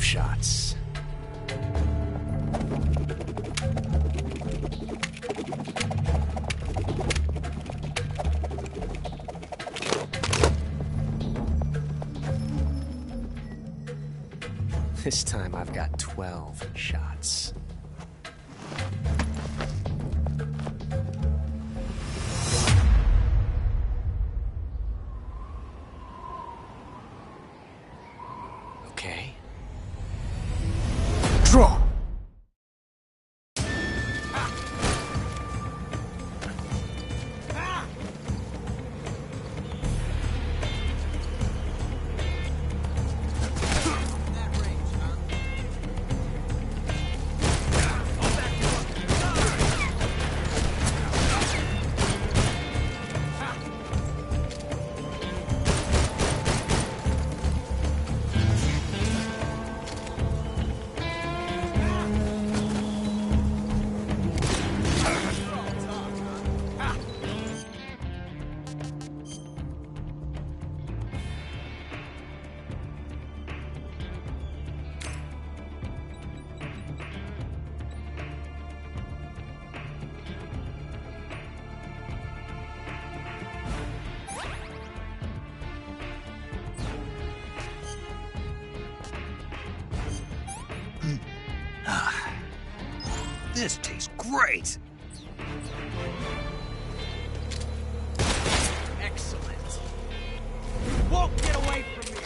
Shots. This time I've got 12 shots. Okay. Draw! This tastes great! Excellent. You won't get away from me!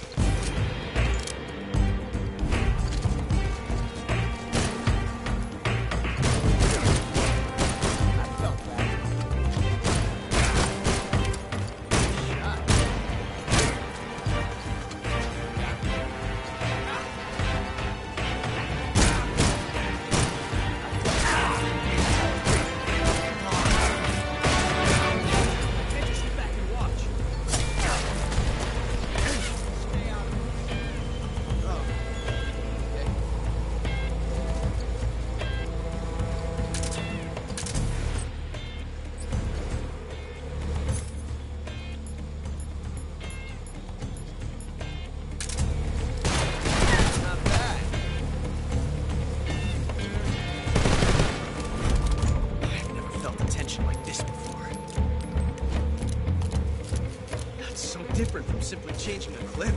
Different from simply changing a clip.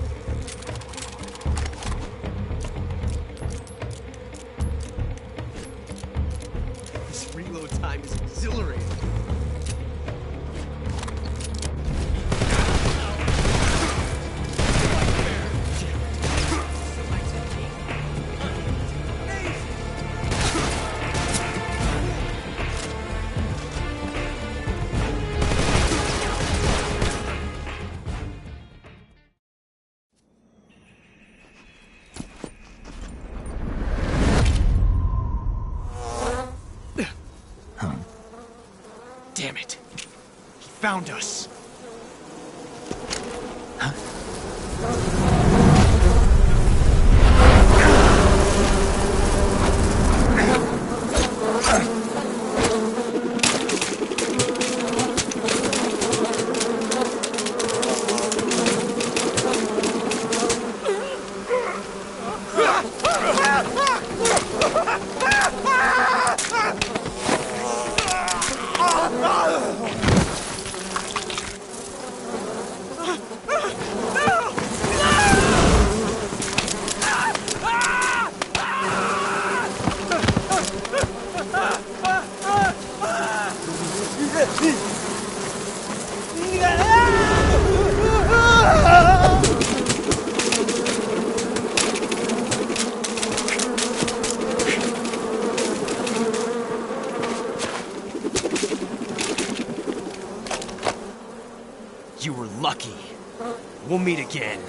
This reload time is exhilarating. Damn it. He found us. You were lucky. We'll meet again.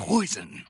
poison.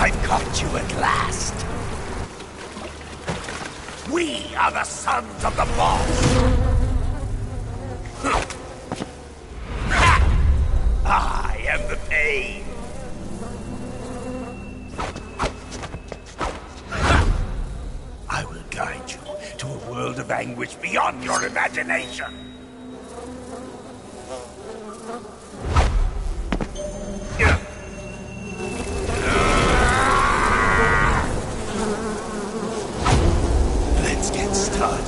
I've caught you at last. We are the sons of the boss. I am the pain. I will guide you to a world of anguish beyond your imagination. Let's get started.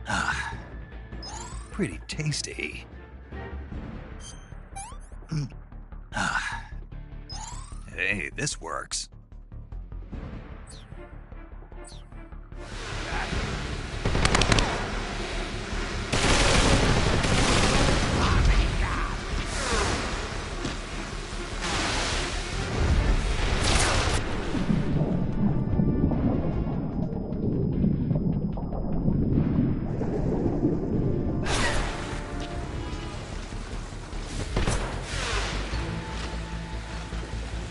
Ah, pretty tasty. Ah. Hey, this works.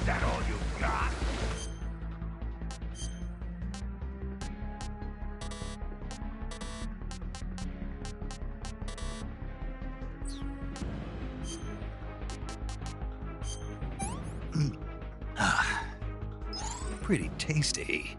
That all you got? Ah, pretty tasty.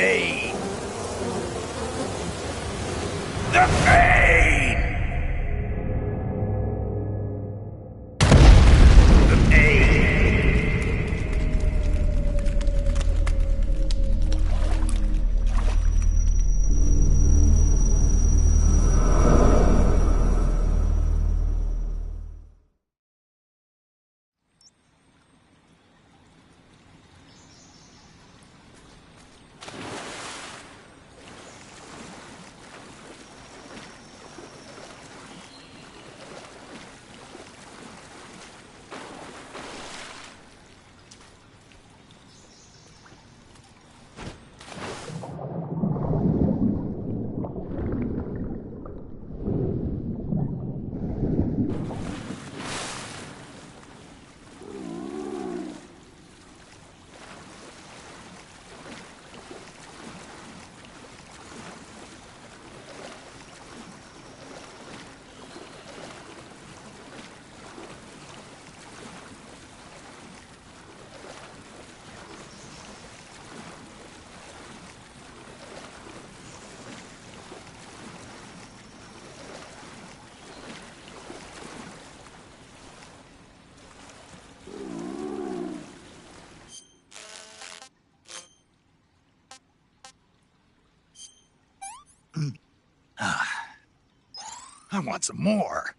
pain. The pain! The pain! I want some more.